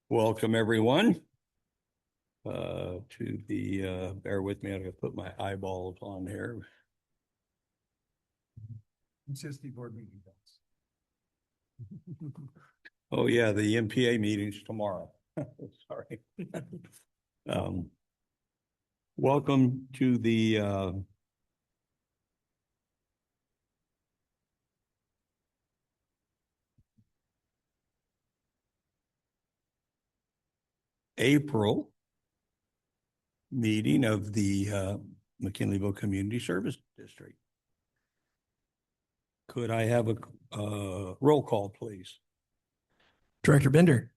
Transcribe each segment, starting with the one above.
Welcome, everyone, to the, bear with me, I'm gonna put my eyeballs on here. Consistent board meeting. Oh, yeah, the MPA meeting's tomorrow. Sorry. Welcome to the, April meeting of the McKinleyville Community Service District. Could I have a roll call, please? Director Bender.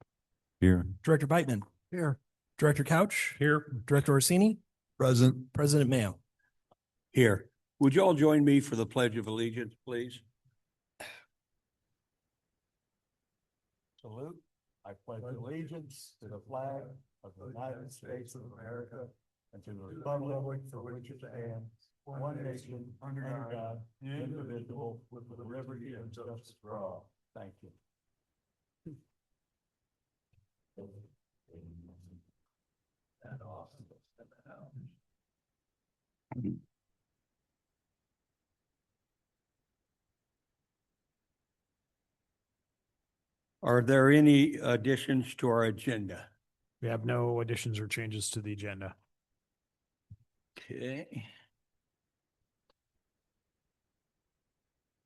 Here. Director Beitman. Here. Director Couch. Here. Director Orsini. Present. President Mayo. Here. Would you all join me for the Pledge of Allegiance, please? Salute. I pledge allegiance to the flag of the United States of America and to the republic for which it stands, one nation, under God, indivisible, with liberty and justice for all. Thank you. Are there any additions to our agenda? We have no additions or changes to the agenda. Okay.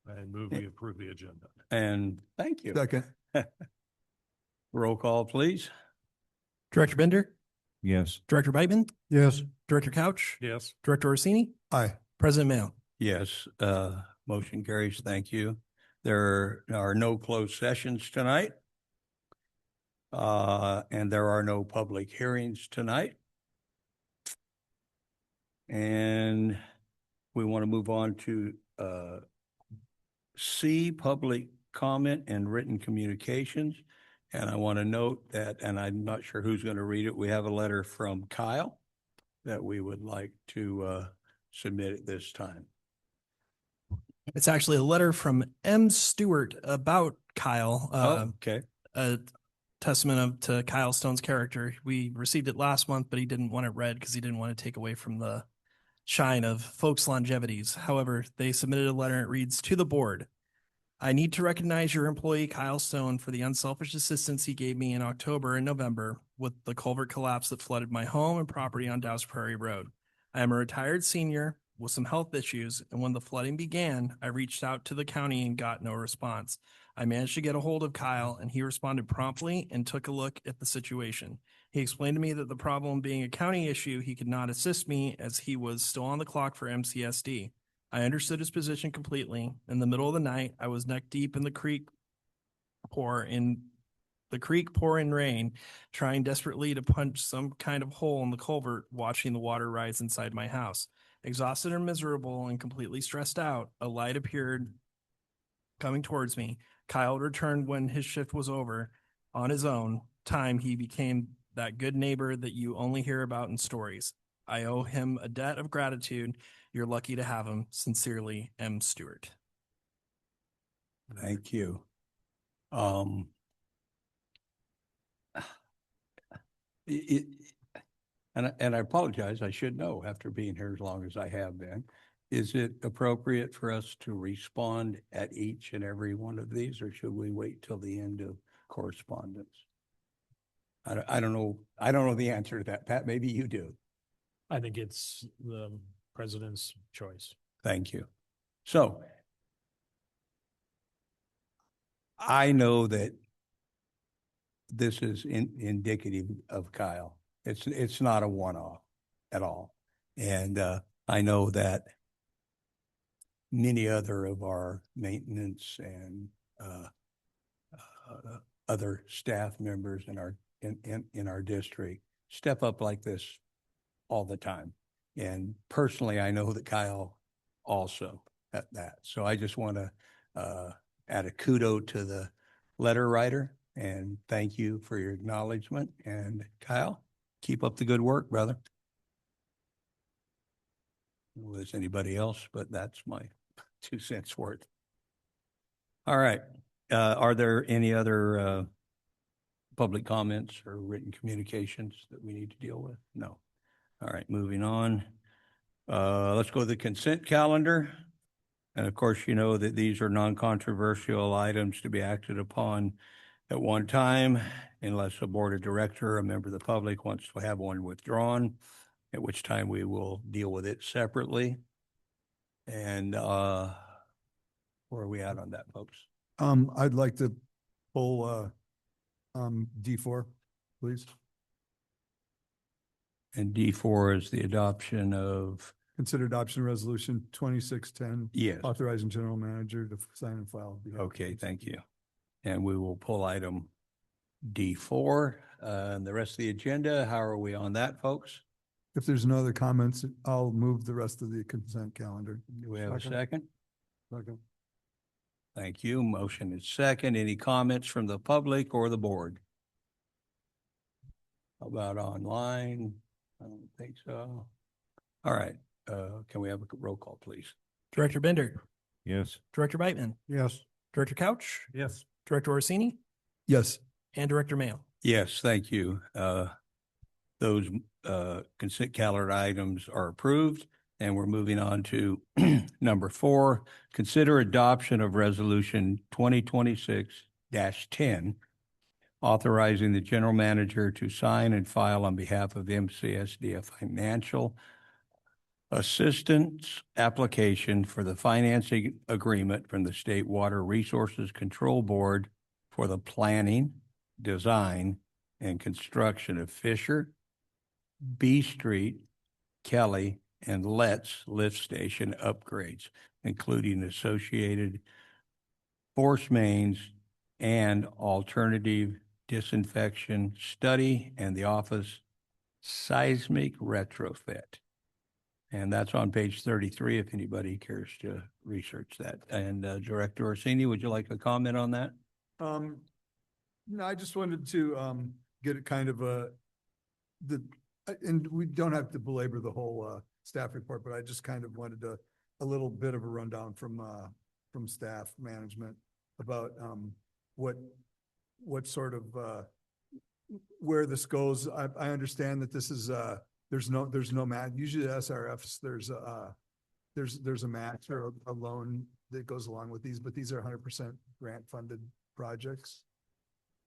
I move we approve the agenda. And thank you. Second. Roll call, please. Director Bender. Yes. Director Beitman. Yes. Director Couch. Yes. Director Orsini. Aye. President Mayo. Yes, motion carries. Thank you. There are no closed sessions tonight. And there are no public hearings tonight. And we want to move on to C, public comment and written communications. And I want to note that, and I'm not sure who's going to read it, we have a letter from Kyle that we would like to submit at this time. It's actually a letter from M. Stewart about Kyle. Okay. A testament to Kyle Stone's character. We received it last month, but he didn't want it read because he didn't want to take away from the shine of folks' longevities. However, they submitted a letter and it reads, "To the board, I need to recognize your employee Kyle Stone for the unselfish assistance he gave me in October and November with the culvert collapse that flooded my home and property on Dows Prairie Road. I am a retired senior with some health issues, and when the flooding began, I reached out to the county and got no response. I managed to get a hold of Kyle, and he responded promptly and took a look at the situation. He explained to me that the problem being a county issue, he could not assist me as he was still on the clock for MCSD. I understood his position completely. In the middle of the night, I was neck deep in the creek pouring rain, trying desperately to punch some kind of hole in the culvert, watching the water rise inside my house. Exhausted and miserable and completely stressed out, a light appeared coming towards me. Kyle returned when his shift was over. On his own time, he became that good neighbor that you only hear about in stories. I owe him a debt of gratitude. You're lucky to have him. Sincerely, M. Stewart." Thank you. And I apologize, I should know after being here as long as I have been. Is it appropriate for us to respond at each and every one of these, or should we wait till the end of correspondence? I don't know. I don't know the answer to that. Pat, maybe you do. I think it's the president's choice. Thank you. So I know that this is indicative of Kyle. It's not a one-off at all. And I know that many other of our maintenance and other staff members in our district step up like this all the time. And personally, I know that Kyle also at that. So I just want to add a kudo to the letter writer and thank you for your acknowledgement. And Kyle, keep up the good work, brother. Well, there's anybody else, but that's my 2 cents worth. All right. Are there any other public comments or written communications that we need to deal with? No. All right, moving on. Let's go to the consent calendar. And of course, you know that these are non-controversial items to be acted upon at one time unless a board of director or a member of the public wants to have one withdrawn, at which time we will deal with it separately. And where are we at on that, folks? I'd like to pull, D4, please. And D4 is the adoption of, Consider adoption resolution 2610, yes, authorizing general manager to sign and file. okay, thank you. And we will pull item D4. And the rest of the agenda, how are we on that, folks? If there's no other comments, I'll move the rest of the consent calendar. Do we have a Second. second? Second. Thank you. Motion is second. Any comments from the public or the board? How about online? I don't think so. All right, can we have a roll call, please? Director Bender, Yes. Director Beitman, Yes. Director Couch, Yes. Director Orsini, Yes. and Director Mayo. Yes, thank you. Those consent calendar items are approved, and we're moving on to number 4. Consider adoption of resolution 2026-10, authorizing the general manager to sign and file on behalf of MCSD a financial assistance application for the financing agreement from the State Water Resources Control Board for the planning, design, and construction of Fisher, B Street, Kelly, and Letts lift station upgrades, including associated force mains and alternative disinfection study and the office seismic retrofit. And that's on page 33 if anybody cares to research that. And Director Orsini, would you like to comment on that? No, I just wanted to, get a kind of and we don't have to belabor the whole, staff report, but I just kind of wanted a little bit of a rundown from staff management about, what sort of, where this goes. I understand that this is, there's no match. Usually the SRFs, there's a match or a loan that goes along with these, but these are 100% grant funded projects.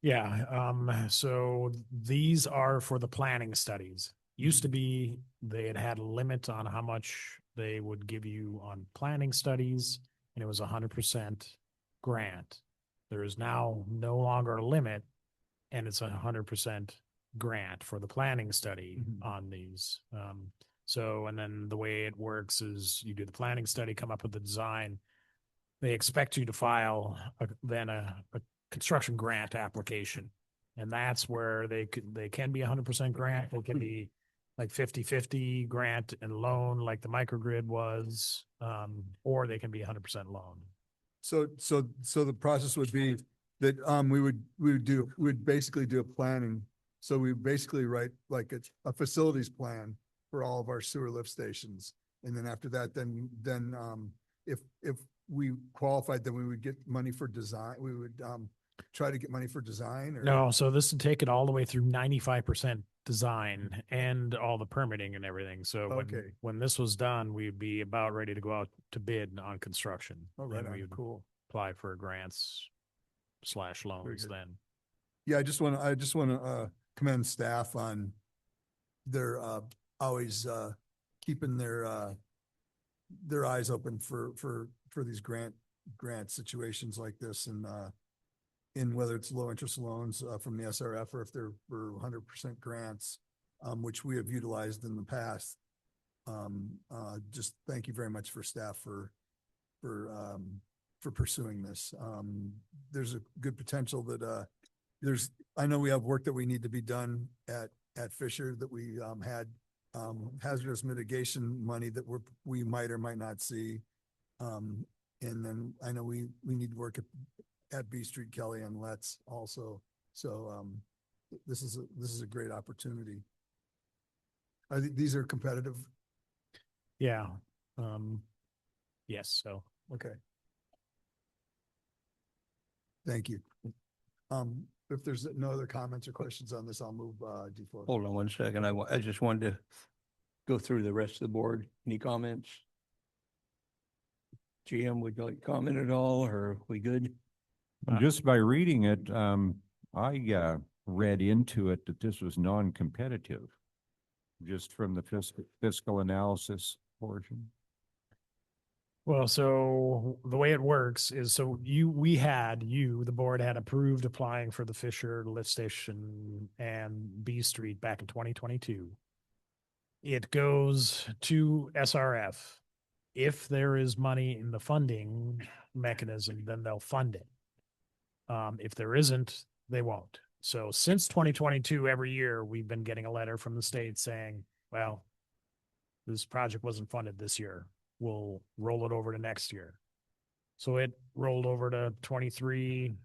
Yeah, so these are for the planning studies. Used to be, they had a limit on how much they would give you on planning studies, and it was 100% grant. There is now no longer a limit, and it's 100% grant for the planning study on these. So, and then the way it works is you do the planning study, come up with the design. They expect you to file then a construction grant application. And that's where they can be 100% grant. They can be like 50-50 grant and loan like the microgrid was, or they can be 100% loan. So the process would be that, we would basically do a planning. So we basically write like a facilities plan for all of our sewer lift stations. And then after that, then if we qualified, then we would get money for design. We would, try to get money for design or? No, so this would take it all the way through 95% design and all the permitting and everything. So Okay. when this was done, we'd be about ready to go out to bid on construction. Oh, right And on. we would Cool. apply for grants/loans good. then. Yeah, I just want to commend staff on their, always, keeping their eyes open for these grant situations like this, and in whether it's low interest loans from the SRF or if they're for 100% grants, which we have utilized in the past. Just thank you very much for staff for pursuing this. There's a good potential that I know we have work that we need to be done at Fisher, that we had hazardous mitigation money that we might or might not see. And then I know we need work at B Street, Kelly, and Letts also. So this is a great opportunity. These are competitive. Yeah. Yes, so. Okay. Thank you. If there's no other comments or questions on this, I'll move D4. Hold on one second. I just wanted to go through the rest of the board. Any comments? GM, would you like to comment at all, or are we good? Just by reading it, I read into it that this was non-competitive, just from the fiscal analysis portion. Well, so the way it works is, so the board had approved applying for the Fisher lift station and B Street back in 2022. It goes to SRF. If there is money in the funding mechanism, then they'll fund it. If there isn't, they won't. So since 2022, every year we've been getting a letter from the state saying, well, this project wasn't funded this year. We'll roll it over to next year. So it rolled over to 23.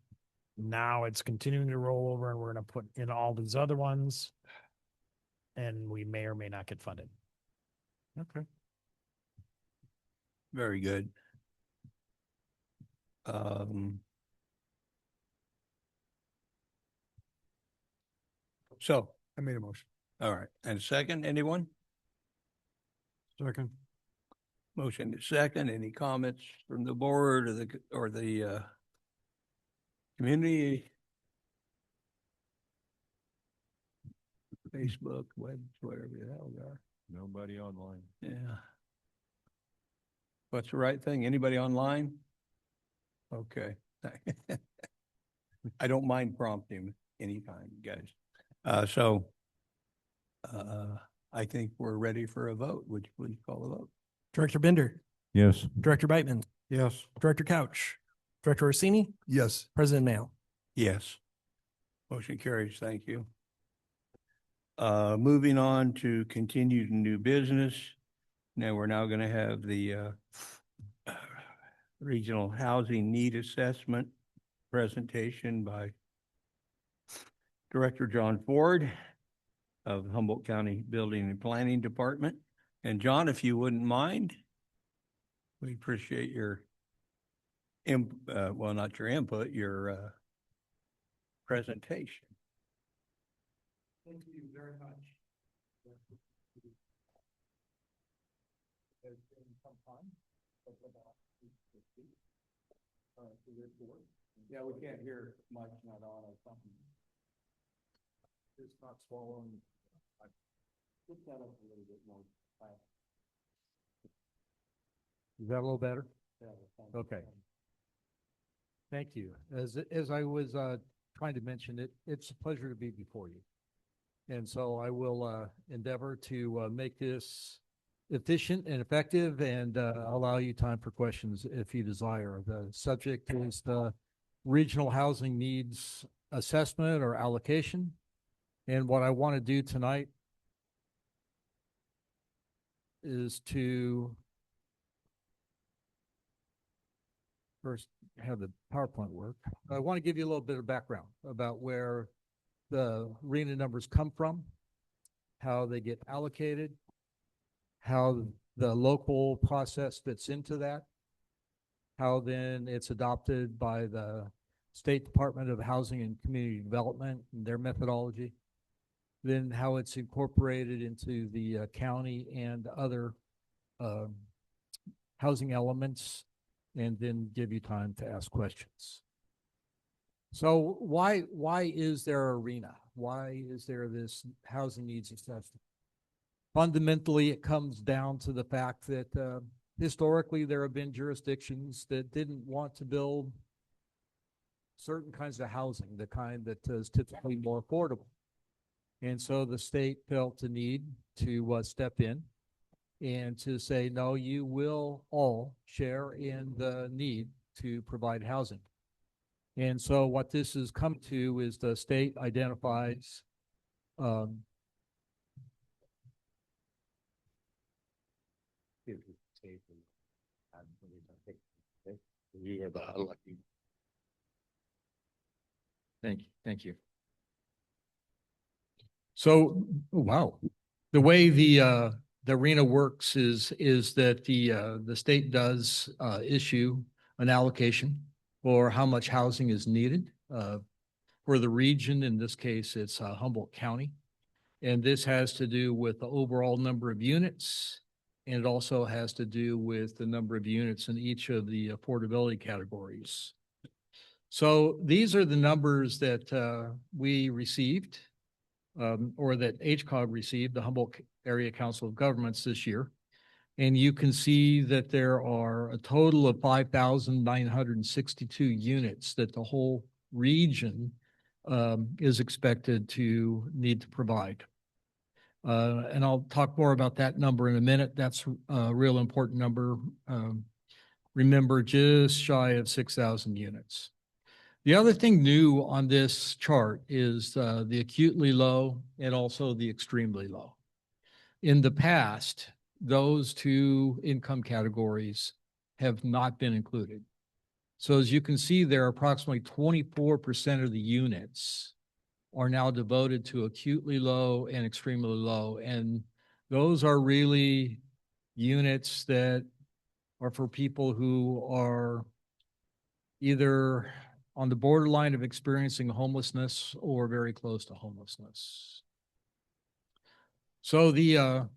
Now it's continuing to roll over, and we're going to put in all these other ones, and we may or may not get funded. Okay. Very good. So, I made a motion. all right, and second, anyone? Second. Motion is second. Any comments from the board or the community? Facebook, web, whatever the hell they are. Nobody online. Yeah. What's the right thing? Anybody online? Okay. I don't mind prompting anytime, guys. I think we're ready for a vote. Would you please call the vote? Director Bender, Yes. Director Beitman, Yes. Director Couch, Director Orsini, Yes. President Mayo. Yes. Motion carries. Thank you. Moving on to continued new business. Now we're going to have the regional housing need assessment presentation by Director John Ford of Humboldt County Building and Planning Department. And John, if you wouldn't mind, we appreciate your well, not your input, your presentation. Thank you very much. Yeah, we can't hear. Mike's not on or something. It's not swallowing. Put that up a little bit more. Is that a little better? Okay. Thank you. As I was trying to mention it, it's a pleasure to be before you. And so I will endeavor to make this efficient and effective and allow you time for questions if you desire. The subject is the regional housing needs assessment or allocation. And what I want to do tonight is to first have the PowerPoint work. I want to give you a little bit of background about where the RHNA numbers come from, how they get allocated, how the local process fits into that, how then it's adopted by the State Department of Housing and Community Development and their methodology, then how it's incorporated into the county and other housing elements, and then give you time to ask questions. So why is there a RHNA? Why is there this housing needs assessment? Fundamentally, it comes down to the fact that historically there have been jurisdictions that didn't want to build certain kinds of housing, the kind that is typically more affordable. And so the state felt the need to step in and to say, no, you will all share in the need to provide housing. And so what this has come to is the state identifies You are the lucky. Thank you. So, wow, the way the RHNA works is that the state does issue an allocation for how much housing is needed. For the region, in this case, it's Humboldt County. And this has to do with the overall number of units. And it also has to do with the number of units in each of the affordability categories. So these are the numbers that we received, or that HCOG received, the Humboldt Area Council of Governments this year. And you can see that there are a total of 5,962 units that the whole region is expected to need to provide. And I'll talk more about that number in a minute. That's a real important number. Remember, just shy of 6,000 units. The other thing new on this chart is the acutely low and also the extremely low. In the past, those two income categories have not been included. So as you can see there, approximately 24% of the units are now devoted to acutely low and extremely low. And those are really units that are for people who are either on the borderline of experiencing homelessness or very close to homelessness. So the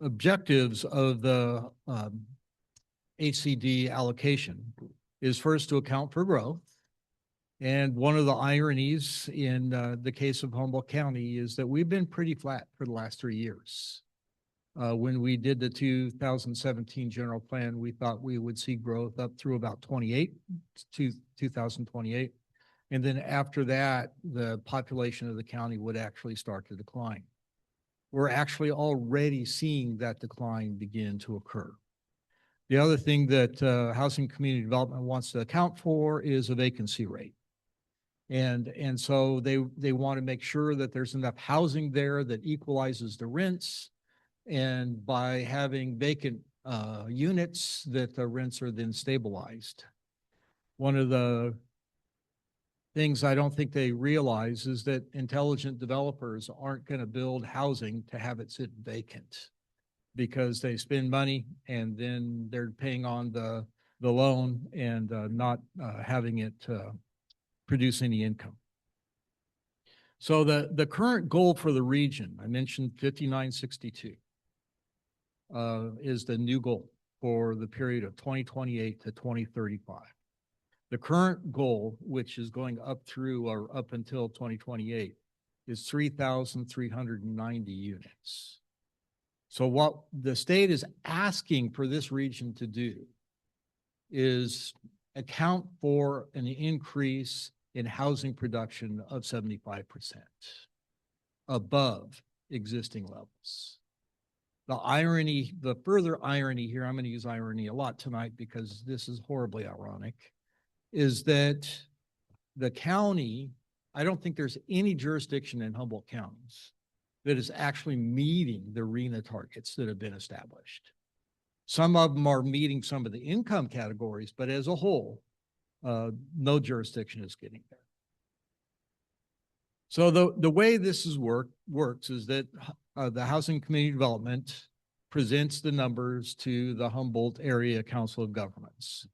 objectives of the HCD allocation is first to account for growth. And one of the ironies in the case of Humboldt County is that we've been pretty flat for the last 3 years. When we did the 2017 general plan, we thought we would see growth up through about 2028. And then after that, the population of the county would actually start to decline. We're actually already seeing that decline begin to occur. The other thing that Housing Community Development wants to account for is a vacancy rate. And so they want to make sure that there's enough housing there that equalizes the rents. And by having vacant units, that the rents are then stabilized. One of the things I don't think they realize is that intelligent developers aren't going to build housing to have it sit vacant, because they spend money and then they're paying on the loan and not having it produce any income. So the current goal for the region, I mentioned 5962, is the new goal for the period of 2028 to 2035. The current goal, which is going up through or up until 2028, is 3,390 units. So what the state is asking for this region to do is account for an increase in housing production of 75% above existing levels. The irony, the further irony here, I'm going to use irony a lot tonight because this is horribly ironic, is that the county, I don't think there's any jurisdiction in Humboldt counties that is actually meeting the RHNA targets that have been established. Some of them are meeting some of the income categories, but as a whole, no jurisdiction is getting there. So the way this works is that the Housing Community Development presents the numbers to the Humboldt Area Council of Governments.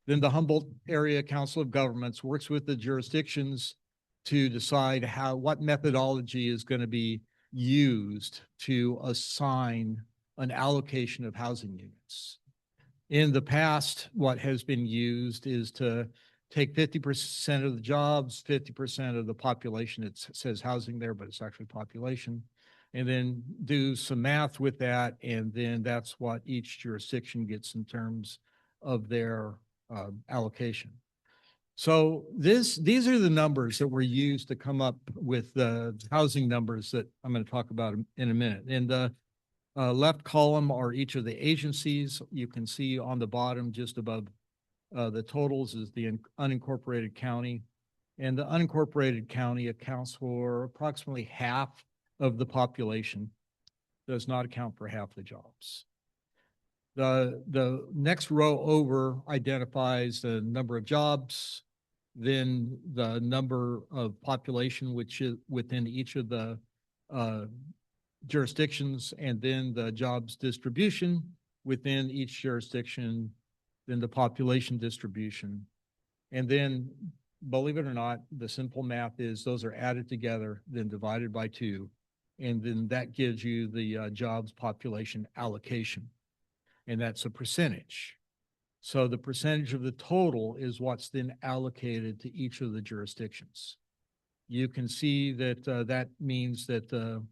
Then the Humboldt Area Council of Governments works with the jurisdictions to decide what methodology is going to be used to assign an allocation of housing units. In the past, what has been used is to take 50% of the jobs, 50% of the population. It says housing there, but it's actually population. And then do some math with that. And then that's what each jurisdiction gets in terms of their allocation. So these are the numbers that were used to come up with the housing numbers that I'm going to talk about in a minute. In the left column are each of the agencies. You can see on the bottom, just above the totals, is the unincorporated county. And the unincorporated county accounts for approximately half of the population, does not account for half the jobs. The next row over identifies the number of jobs, then the number of population which is within each of the jurisdictions, and then the jobs distribution within each jurisdiction then the population distribution. And then, believe it or not, the simple math is those are added together, then divided by 2. And then that gives you the jobs population allocation. And that's a percentage. So the percentage of the total is what's then allocated to each of the jurisdictions. You can see that that means that the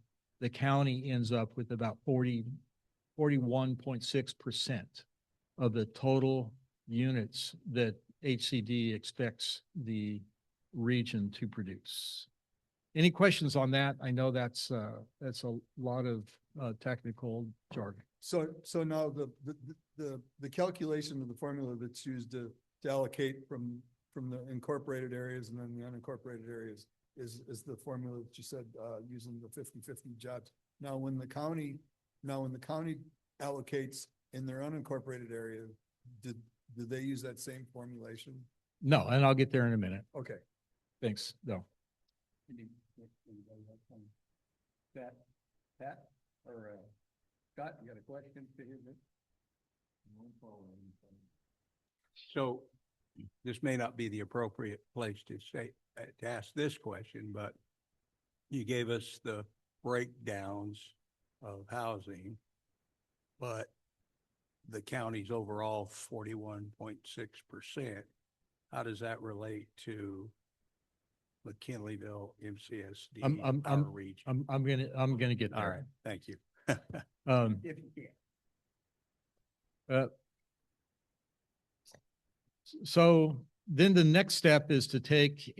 county ends up with about 41.6% of the total units that HCD expects the region to produce. Any questions on that? I know that's a lot of technical jargon. So now the calculation of the formula that's used to allocate from the incorporated areas and then the unincorporated areas is the formula that you said, using the 50-50 jobs. Now, when the county allocates in their unincorporated area, did they use that same formulation? No, and I'll get there in a minute. Okay. Thanks, no. Pat, or Scott, you got a question for him? So this may not be the appropriate place to to ask this question, but you gave us the breakdowns of housing, but the county's overall 41.6%. How does that relate to McKinleyville, MCSD, our region? I'm gonna get All there. right, thank you. If you can. So then the next step is to take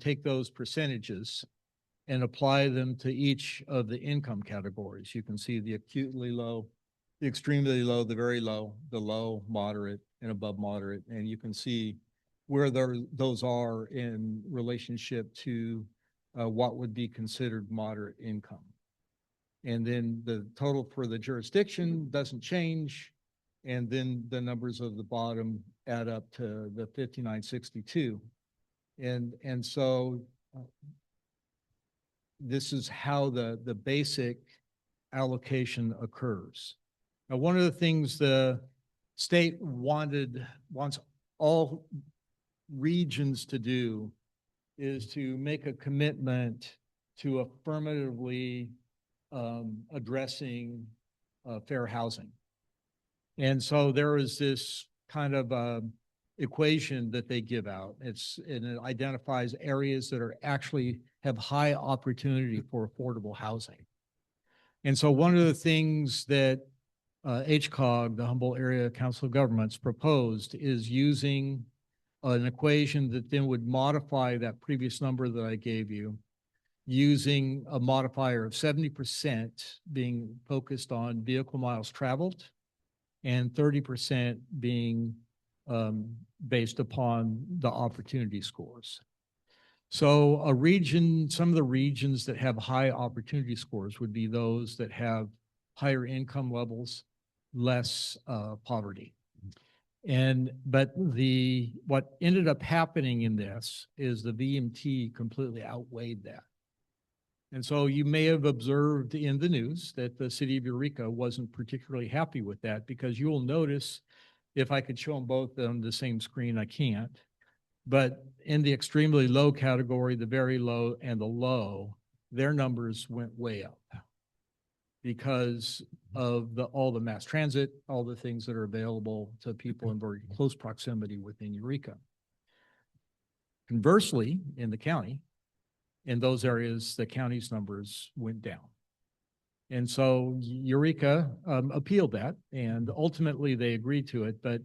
take those percentages and apply them to each of the income categories. You can see the acutely low, the extremely low, the very low, the low, moderate, and above moderate. And you can see where those are in relationship to what would be considered moderate income. And then the total for the jurisdiction doesn't change. And then the numbers of the bottom add up to the 5962. And so this is how the basic allocation occurs. Now, one of the things the state wants all regions to do is to make a commitment to affirmatively addressing fair housing. And so there is this kind of equation that they give out. And it identifies areas that are actually have high opportunity for affordable housing. And so one of the things that HCOG, the Humboldt Area Council of Governments, proposed is using an equation that then would modify that previous number that I gave you, using a modifier of 70% being focused on vehicle miles traveled and 30% being based upon the opportunity scores. So a region, some of the regions that have high opportunity scores would be those that have higher income levels, less poverty. But what ended up happening in this is the VMT completely outweighed that. And so you may have observed in the news that the city of Eureka wasn't particularly happy with that, because you will notice, if I could show them both on the same screen, I can't. But in the extremely low category, the very low and the low, their numbers went way up because of all the mass transit, all the things that are available to people in very close proximity within Eureka. Conversely, in the county, in those areas, the county's numbers went down. And so Eureka appealed that, and ultimately they agreed to it, but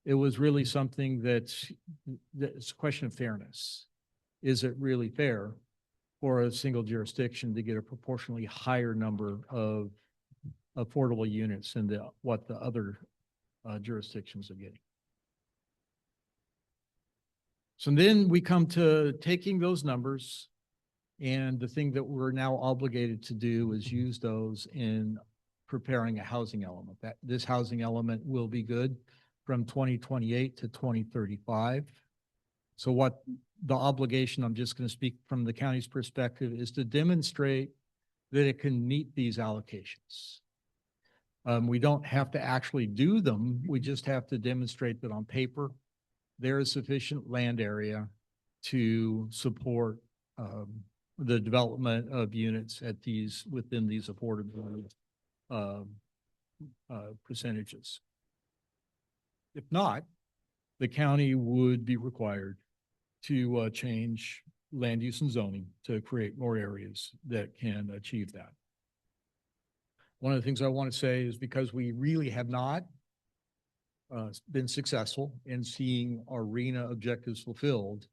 it was really something that's a question of fairness. Is it really fair for a single jurisdiction to get a proportionally higher number of affordable units than what the other jurisdictions are getting? So then we come to taking those numbers, and the thing that we're now obligated to do is use those in preparing a housing element. That this housing element will be good from 2028 to 2035. So what the obligation, I'm just going to speak from the county's perspective, is to demonstrate that it can meet these allocations. We don't have to actually do them. We just have to demonstrate that on paper, there is sufficient land area to support the development of units at these, within these affordability percentages. If not, the county would be required to change land use and zoning to create more areas that can achieve that. One of the things I want to say is because we really have not been successful in seeing our RENA objectives fulfilled,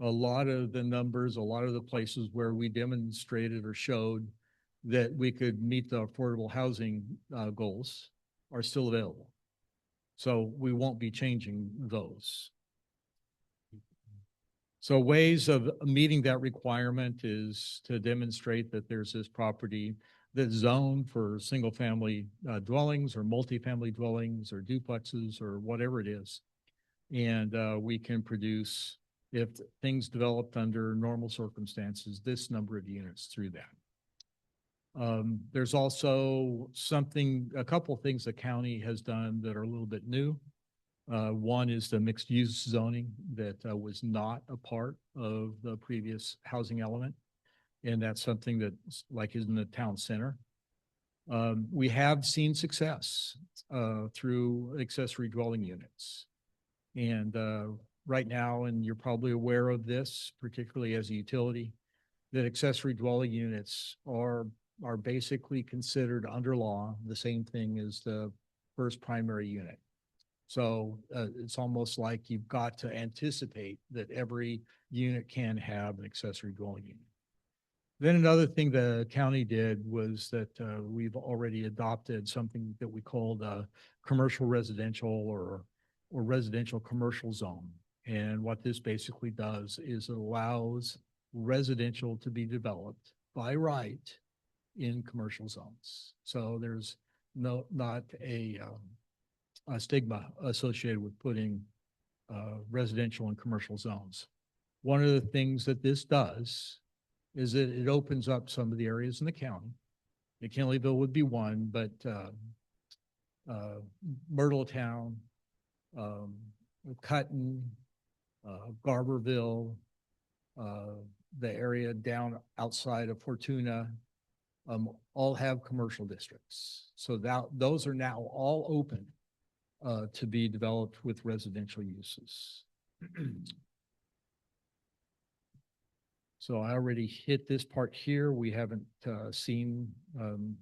a lot of the numbers, a lot of the places where we demonstrated or showed that we could meet the affordable housing goals are still available. So we won't be changing those. So ways of meeting that requirement is to demonstrate that there's this property that's zoned for single-family dwellings or multifamily dwellings or duplexes or whatever it is. And we can produce, if things developed under normal circumstances, this number of units through that. There's also a couple of things the county has done that are a little bit new. One is the mixed use zoning that was not a part of the previous housing element. And that's something that like is in the town center. We have seen success through accessory dwelling units. And right now, and you're probably aware of this, particularly as a utility, that accessory dwelling units are basically considered under law the same thing as the first primary unit. So it's almost like you've got to anticipate that every unit can have an accessory dwelling unit. Then another thing the county did was that we've already adopted something that we called a commercial residential or residential commercial zone. And what this basically does is it allows residential to be developed by right in commercial zones. So there's not a stigma associated with putting residential and commercial zones. One of the things that this does is that it opens up some of the areas in the county. McKinleyville would be one, but Myrtletown, Cutton, Garberville, the area down outside of Fortuna, all have commercial districts. So those are now all open to be developed with residential uses. So I already hit this part here. We haven't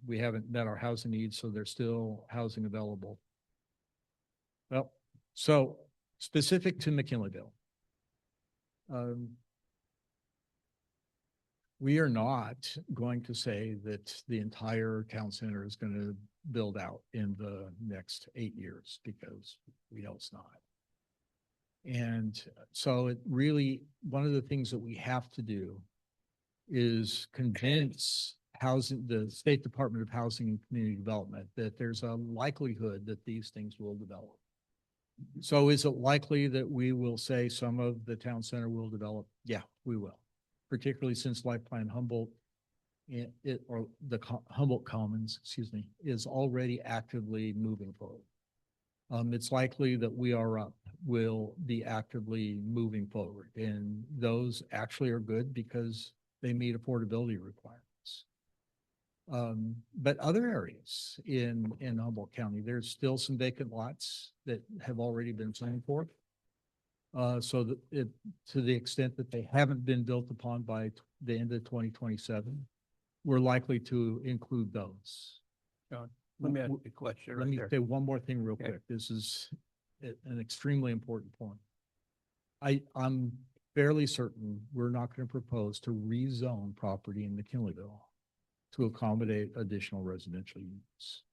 we haven't met our housing needs, so there's still housing available. Well, so specific to McKinleyville, we are not going to say that the entire town center is going to build out in the next 8 years because we know it's not. And so it really, one of the things that we have to do is convince the State Department of Housing and Community Development that there's a likelihood that these things will develop. So is it likely that we will say some of the town center will develop? Yeah, we will, particularly since Life Plan Humboldt or the Humboldt Commons, excuse me, is already actively moving forward. It's likely that We Are Up will be actively moving forward, and those actually are good because they meet affordability requirements. But other areas in Humboldt County, there's still some vacant lots that have already been signed for. So that to the extent that they haven't been built upon by the end of 2027, we're likely to include those. John, let me ask you a question Let right me there. say one more thing real Okay. quick. This is an extremely important point. I'm fairly certain we're not going to propose to rezone property in McKinleyville to accommodate additional residential units.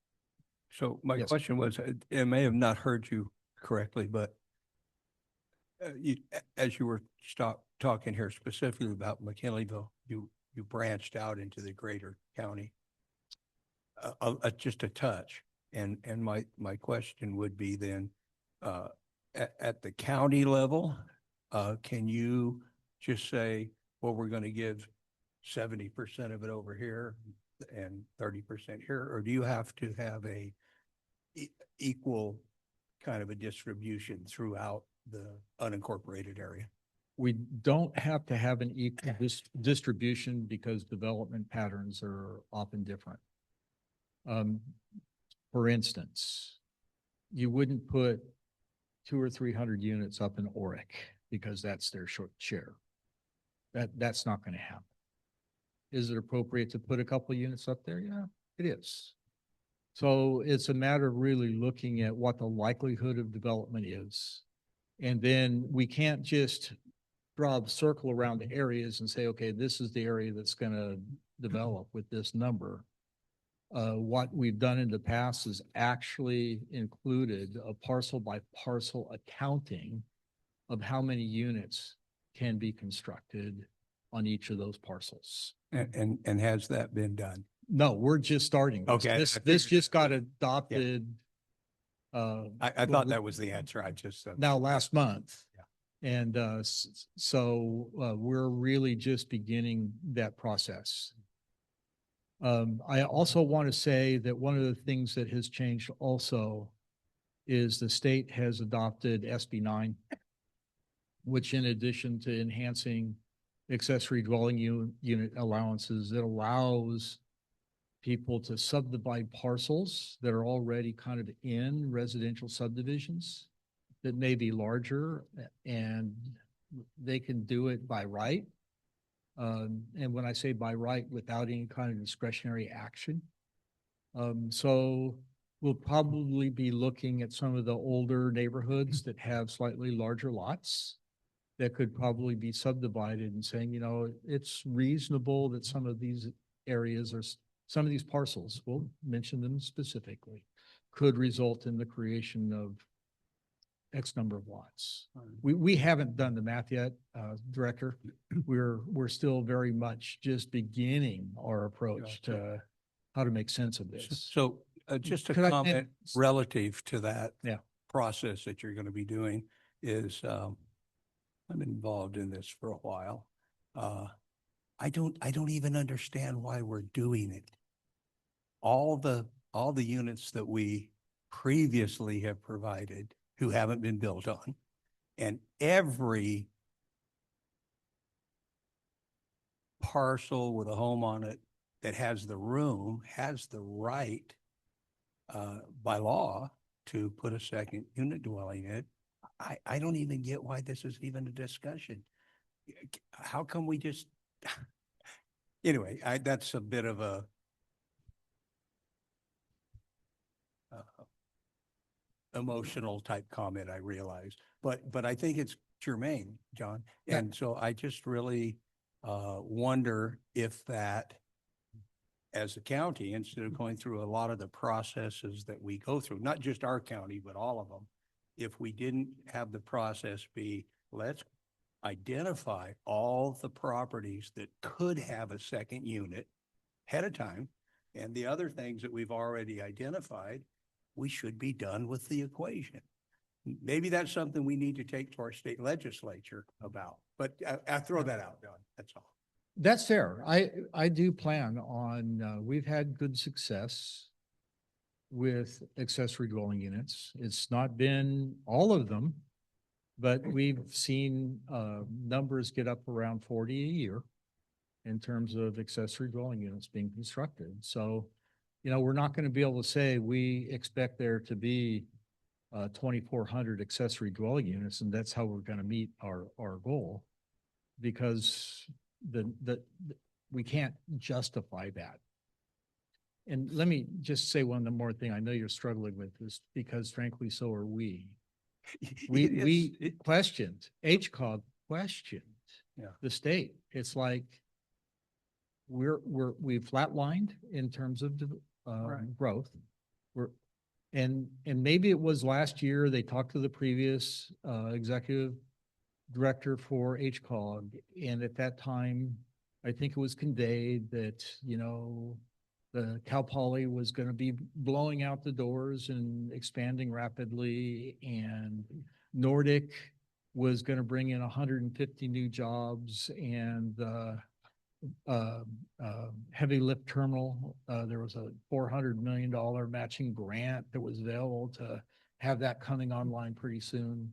So my Yes. question was, I may have not heard you correctly, but as you were talking here specifically about McKinleyville, you branched out into the greater county, just a touch. And my question would be then, at the county level, can you just say, well, we're going to give 70% of it over here and 30% here, or do you have to have a equal kind of a distribution throughout the unincorporated area. We don't have to have an equal distribution because development patterns are often different. For instance, you wouldn't put 200 or 300 units up in Oric because that's their short share. That's not going to happen. Is it appropriate to put a couple of units up there? Yeah, it is. So it's a matter of really looking at what the likelihood of development is. And then we can't just draw a circle around the areas and say, okay, this is the area that's going to develop with this number. What we've done in the past is actually included a parcel by parcel accounting of how many units can be constructed on each of those parcels. And has that been done? No, we're just starting. This. Okay, I This figured just got adopted. I thought that was the answer. I just. Now last month. And so we're really just beginning that process. I also want to say that one of the things that has changed also is the state has adopted SB 9, which in addition to enhancing accessory dwelling unit allowances, it allows people to subdivide parcels that are already kind of in residential subdivisions that may be larger, and they can do it by right. And when I say by right, without any kind of discretionary action. So we'll probably be looking at some of the older neighborhoods that have slightly larger lots that could probably be subdivided and saying, you know, it's reasonable that some of these areas or some of these parcels, we'll mention them specifically, could result in the creation of X number of lots. We haven't done the math yet, Director. We're still very much just beginning our approach to how to make sense of this. So just a Could I- comment relative to that Yeah. process that you're going to be doing is, I've been involved in this for a while. I don't even understand why we're doing it. All the units that we previously have provided who haven't been built on, and every parcel with a home on it that has the room has the right by law to put a second unit dwelling in it. I don't even get why this is even a discussion. How come we just, anyway, that's a bit of a emotional type comment, I realize, but I think it's germane, John. Yeah. And so I just really wonder if that, as a county, instead of going through a lot of the processes that we go through, not just our county, but all of them, if we didn't have the process be, let's identify all the properties that could have a second unit ahead of time, and the other things that we've already identified, we should be done with the equation. Maybe that's something we need to take to our state legislature about, but I throw that out, Don, that's all. That's fair. I do plan on, we've had good success with accessory dwelling units. It's not been all of them, but we've seen numbers get up around 40 a year in terms of accessory dwelling units being constructed. So, you know, we're not going to be able to say we expect there to be 2,400 accessory dwelling units, and that's how we're going to meet our goal, because we can't justify that. And let me just say one more thing. I know you're struggling with this because frankly, so are we. We questioned, HCOG questioned the state. It's like we've flatlined in terms of growth. And maybe it was last year they talked to the previous executive director for HCOG, and at that time, I think it was conveyed that, you know, the Cal Poly was going to be blowing out the doors and expanding rapidly, and Nordic was going to bring in 150 new jobs, and heavy lift terminal. There was a $400 million matching grant that was available to have that coming online pretty soon.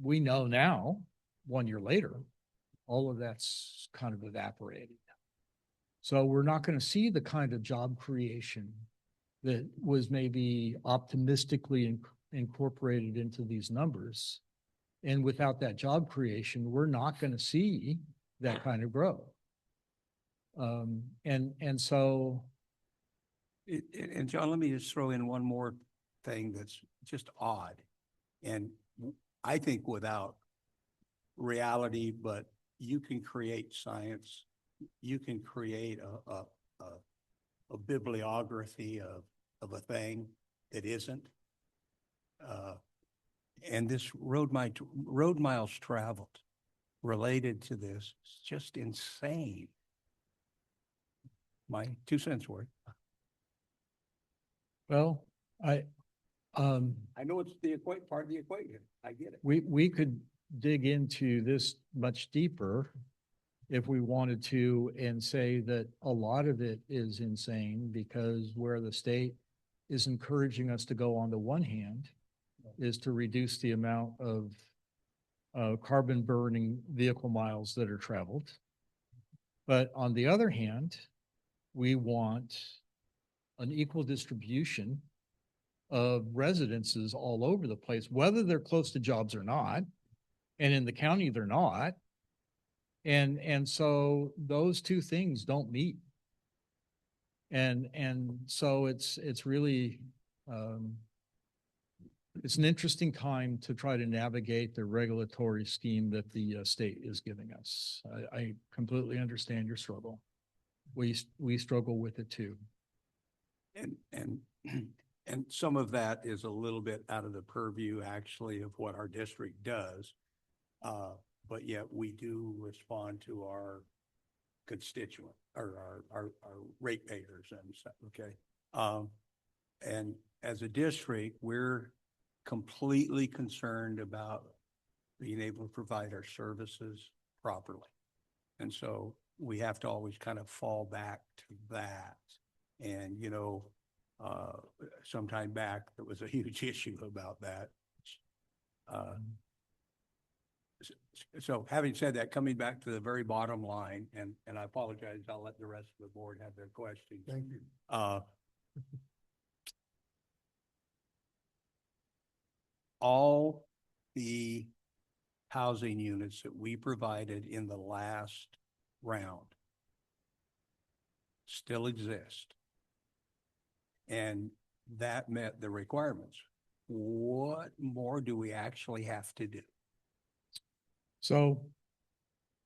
We know now, 1 year later, all of that's kind of evaporated. So we're not going to see the kind of job creation that was maybe optimistically incorporated into these numbers. And without that job creation, we're not going to see that kind of growth. And so, And John, let me just throw in one more thing that's just odd. And I think without reality, but you can create science, you can create a bibliography of a thing that isn't. And this road miles traveled related to this is just insane. My 2 cents worth. well, I know it's the part of the equation. I get it. we could dig into this much deeper if we wanted to and say that a lot of it is insane because where the state is encouraging us to go on the one hand is to reduce the amount of carbon burning vehicle miles that are traveled. But on the other hand, we want an equal distribution of residences all over the place, whether they're close to jobs or not. And in the county, they're not. And so those two things don't meet. And so it's really, it's an interesting time to try to navigate the regulatory scheme that the state is giving us. I completely understand your struggle. We struggle with it too. And some of that is a little bit out of the purview actually of what our district does. But yet we do respond to our constituent or our ratepayers and stuff, okay? And as a district, we're completely concerned about being able to provide our services properly. And so we have to always kind of fall back to that. And, sometime back, there was a huge issue about that. So having said that, coming back to the very bottom line, and I apologize, I'll let the rest of the board have their questions. Thank you. All the housing units that we provided in the last round still exist. And that met the requirements. What more do we actually have to do? So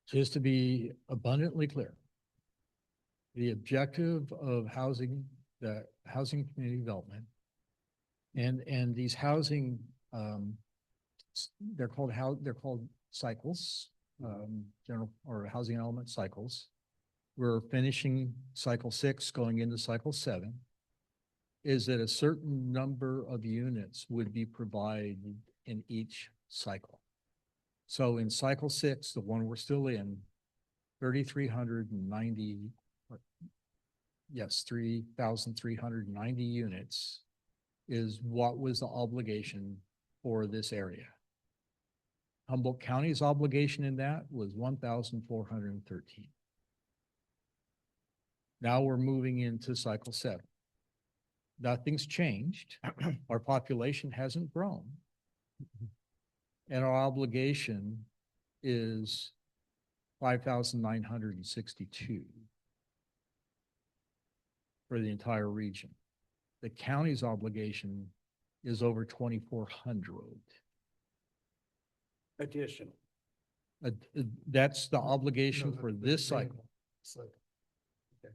just to be abundantly clear, the objective of housing community development and these housing, they're called cycles, general or housing element cycles. We're finishing cycle 6, going into cycle 7, is that a certain number of units would be provided in each cycle. So in cycle 6, the one we're still in, 3,390 units is what was the obligation for this area. Humboldt County's obligation in that was 1,413. Now we're moving into cycle 7. Nothing's changed. Our population hasn't grown. And our obligation is 5,962 for the entire region. The county's obligation is over 2,400. Additional. That's the obligation for this cycle.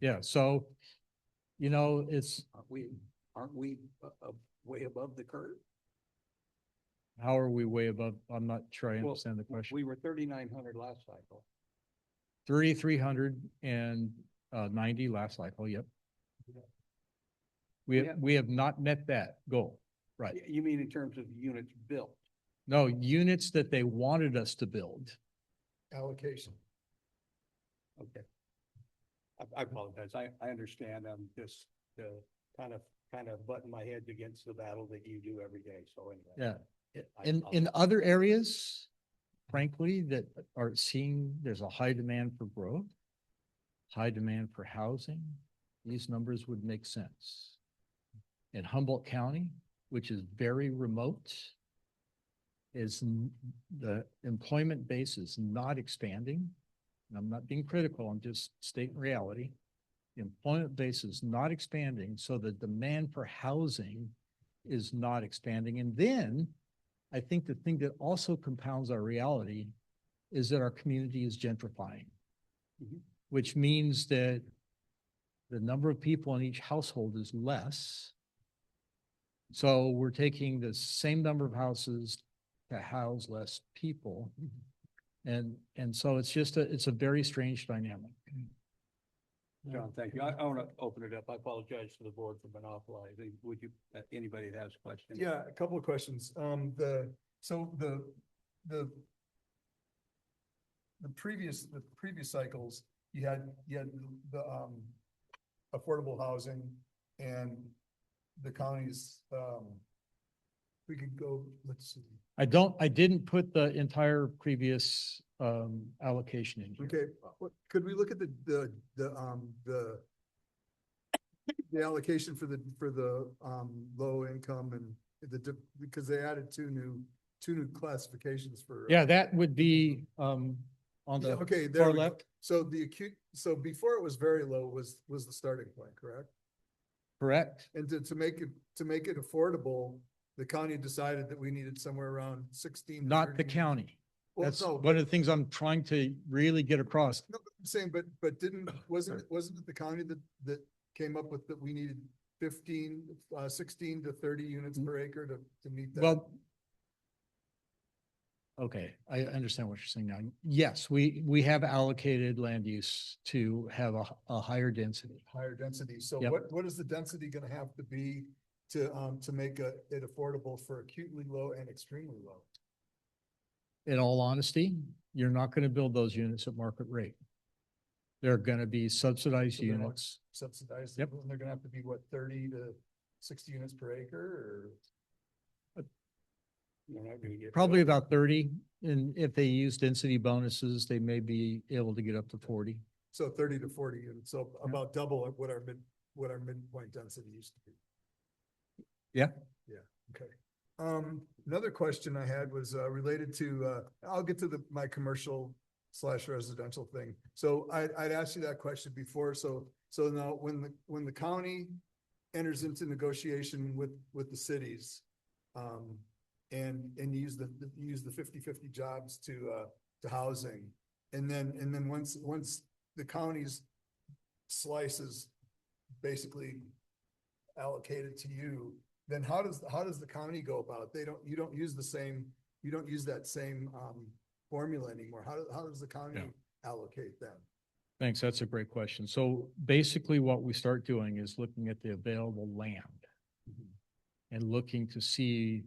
Yeah, so, it's, Aren't we way above the curve? how are we way above? I'm not sure I understand the question. We were 3,900 last cycle. 3,390 last cycle, yep. We have not met that goal, right? You mean in terms of units built? No, units that they wanted us to build. Allocation. Okay. I apologize. I understand. I'm just, kind of butting my head against the battle that you do every day. So anyway. Yeah. I In apologize. other areas, frankly, that are seeing, there's a high demand for growth, high demand for housing, these numbers would make sense. In Humboldt County, which is very remote, the employment base is not expanding. And I'm not being critical, I'm just stating reality. The employment base is not expanding, so the demand for housing is not expanding. And then I think the thing that also compounds our reality is that our community is gentrifying, Mhm. which means that the number of people in each household is less. So we're taking the same number of houses to house less people. And so it's just it's a very strange dynamic. John, thank you. I want to open it up. I apologize to the board for monopolizing. Would you, anybody that has questions? Yeah, a couple of questions. The previous cycles, you had the, affordable housing and the counties, we could go, let's see. I didn't put the entire previous allocation in here. Okay, could we look at the allocation for the low income and because they added two new classifications for. Yeah, that would be on Yeah, the okay, there far we go. left, So before it was very low was the starting point, correct? correct? And to make it affordable, the county decided that we needed somewhere around 16. to Not the 30. county. Well, That's no, one of the things I'm trying to really get across. No, but I'm saying, but wasn't it the county that came up with that we needed 16 to 30 units per acre to meet that? Well, okay, I understand what you're saying now. Yes, we have allocated land use to have a higher density. Higher density. So Yep. what is the density gonna have to be to make it affordable for acutely low and extremely low? In all honesty, you're not going to build those units at market rate. They're going to be subsidized So they're not units. Subsidized, Yep. and they're gonna have to be what, 30 to 60 units per acre You're not gonna get. Probably about 30, and if they use density bonuses, they may be able to get up to 40. so 30 to 40 units, so Yeah. about double of what our midpoint density used to be. Yeah. Yeah, okay. Another question I had was, related to, I'll get to my commercial / residential thing. So I'd asked you that question before, so now when the county enters into negotiation with the cities, and you use the 50/50 jobs to housing, and then once the county's slice is basically allocated to you, then how does the county go about it? You don't use that same formula anymore. How does the county Yeah. allocate them? Thanks, that's a great question. So basically what we start doing is looking at the available land and looking to see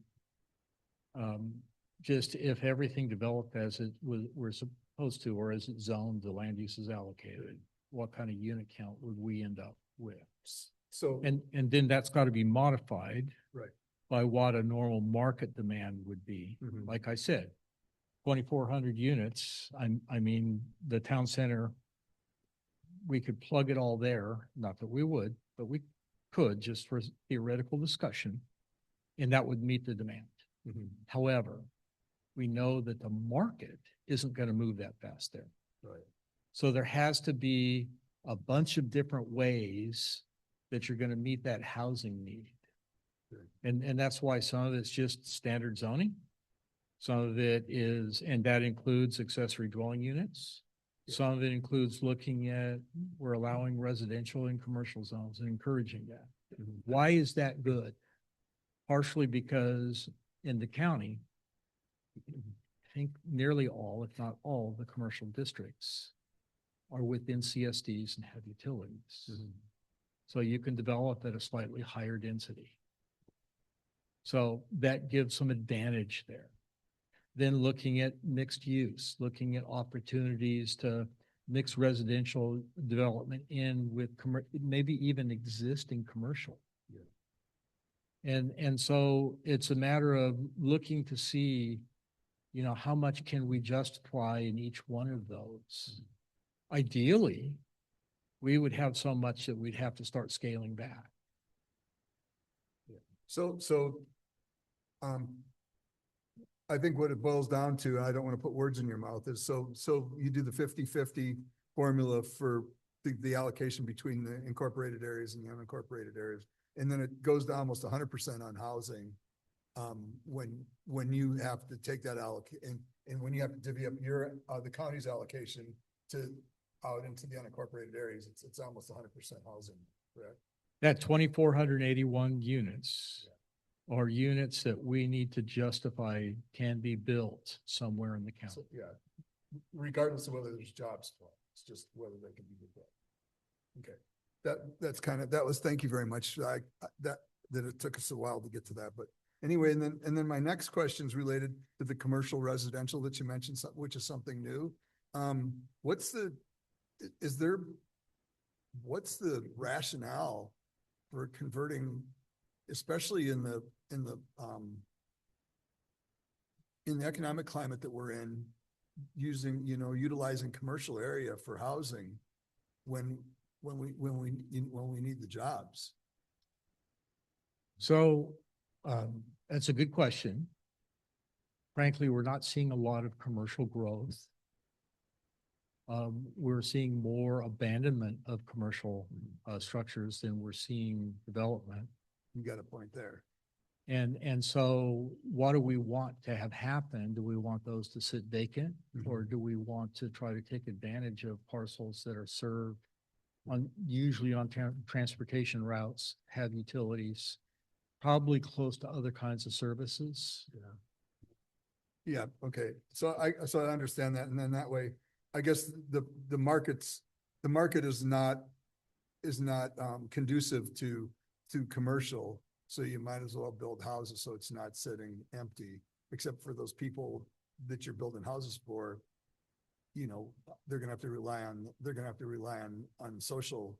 just if everything developed as it we're supposed to, or as it zoned, the land use is allocated, what kind of unit count would we end up with? So, And then that's got to be modified. Right. By what a normal market demand would be. Mhm. Like I said, 2,400 units, I mean, the town center, we could plug it all there, not that we would, but we could just for theoretical discussion. And that would meet the demand. However, we know that the market isn't going to move that fast there. right, So there has to be a bunch of different ways that you're going to meet that housing need. Good. And that's why some of it's just standard zoning. Some of it is, and that includes accessory dwelling units. Yeah. Some of it includes looking at, we're allowing residential and commercial zones and encouraging that. Why is that good? Partially because in the county, I think nearly all, if not all, the commercial districts are within CSDs and have utilities. So you can develop at a slightly higher density. So that gives some advantage there. Then looking at mixed use, looking at opportunities to mixed residential development in with maybe even existing commercial. And so it's a matter of looking to see, you know, how much can we justify in each one of those? Ideally, we would have so much that we'd have to start scaling back. So, I think what it boils down to, and I don't want to put words in your mouth, is so you do the 50-50 formula for the allocation between the incorporated areas and the unincorporated areas. And then it goes to almost 100% on housing. When you have to take that and when you have to divvy up your, the county's allocation to out into the unincorporated areas, it's almost 100% housing, correct? That 2,481 units are units that we need to justify can be built somewhere in the county. So, yeah, regardless of whether there's jobs, it's just whether they can be built. Okay, thank you very much. That it took us a while to get to that, but anyway, and then my next question is related to the commercial residential that you mentioned, which is something new. What's the rationale for converting, especially in the economic climate that we're in, utilizing commercial area for housing when we need the jobs? So that's a good question. Frankly, we're not seeing a lot of commercial growth. We're seeing more abandonment of commercial structures than we're seeing development. You got a point there. And so what do we want to have happen? Do we want those to sit vacant? Or do we want to try to take advantage of parcels that are served usually on transportation routes, have utilities, probably close to other kinds of services? Yeah, okay. So I understand that. And then that way, I guess the market is not conducive to commercial. So you might as well build houses so it's not sitting empty, except for those people that you're building houses for. They're gonna have to rely on social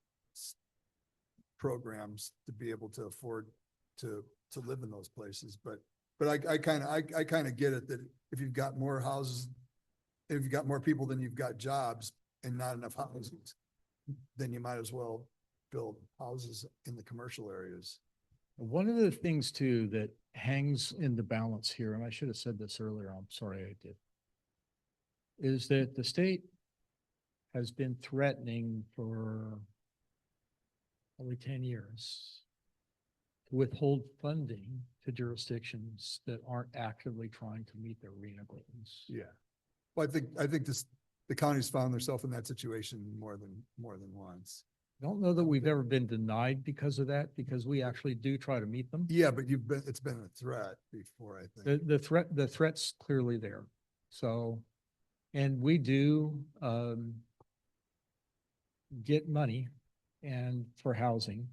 programs to be able to afford to live in those places. But I kind of get it that if you've got more houses, if you've got more people than you've got jobs and not enough houses, then you might as well build houses in the commercial areas. One of the things too that hangs in the balance here, and I should have said this earlier, I'm sorry I did, is that the state has been threatening for probably 10 years to withhold funding to jurisdictions that aren't actively trying to meet their RHNA goals. Yeah. Well, I think the county's found themselves in that situation more than once. I don't know that we've ever been denied because of that, because we actually do try to meet them. Yeah, but it's been a threat before, I think. The threat's clearly there. So, and we do get money and for housing.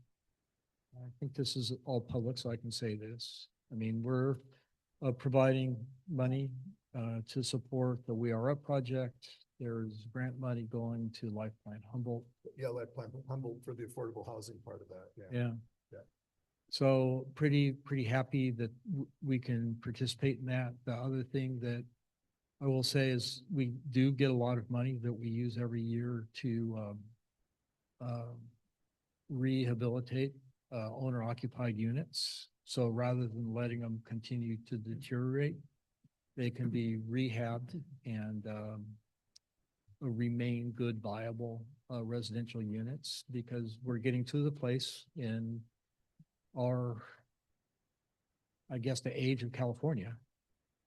I think this is all public, so I can say this. I mean, we're providing money to support the We Are Up project. There's grant money going to Lifeline Humboldt. Yeah, Lifeline Humboldt for the affordable housing part of that. Yeah. Yeah. So pretty happy that we can participate in that. The other thing that I will say is we do get a lot of money that we use every year to rehabilitate owner occupied units. So rather than letting them continue to deteriorate, they can be rehabbed and remain good, viable residential units, because we're getting to the place in our, I guess, the age of California,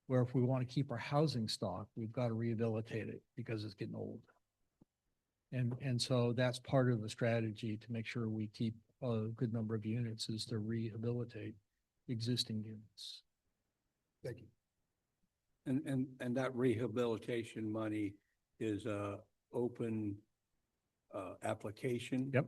where if we want to keep our housing stock, we've got to rehabilitate it because it's getting old. And so that's part of the strategy to make sure we keep a good number of units, is to rehabilitate existing units. Thank you. And that rehabilitation money is a open application? Yep.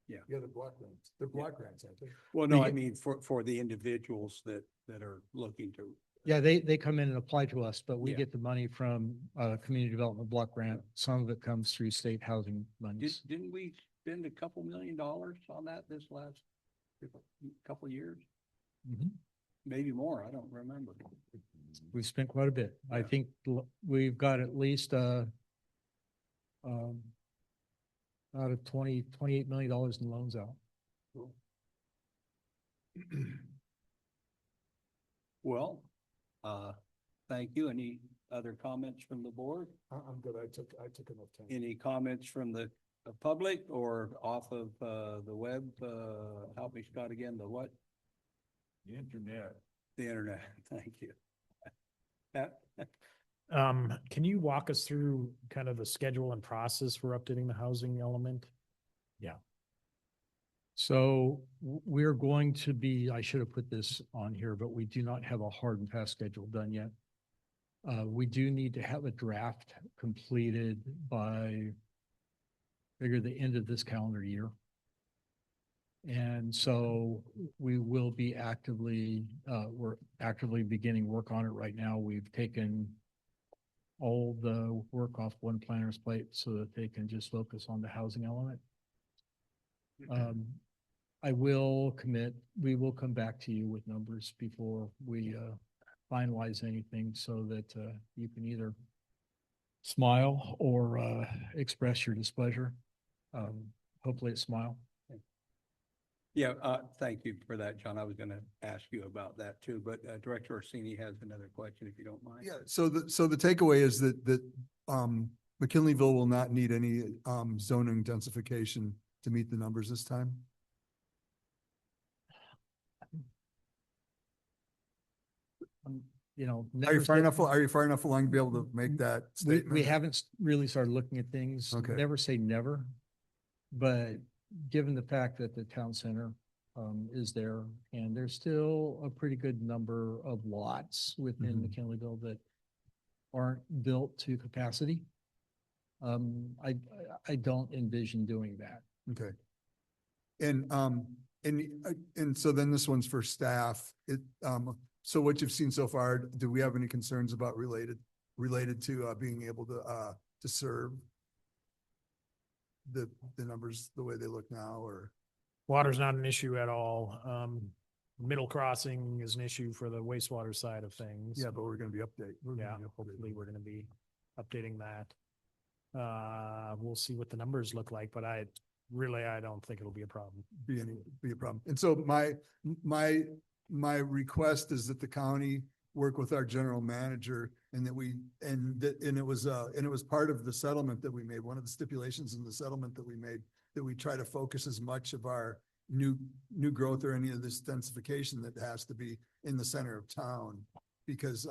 Yeah, the block grants. They're block grants, aren't they? Well, no, I mean for the individuals that are looking to Yeah, they come in and apply to us, but we Yeah. get the money from Community Development Block Grant. Some of it comes through state housing monies. Didn't we spend a couple $1 million on that this last couple years? Mhm. Maybe more, I don't remember. We've spent quite a bit. I Yeah. think we've got at least out of $28 million in loans out. Well, thank you. Any other comments from the board? I'm good. I took enough time. Any comments from the public or off of the web? Help me, Scott, again, the what? The internet. The internet, thank you. Pat? Can you walk us through kind of the schedule and process for updating the housing element? So we're going to be, I should have put this on here, but we do not have a hard and fast schedule done yet. We do need to have a draft completed by figure the end of this calendar year. And so we will be we're actively beginning work on it right now. We've taken all the work off one planner's plate so that they can just focus on the housing element. I will commit, we will come back to you with numbers before we finalize anything so that you can either smile or express your displeasure. Hopefully it's smile. Yeah, thank you for that, John. I was gonna ask you about that too, but Director Orsini has another question, if you don't mind. Yeah, so the takeaway is that McKinleyville will not need any zoning densification to meet the numbers this time. You know. Are you never far say- enough, are you far enough along to be able to make that statement? We haven't really started looking at things. Okay. Never say never. But given the fact that the town center is there and there's still a pretty good number of lots within Mhm. McKinleyville that aren't built to capacity. I don't envision doing that. Okay. And so then this one's for staff. So what you've seen so far, do we have any concerns about related to being able to serve the numbers the way they look now, or? Water's not an issue at all. Middle crossing is an issue for the wastewater side of things. Yeah, but we're gonna be updating. Yeah, hopefully we're gonna be updating that. We'll see what the numbers look like, but I don't think it'll be a problem. Be a problem. And so my request is that the county work with our general manager and it was part of the settlement that we made. One of the stipulations in the settlement that we made, that we try to focus as much of our new growth or any of this densification that has to be in the center of town. Because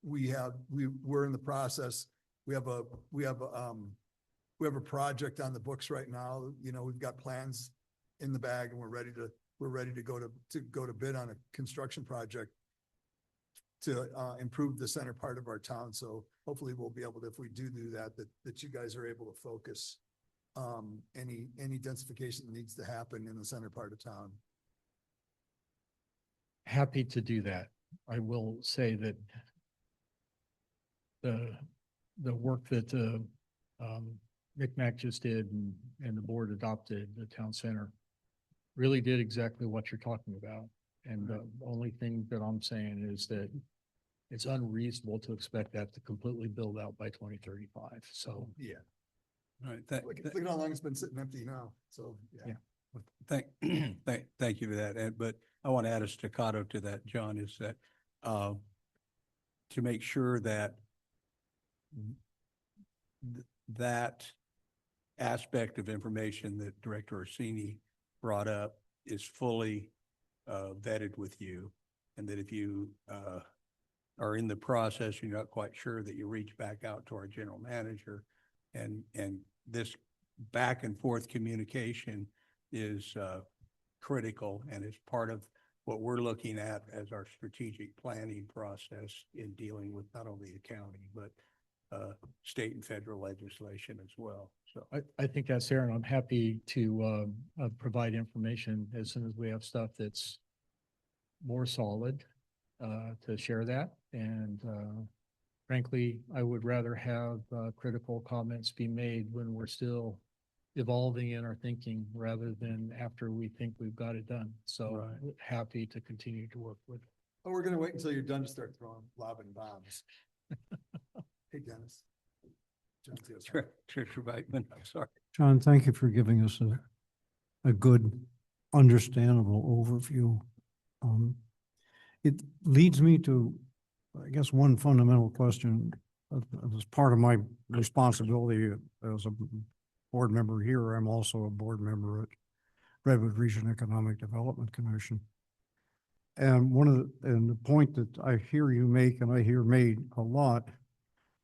we're in the process. We have a project on the books right now. You know, we've got plans in the bag and we're ready to go to bid on a construction project to improve the center part of our town. So hopefully we'll be able to, if we do that you guys are able to focus any densification that needs to happen in the center part of town. Happy to do that. I will say that the work that McMack just did and the board adopted, the town center, really did exactly what you're talking about. And the only thing that I'm saying is that it's unreasonable to expect that to completely build out by 2035. So Yeah. All right, Look at how long it's been sitting empty now. So, yeah. Thank you for that, Ed, but I want to add a staccato to that, John, is that to make sure that that aspect of information that Director Orsini brought up is fully vetted with you, and that if you are in the process, you're not quite sure, that you reach back out to our general manager, and this back and forth communication is critical and is part of what we're looking at as our strategic planning process in dealing with not only the county, but state and federal legislation as well. So I think that's fair, and I'm happy to provide information as soon as we have stuff that's more solid to share that. And frankly, I would rather have critical comments be made when we're still evolving in our thinking rather than after we think we've got it done. So happy to continue to work with. Oh, we're gonna wait until you're done to start lobbing bombs. Hey, Dennis. John Theos. Treasurer Whiteman, I'm sorry. John, thank you for giving us a good, understandable overview. It leads me to, I guess, one fundamental question. As part of my responsibility as a board member here, I'm also a board member at Redwood Region Economic Development Commission. And the point that I hear you make, and I hear made a lot,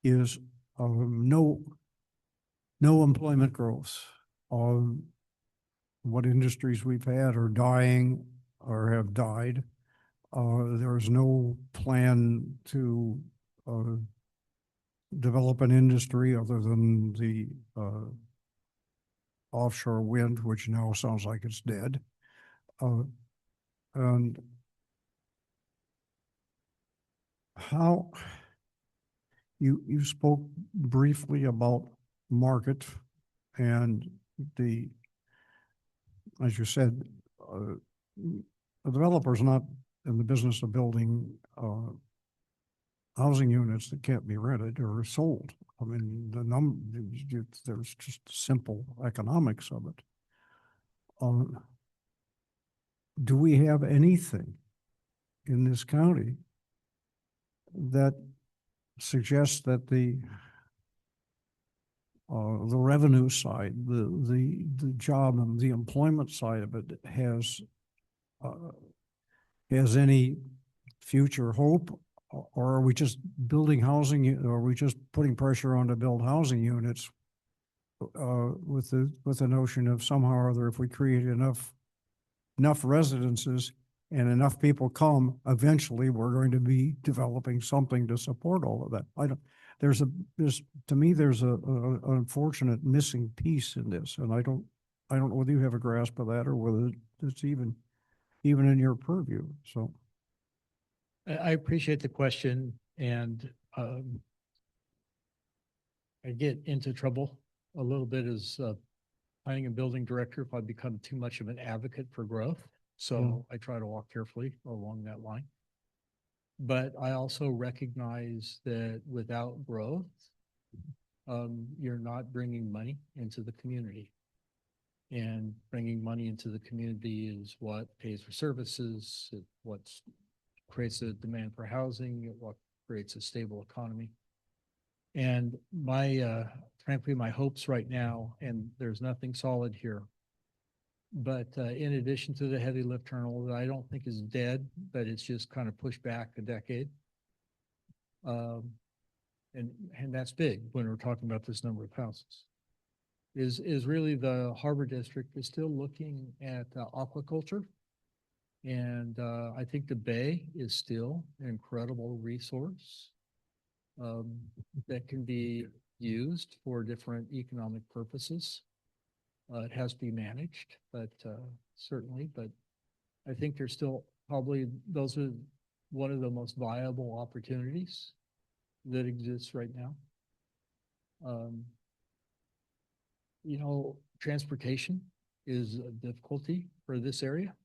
is no employment growth. What industries we've had are dying or have died. There's no plan to develop an industry other than the offshore wind, which now sounds like it's dead. And how you spoke briefly about market and as you said, the developer's not in the business of building housing units that can't be rented or sold. I mean, there's just simple economics of it. Do we have anything in this county that suggests that the revenue side, the job and the employment side of it has any future hope, or are we just building housing, or are we just putting pressure on to build housing units with the notion of somehow or other, if we create enough residences and enough people come, eventually we're going to be developing something to support all of that. To me, there's an unfortunate missing piece in this, and I don't know whether you have a grasp of that or whether it's even in your purview. So I appreciate the question, and I get into trouble a little bit as planning and building director if I become too much of an advocate for growth. So I try to walk carefully along that line. But I also recognize that without growth, you're not bringing money into the community. And bringing money into the community is what pays for services, what creates a demand for housing, what creates a stable economy. And frankly, my hopes right now, and there's nothing solid here, but in addition to the heavy lift terminal that I don't think is dead, but it's just kind of pushed back a decade. And that's big when we're talking about this number of houses. Is really the Harbor District is still looking at aquaculture. And I think the bay is still an incredible resource that can be used for different economic purposes. It has to be managed, but certainly, but I think there's still probably, those are one of the most viable opportunities that exists right now. You know, transportation is a difficulty for this area.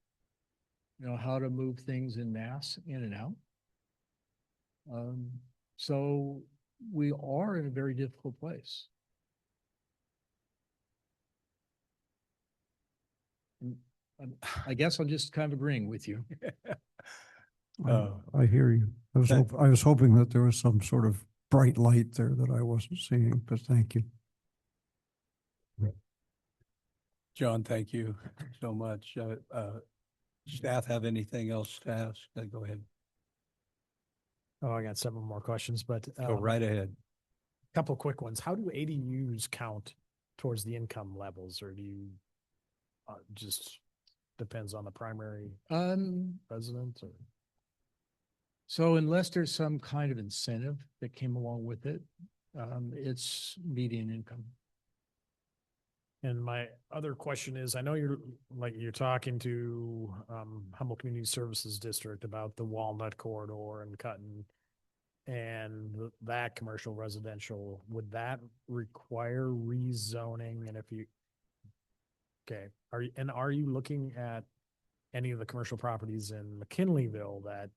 You know, how to move things in mass in and out. So we are in a very difficult place. I guess I'm just kind of agreeing with you. I hear you. I was hoping that there was some sort of bright light there that I wasn't seeing, but thank you. John, thank you so much. Staff have anything else to ask? Go ahead. Oh, I got several more questions, but Go right ahead. couple quick ones. How do ADUs count towards the income levels, or do you just depends on the primary residence? Or? So unless there's some kind of incentive that came along with it, it's median income. And my other question is, I know you're talking to Humboldt Community Services District about the Walnut Corridor and Cutting and that commercial residential. Would that require rezoning? And if you, okay, are you looking at any of the commercial properties in McKinleyville that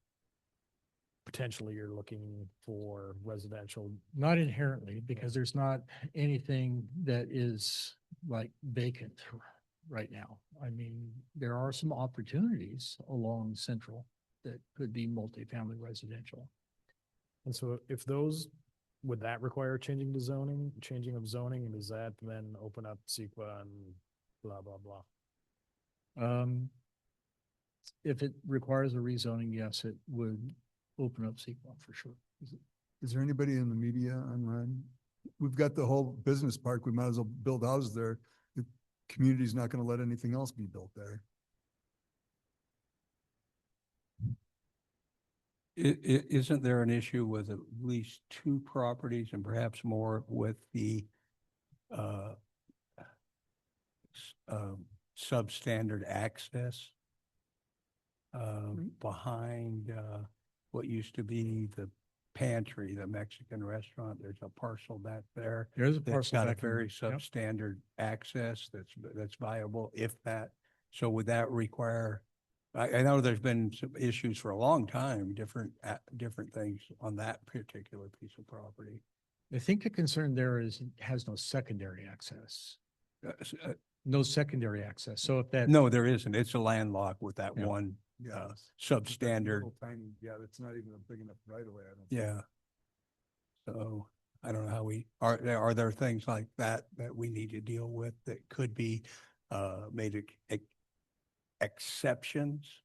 potentially you're looking for residential? Not inherently, because there's not anything that is like vacant right now. I mean, there are some opportunities along Central that could be multifamily residential. And so if those, would that require changing of zoning, and does that then open up CEQA and blah, blah, blah? If it requires a rezoning, yes, it would open up CEQA for sure. Is there anybody in the media online? We've got the whole business park. We might as well build houses there. The community's not going to let anything else be built there. Isn't there an issue with at least two properties and perhaps more with the substandard access behind what used to be the pantry, the Mexican restaurant? There's a parcel back there. There's a That's parcel got a back in- very yep. substandard access that's viable, if that. So would that require, I know there's been some issues for a long time, different things on that particular piece of property. I think the concern there is it has no secondary access. No secondary access. So if that. No, there isn't. It's a landlocked with that Yeah. one Yeah. substandard. Little tiny, yeah, it's not even a big enough right away. I don't think. Yeah. So I don't know how are there things like that we need to deal with that could be made exceptions?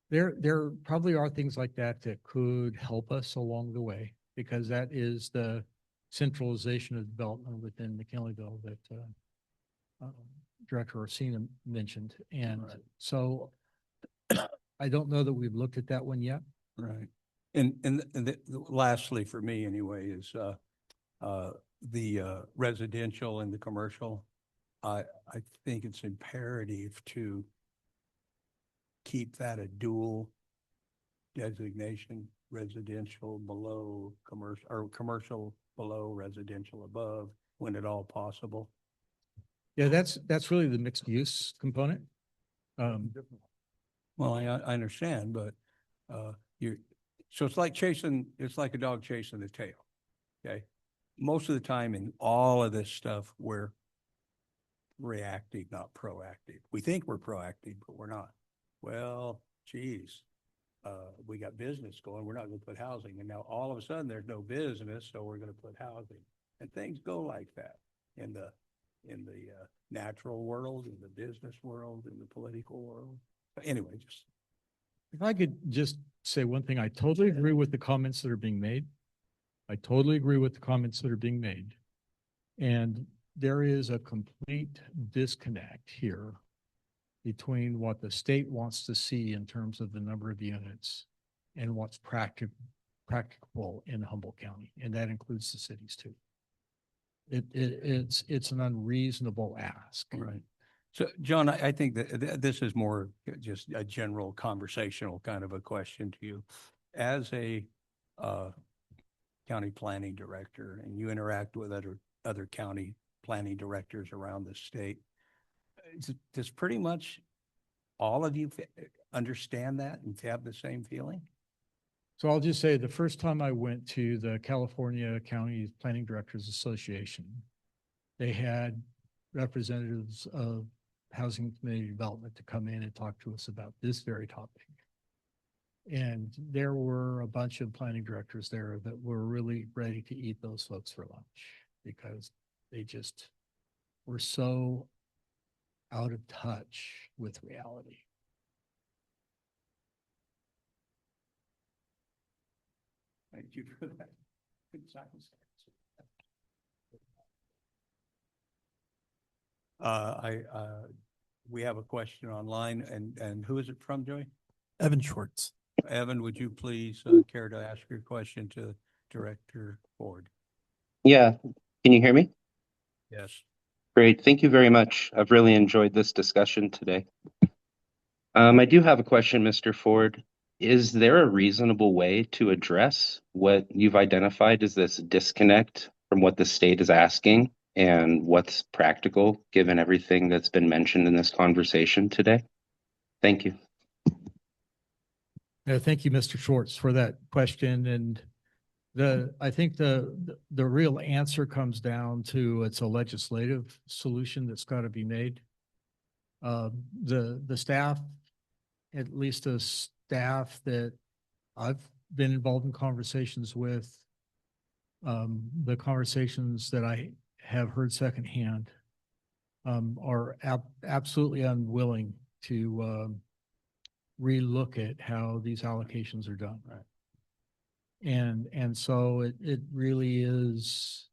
There probably are things like that that could help us along the way, because that is the centralization of development within McKinleyville that Director Orsina mentioned. And Right. so I don't know that we've looked at that one yet. Right. And lastly, for me anyway, is the residential and the commercial. I think it's imperative to keep that a dual designation, residential below commercial, or commercial below, residential above, when at all possible. Yeah, that's really the mixed use component. Well, I understand, but so it's like a dog chasing the tail. Okay. Most of the time in all of this stuff, we're reactive, not proactive. We think we're proactive, but we're not. Well, geez, we got business going. We're not going to put housing. And now all of a sudden there's no business. So we're going to put housing, and things go like that in the natural world, in the business world, in the political world. But anyway, just. If I could just say one thing, I totally agree with the comments that are being made. I totally agree with the comments that are being made. And there is a complete disconnect here between what the state wants to see in terms of the number of units and what's practicable in Humboldt County, and that includes the cities too. It's an unreasonable ask. Right. So, John, I think that this is more just a general conversational kind of a question to you. As a county planning director, and you interact with other county planning directors around the state, does pretty much all of you understand that and have the same feeling? So I'll just say the first time I went to the California County Planning Directors Association, they had representatives of Housing and Community Development to come in and talk to us about this very topic. And there were a bunch of planning directors there that were really ready to eat those folks for lunch, because they just were so out of touch with reality. Thank you for that. Good science. We have a question online, and who is it from, Joey? Evan Schwartz. Evan, would you please care to ask your question to Director Ford? Yeah, can you hear me? Yes. Great. Thank you very much. I've really enjoyed this discussion today. I do have a question, Mr. Ford. Is there a reasonable way to address what you've identified as this disconnect from what the state is asking and what's practical, given everything that's been mentioned in this conversation today? Thank you. Thank you, Mr. Schwartz, for that question. And I think the real answer comes down to it's a legislative solution that's got to be made. The staff, at least the staff that I've been involved in conversations with, the conversations that I have heard secondhand, are absolutely unwilling to relook at how these allocations are done. Right. And so it really is,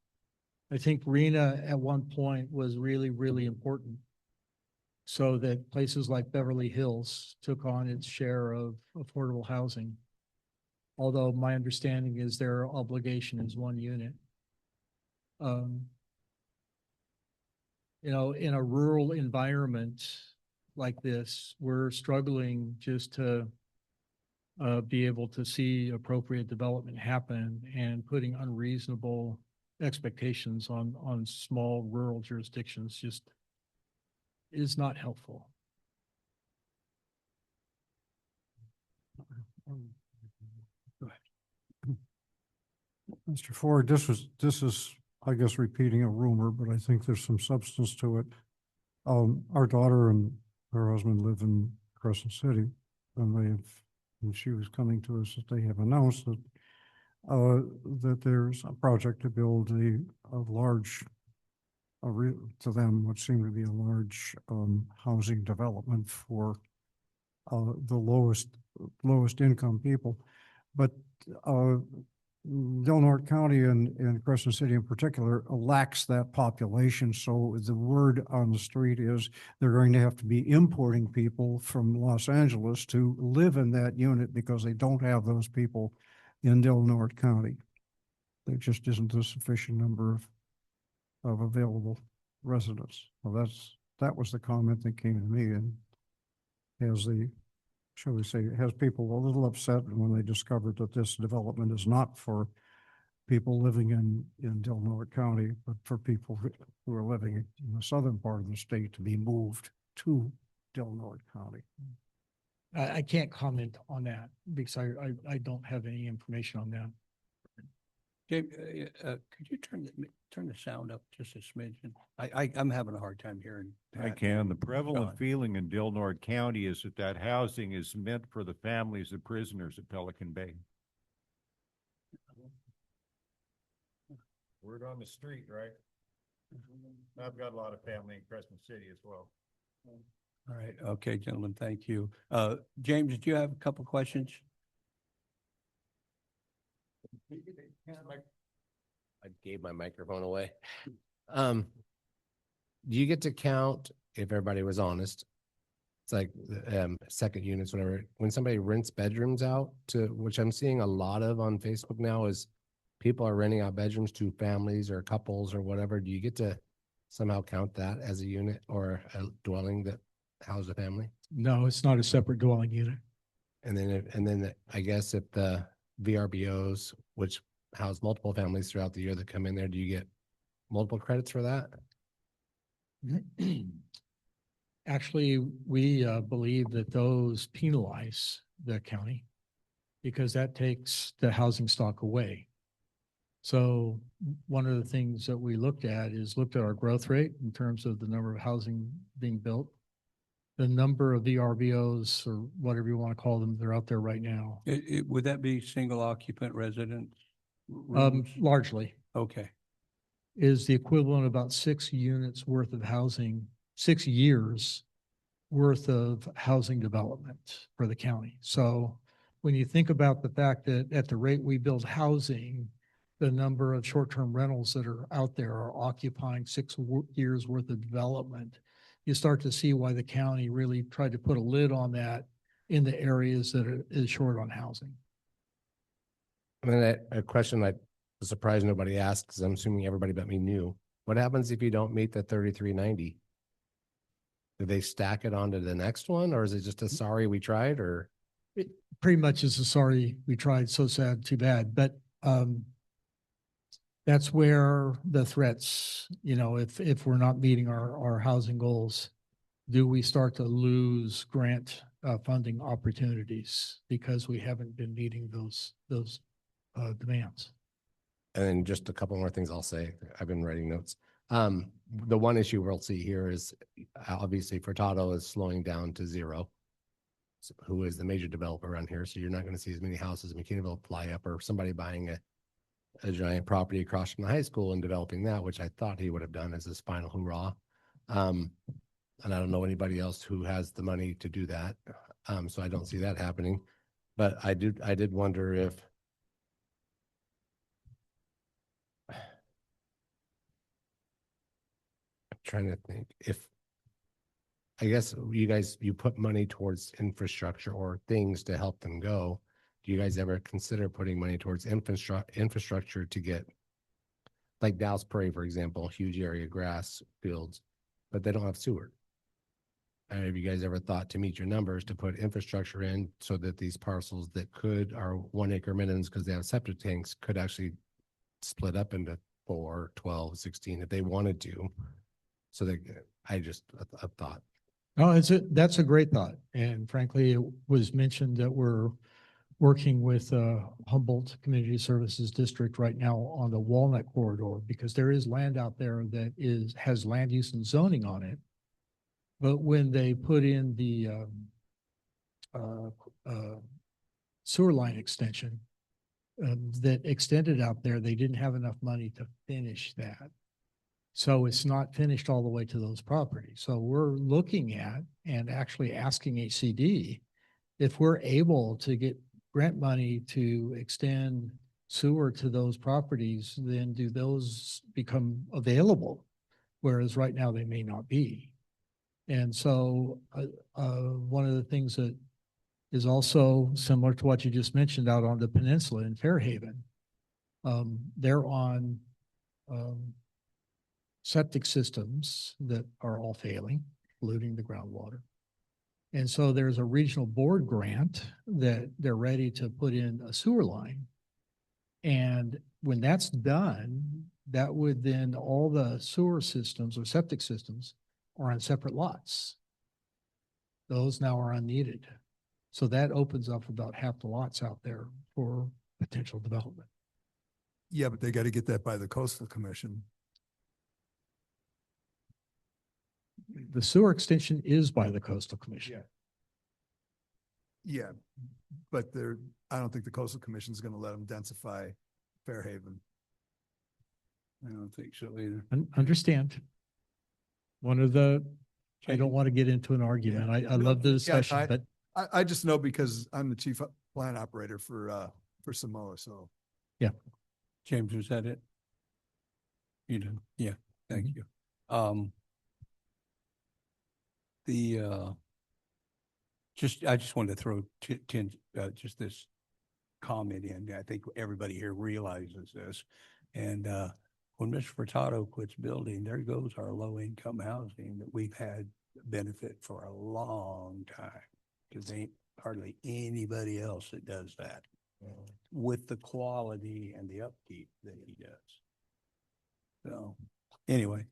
I think RENA at one point was really, really important, so that places like Beverly Hills took on its share of affordable housing. Although my understanding is their obligation is 1 unit. You know, in a rural environment like this, we're struggling just to be able to see appropriate development happen, and putting unreasonable expectations on small rural jurisdictions just is not helpful. Mr. Ford, this is, I guess, repeating a rumor, but I think there's some substance to it. Our daughter and her husband live in Crescent City, and she was coming to us that they have announced that that there's a project to build a large, to them, what seemed to be a large housing development for the lowest income people. But Del Norte County and Crescent City in particular lacks that population. So the word on the street is they're going to have to be importing people from Los Angeles to live in that unit, because they don't have those people in Del Norte County. There just isn't a sufficient number of available residents. Well, that was the comment that came to me, and shall we say, has people a little upset when they discovered that this development is not for people living in Del Norte County, but for people who are living in the southern part of the state to be moved to Del Norte County. I can't comment on that because I don't have any information on that. James, could you turn the sound up just a smidgen? I'm having a hard time hearing. I Pat. can. The prevalent John. feeling in Del Norte County is that housing is meant for the families of prisoners at Pelican Bay. Word on the street, right? I've got a lot of family in Crescent City as well. All right. Okay, gentlemen, thank you. James, did you have a couple questions? I gave my microphone away. Do you get to count, if everybody was honest, it's like second units, whatever, when somebody rents bedrooms out to, which I'm seeing a lot of on Facebook now, is people are renting out bedrooms to families or couples or whatever. Do you get to somehow count that as a unit or a dwelling that houses a family? No, it's not a separate dwelling unit. And then I guess if the VRBOs, which house multiple families throughout the year that come in there, do you get multiple credits for that? Actually, we believe that those penalize the county because that takes the housing stock away. So one of the things that we looked at our growth rate in terms of the number of housing being built, the number of VRBOs or whatever you want to call them, they're out there right now. Would that be single occupant residence rooms? Largely Okay. is the equivalent of about 6 units worth of housing, 6 years worth of housing development for the county. So when you think about the fact that at the rate we build housing, the number of short-term rentals that are out there are occupying 6 years worth of development, you start to see why the county really tried to put a lid on that in the areas that is short on housing. I mean, a question I was surprised nobody asked, because I'm assuming everybody but me knew. What happens if you don't meet the 3390? Do they stack it onto the next one, or is it just a sorry we tried, or? It pretty much is a sorry, we tried, so sad, too bad, but that's where the threats, if we're not meeting our housing goals, do we start to lose grant funding opportunities because we haven't been meeting those demands? And then just a couple more things I'll say. I've been writing notes. The one issue we'll see here is obviously Furtado is slowing down to 0. Who is the major developer around here? So you're not going to see as many houses in McKinneyville fly up, or somebody buying a giant property across from the high school and developing that, which I thought he would have done as his final hurrah. And I don't know anybody else who has the money to do that. So I don't see that happening. But I did wonder if I'm trying to think if, I guess you put money towards infrastructure or things to help them go. Do you guys ever consider putting money towards infrastructure to get, like Dallas Prairie, for example, huge area grass fields, but they don't have sewer? Have you guys ever thought to meet your numbers to put infrastructure in so that these parcels that are 1 acre minimums because they have septic tanks could actually split up into 4, 12, 16 if they wanted to? So that a thought. No, that's a great thought. And frankly, it was mentioned that we're working with Humboldt Community Services District right now on the Walnut Corridor, because there is land out there that has land use and zoning on it. But when they put in the sewer line extension that extended out there, they didn't have enough money to finish that. So it's not finished all the way to those properties. So we're looking at and actually asking HCD if we're able to get grant money to extend sewer to those properties, then do those become available? Whereas right now they may not be. And so one of the things that is also similar to what you just mentioned out on the peninsula in Fairhaven, they're on septic systems that are all failing, polluting the groundwater. And so there's a regional board grant that they're ready to put in a sewer line. And when that's done, that would then all the sewer systems or septic systems are on separate lots. Those now are unneeded. So that opens up about half the lots out there for potential development. Yeah, but they got to get that by the Coastal Commission. The sewer extension is by the Coastal Commission. Yeah, but I don't think the Coastal Commission is going to let them densify Fairhaven. I don't think so either. Understand. I don't want to get into an argument. I love the discussion, but I just know because I'm the chief plant operator for Samoa, so. yeah. James, was that it? You do? Yeah, thank you. I just wanted to throw just this comment in. I think everybody here realizes this. And when Mr. Furtado quits building, there goes our low-income housing that we've had benefit for a long time, because there ain't hardly anybody else that does that with the quality and the upkeep that he does. So anyway,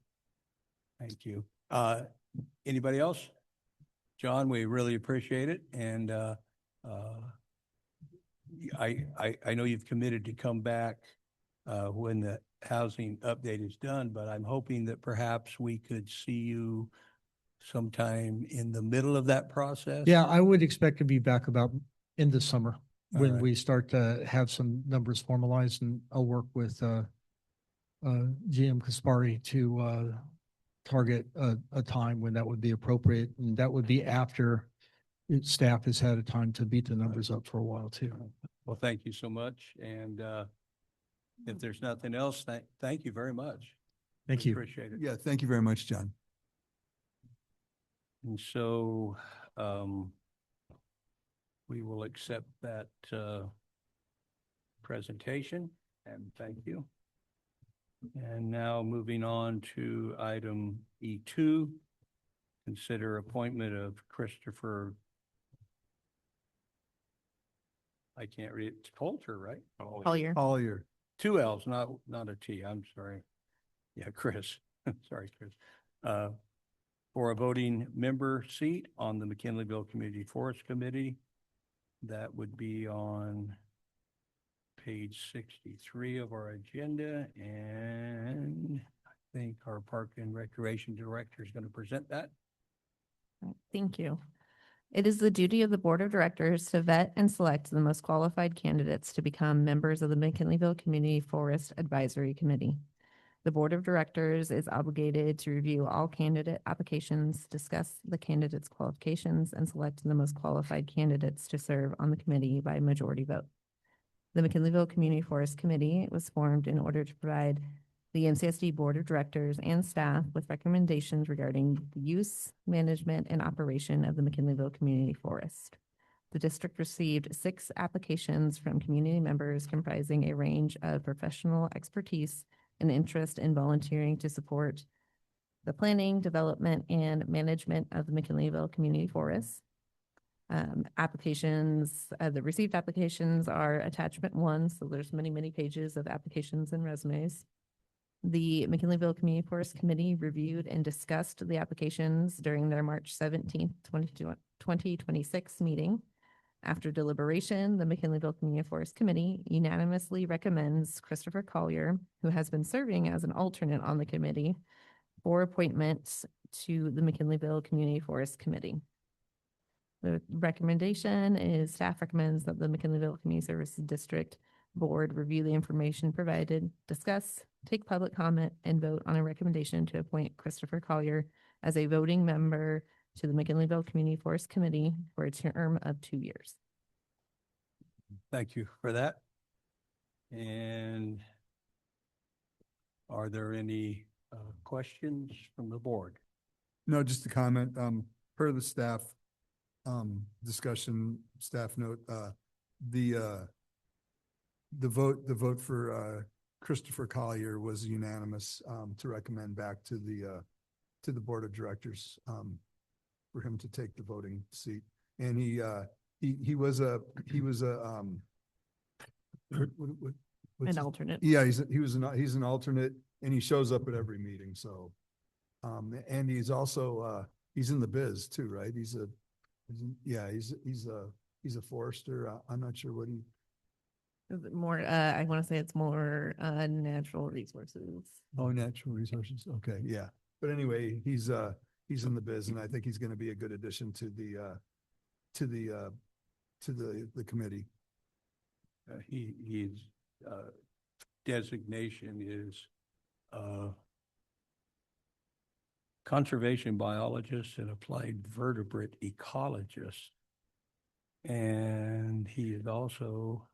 thank you. Anybody else? John, we really appreciate it. And I know you've committed to come back when the housing update is done, but I'm hoping that perhaps we could see you sometime in the middle of that process. Yeah, I would expect to be back about in the summer when right. we start to have some numbers formalized, and I'll work with GM Kaspari to target a time when that would be appropriate, and that would be after staff has had a time to beat the numbers up for a while too. Well, thank you so much. And if there's nothing else, thank you very much. Thank We you. appreciate it. Yeah, thank you very much, John. And so we will accept that presentation, and thank you. And now moving on to item E2, consider appointment of Christopher. I can't read it. It's Coulter, right? Collier. Collier. Two L's, not a T. I'm sorry. Yeah, Chris. Sorry, Chris. For a voting member seat on the McKinleyville Community Forest Committee. That would be on page 63 of our agenda, and I think our Park and Recreation Director is going to present that. Thank you. It is the duty of the Board of Directors to vet and select the most qualified candidates to become members of the McKinleyville Community Forest Advisory Committee. The Board of Directors is obligated to review all candidate applications, discuss the candidates' qualifications, and select the most qualified candidates to serve on the committee by majority vote. The McKinleyville Community Forest Committee was formed in order to provide the MCSD Board of Directors and staff with recommendations regarding the use, management, and operation of the McKinleyville Community Forest. The district received 6 applications from community members comprising a range of professional expertise and interest in volunteering to support the planning, development, and management of the McKinleyville Community Forest. The received applications are attachment 1, so there's many pages of applications and resumes. The McKinleyville Community Forest Committee reviewed and discussed the applications during their March 17th, 2026 meeting. After deliberation, the McKinleyville Community Forest Committee unanimously recommends Christopher Collier, who has been serving as an alternate on the committee, for appointment to the McKinleyville Community Forest Committee. The recommendation is staff recommends that the McKinleyville Community Services District Board review the information provided, discuss, take public comment, and vote on a recommendation to appoint Christopher Collier as a voting member to the McKinleyville Community Forest Committee for a term of 2 years. Thank you for that. And are there any questions from the board? No, just a comment, per the staff, discussion, staff note, the vote for, Christopher Collier was unanimous, to recommend back to the Board of Directors, for him to take the voting seat. And he was a An alternate. yeah, he's an alternate, and he shows up at every meeting, so. And he's also, he's in the biz too, right? He's a forester. I'm not sure what he, Is it more, I want to say it's more natural resources. oh, natural resources. Okay, yeah. But anyway, he's in the biz, and I think he's going to be a good addition to the committee. His designation is conservation biologist and applied vertebrate ecologist. And he is also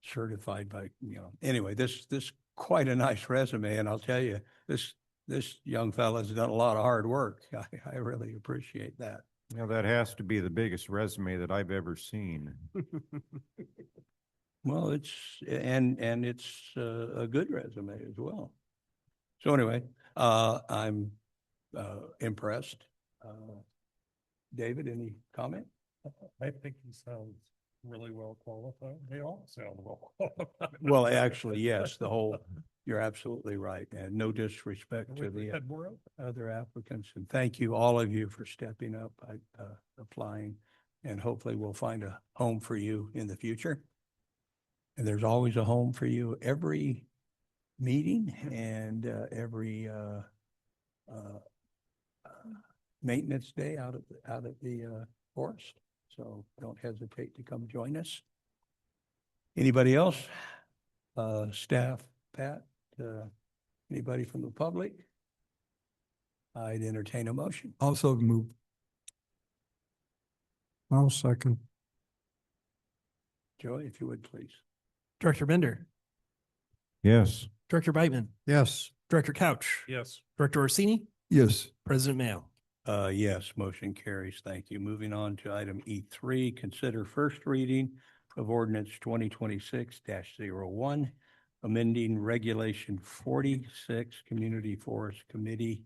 certified by, anyway, this quite a nice resume. And I'll tell you, this young fella's done a lot of hard work. I really appreciate that. Now, that has to be the biggest resume that I've ever seen. Well, it's a good resume as well. So anyway, I'm impressed. David, any comment? I think he sounds really well qualified. They all sound well qualified. Well, actually, yes, you're absolutely right. And no disrespect to the other applicants. And thank you, all of you, for stepping up, applying. And hopefully we'll find a home for you in the future. And there's always a home for you every meeting and every maintenance day out of the forest. So don't hesitate to come join us. Anybody else? Staff, Pat, anybody from the public? I'd entertain a motion. Also move. I'll second. Joey, if you would, please. Director Bender, Yes. Director Beitman, Yes. Director Couch, Yes. Director Orsini, Yes. President Mayo. Yes, motion carries. Thank you. Moving on to item E3, consider first reading of ordinance 2026-01, amending Regulation 46, Community Forest Committee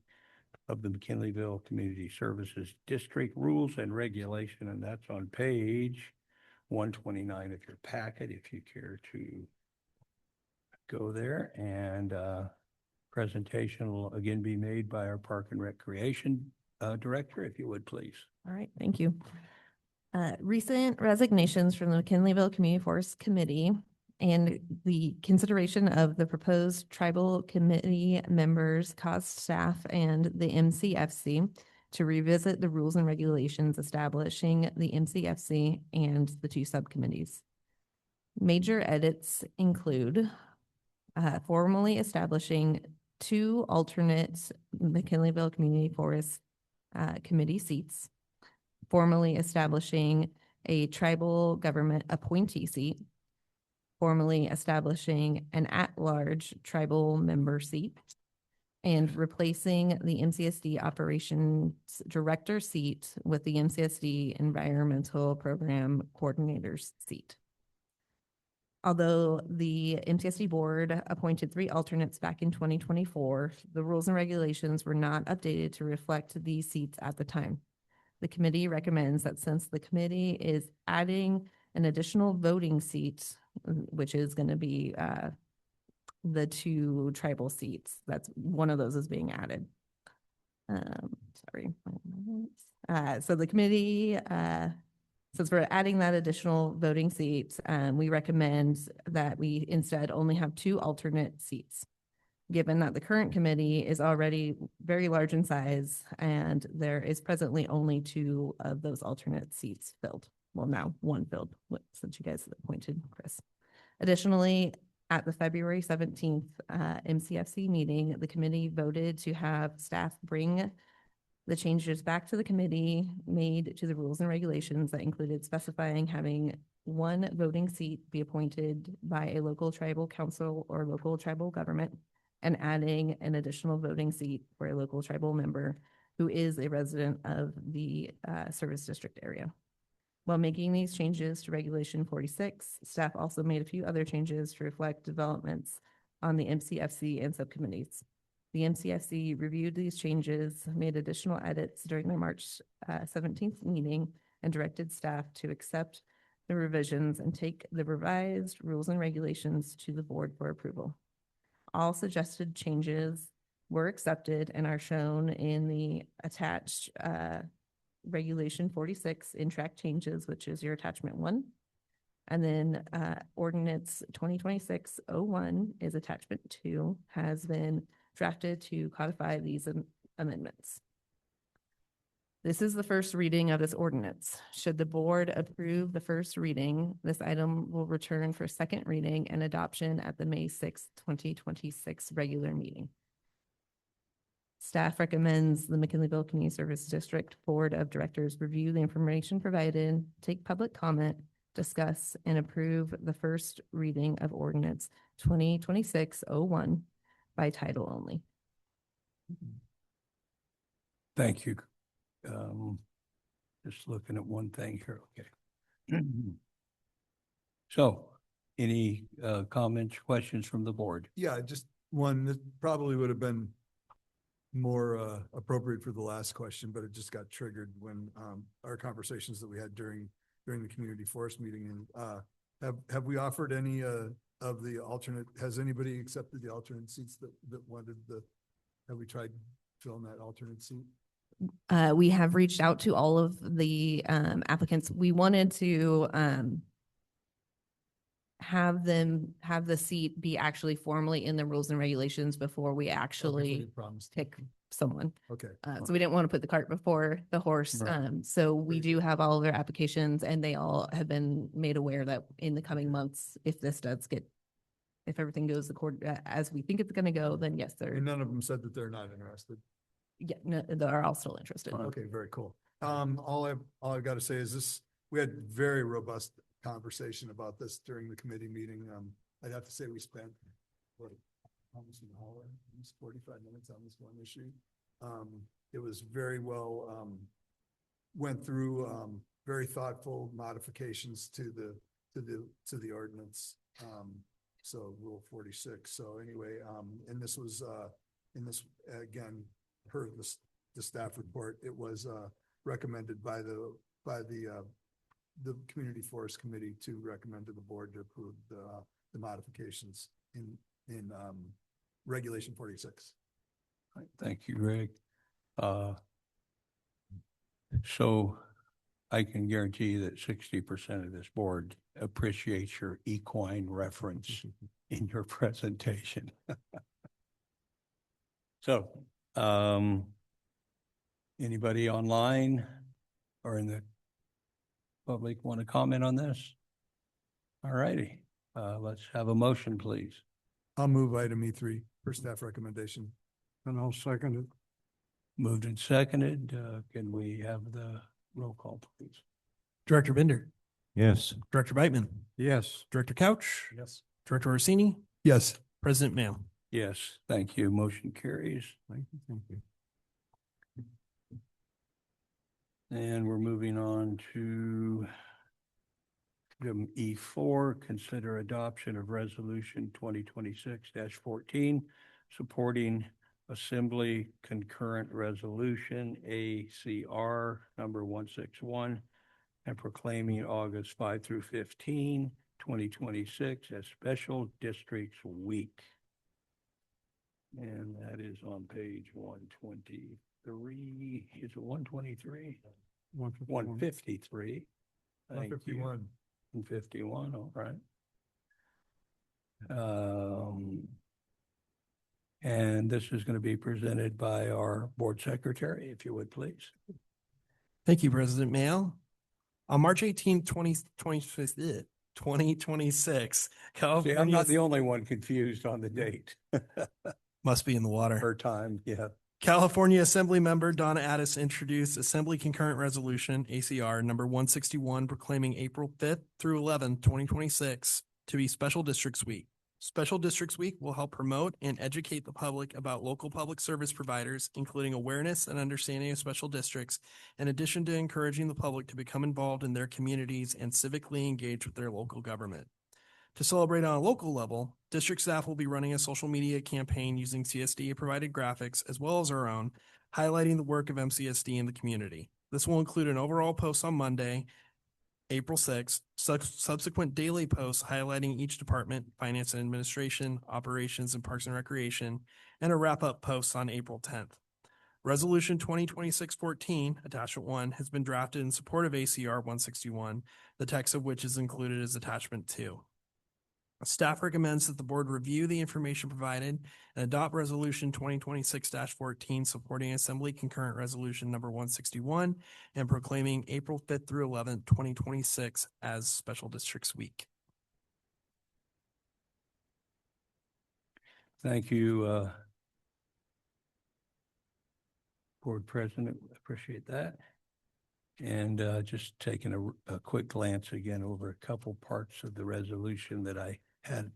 of the McKinleyville Community Services District Rules and Regulation, and that's on page 129 of your packet, if you care to go there. And presentation will again be made by our Park and Recreation Director, if you would, please. All right, thank you. Recent resignations from the McKinleyville Community Forest Committee and the consideration of the proposed tribal committee members caused staff and the MCFC to revisit the rules and regulations establishing the MCFC and the two subcommittees. Major edits include formally establishing two alternate McKinleyville Community Forest Committee seats, formally establishing a tribal government appointee seat, formally establishing an at-large tribal member seat, and replacing the MCSD Operations Director seat with the MCSD Environmental Program Coordinator's seat. Although the MCSD Board appointed 3 alternates back in 2024, the rules and regulations were not updated to reflect these seats at the time. The committee recommends that since the committee is adding an additional voting seat, which is going to be the 2 tribal seats, that's one of those is being added. So the committee, since we're adding that additional voting seat, we recommend that we instead only have 2 alternate seats, given that the current committee is already very large in size and there is presently only 2 of those alternate seats filled. Well, now 1 filled since you guys appointed Chris. Additionally, at the February 17th MCFC meeting, the committee voted to have staff bring the changes back to the committee made to the rules and regulations that included specifying having 1 voting seat be appointed by a local tribal council or local tribal government, and adding an additional voting seat for a local tribal member who is a resident of the service district area. While making these changes to Regulation 46, staff also made a few other changes to reflect developments on the MCFC and subcommittees. The MCFC reviewed these changes, made additional edits during their March 17th meeting, and directed staff to accept the revisions and take the revised rules and regulations to the board for approval. All suggested changes were accepted and are shown in the attached Regulation 46 in track changes, which is your attachment 1. And then Ordinance 2026-01 is attachment 2, has been drafted to codify these amendments. This is the first reading of this ordinance. Should the board approve the first reading, this item will return for second reading and adoption at the May 6th, 2026 regular meeting. Staff recommends the McKinleyville Community Service District Board of Directors review the information provided, take public comment, discuss, and approve the first reading of Ordinance 2026-01 by title only. Thank you. Just looking at one thing here, okay. So, any comments, questions from the board? Yeah, just one that probably would have been more appropriate for the last question, but it just got triggered when our conversations that we had during the community forest meeting. And have we offered any of the alternate? Has anybody accepted the alternate seats that wanted have we tried filling that alternate seat? We have reached out to all of the applicants. We wanted to have the seat be actually formally in the rules and regulations before we actually pick someone. Okay. So we didn't want to put the cart before the horse. Right. So we do have all of their applications, and they all have been made aware that in the coming months, if everything goes as we think it's going to go, then yes, And none of them said that they're not interested. they're all still interested. Okay, very cool. All I've got to say is we had very robust conversation about this during the committee meeting. I'd have to say we spent almost an hour, almost 45 minutes on this one issue. It was very well, went through, very thoughtful modifications to the ordinance. So Rule 46. So anyway, and this was, again, per the staff report, it was, recommended by the Community Forest Committee to recommend to the board to approve the modifications in Regulation 46. Right, thank you, Greg. So I can guarantee that 60% of this board appreciates your equine reference in your presentation. So, anybody online or in the public want to comment on this? All righty, let's have a motion, please. I'll move item E3 for staff recommendation. And I'll second it. Moved and seconded. Can we have the roll call, please? Director Bender, Yes. Director Beitman, Yes. Director Couch, Yes. Director Orsini, Yes. President Mail. Yes, thank you. Motion carries. Thank you, thank you. And we're moving on to item E4, consider adoption of resolution 2026-14, supporting Assembly Concurrent Resolution ACR number 161 and proclaiming August 5 through 15, 2026 as Special Districts Week. And that is on page 123. Is it 123? 153. Thank you. 151. 151, all right. And this is going to be presented by our board secretary, if you would, please. Thank you, President Mail. On March 18th, 2026, See, I'm California not the only one confused on the date. must be in the water. Her time, yeah. California Assembly Member Donna Addis introduced Assembly Concurrent Resolution, ACR, number 161, proclaiming April 5th through 11th, 2026 to be Special Districts Week. Special Districts Week will help promote and educate the public about local public service providers, including awareness and understanding of special districts, in addition to encouraging the public to become involved in their communities and civically engage with their local government. To celebrate on a local level, district staff will be running a social media campaign using CSDA-provided graphics as well as our own, highlighting the work of MCSD in the community. This will include an overall post on Monday, April 6th, subsequent daily posts highlighting each department, finance and administration, operations, and parks and recreation, and a wrap-up post on April 10th. Resolution 2026-14, Attachment 1, has been drafted in support of ACR 161, the text of which is included as Attachment 2. Staff recommends that the board review the information provided and adopt Resolution 2026-14 supporting Assembly Concurrent Resolution number 161 and proclaiming April 5th through 11th, 2026 as Special Districts Week. Thank you, Board President. Appreciate that. And just taking a quick glance again over a couple parts of the resolution that I had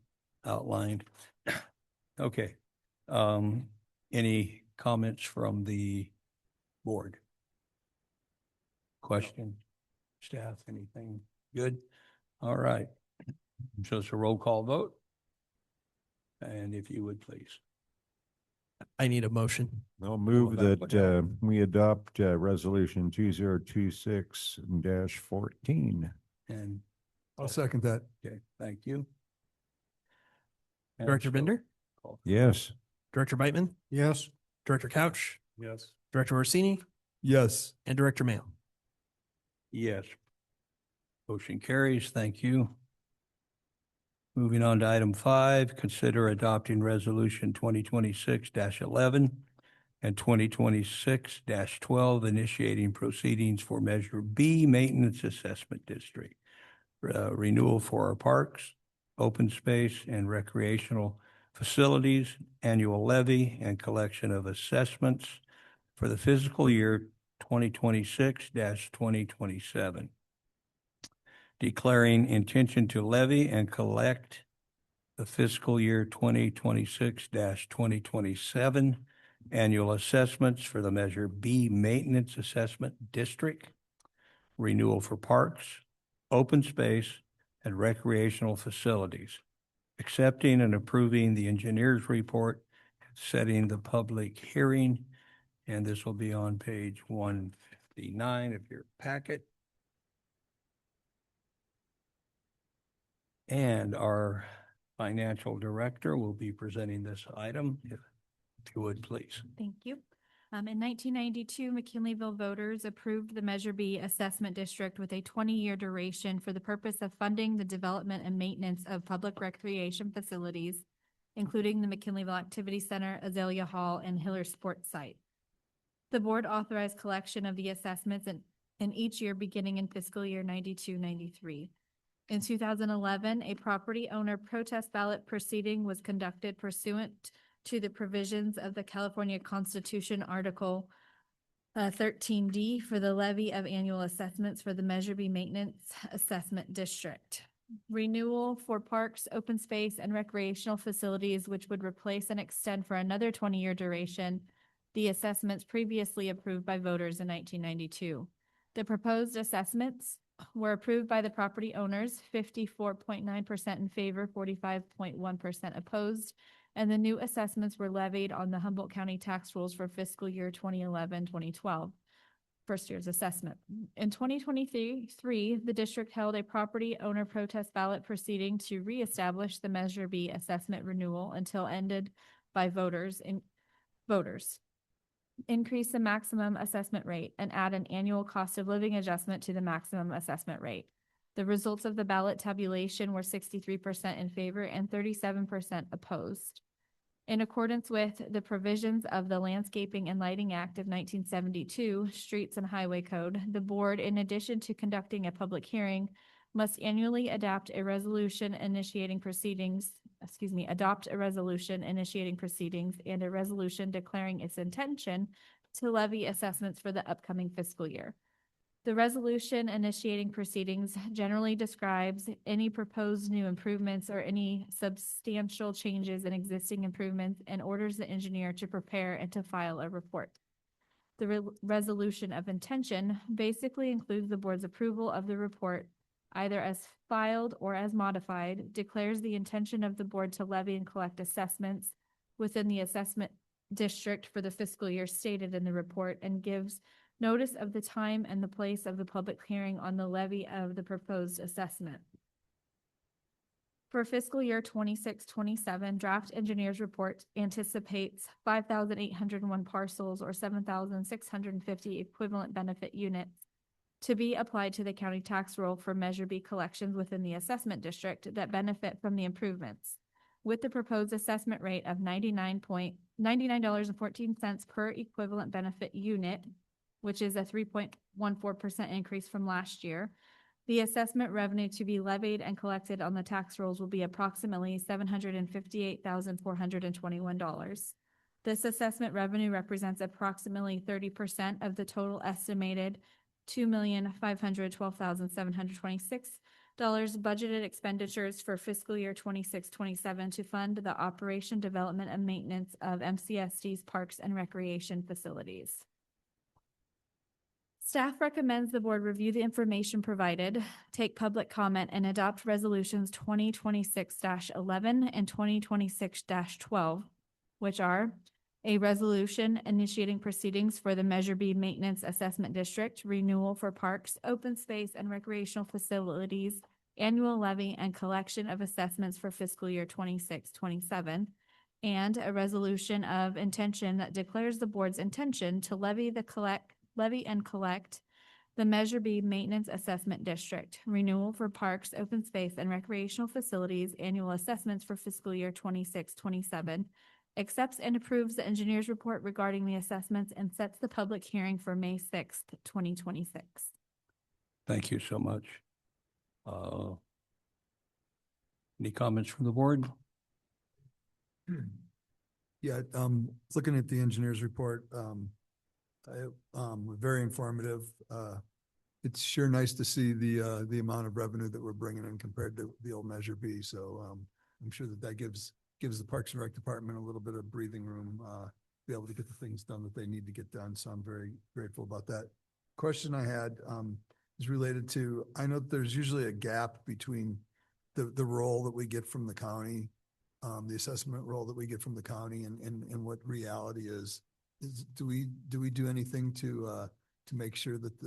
outlined. Okay. Any comments from the board? Question? Staff, anything? Good? All right. So it's a roll call vote. And if you would, please. I need a motion. I'll move that that we adopt resolution 2026-14. And, I'll second that. okay, thank you. And Director so- Bender, Yes. Director Beitman, Yes. Director Couch, Yes. Director Orsini, Yes. and Director Mail. Yes. Motion carries. Thank you. Moving on to item 5, consider adopting resolution 2026-11 and 2026-12, initiating proceedings for Measure B Maintenance Assessment District. Renewal for our parks, open space, and recreational facilities, annual levy and collection of assessments for the fiscal year 2026-2027. Declaring intention to levy and collect the fiscal year 2026-2027 annual assessments for the Measure B Maintenance Assessment District, renewal for parks, open space, and recreational facilities. accepting and approving the engineer's report, setting the public hearing, and this will be on page 159 of your packet. And our financial director will be presenting this item, if you would, please. Thank you. In 1992, McKinleyville voters approved the Measure B Assessment District with a 20-year duration for the purpose of funding the development and maintenance of public recreation facilities, including the McKinleyville Activity Center, Azalea Hall, and Hiller Sports Site. The board authorized collection of the assessments in each year beginning in fiscal year 92-93. In 2011, a property owner protest ballot proceeding was conducted pursuant to the provisions of the California Constitution Article 13D for the levy of annual assessments for the Measure B Maintenance Assessment District. Renewal for parks, open space, and recreational facilities, which would replace and extend for another 20-year duration the assessments previously approved by voters in 1992. The proposed assessments were approved by the property owners, 54.9% in favor, 45.1% opposed, and the new assessments were levied on the Humboldt County tax rolls for fiscal year 2011-2012, first year's assessment. In 2023, the district held a property owner protest ballot proceeding to reestablish the Measure B assessment renewal until ended by voters. Increase the maximum assessment rate and add an annual cost of living adjustment to the maximum assessment rate. The results of the ballot tabulation were 63% in favor and 37% opposed. In accordance with the provisions of the Landscaping and Lighting Act of 1972, Streets and Highway Code, the board, in addition to conducting a public hearing, must annually adopt a resolution initiating proceedings and a resolution declaring its intention to levy assessments for the upcoming fiscal year. The resolution initiating proceedings generally describes any proposed new improvements or any substantial changes in existing improvements and orders the engineer to prepare and to file a report. The resolution of intention basically includes the board's approval of the report, either as filed or as modified, declares the intention of the board to levy and collect assessments within the assessment district for the fiscal year stated in the report, and gives notice of the time and the place of the public hearing on the levy of the proposed assessment. For fiscal year 26-27, draft engineer's report anticipates 5,801 parcels or 7,650 equivalent benefit units to be applied to the county tax roll for Measure B collections within the assessment district that benefit from the improvements, with the proposed assessment rate of $99.14 per equivalent benefit unit, which is a 3.14% increase from last year. The assessment revenue to be levied and collected on the tax rolls will be approximately $758,421. This assessment revenue represents approximately 30% of the total estimated $2,512,726 budgeted expenditures for fiscal year 26-27 to fund the operation, development, and maintenance of MCSD's parks and recreation facilities. Staff recommends the board review the information provided, take public comment, and adopt resolutions 2026-11 and 2026-12, which are a resolution initiating proceedings for the Measure B Maintenance Assessment District, renewal for parks, open space, and recreational facilities, annual levy and collection of assessments for fiscal year 26-27, and a resolution of intention that declares the board's intention to levy and collect the Measure B Maintenance Assessment District, renewal for parks, open space, and recreational facilities, annual assessments for fiscal year 26-27, accepts and approves the engineer's report regarding the assessments, and sets the public hearing for May 6th, 2026. Thank you so much. Any comments from the board? Yeah, looking at the engineer's report, very informative. It's sure nice to see the amount of revenue that we're bringing in compared to the old Measure B. So I'm sure that gives the Parks and Rec Department a little bit of breathing room, be able to get the things done that they need to get done. So I'm very grateful about that. Question I had is related to, I know that there's usually a gap between the role that we get from the county, the assessment role that we get from the county and what reality is do we do anything to make sure that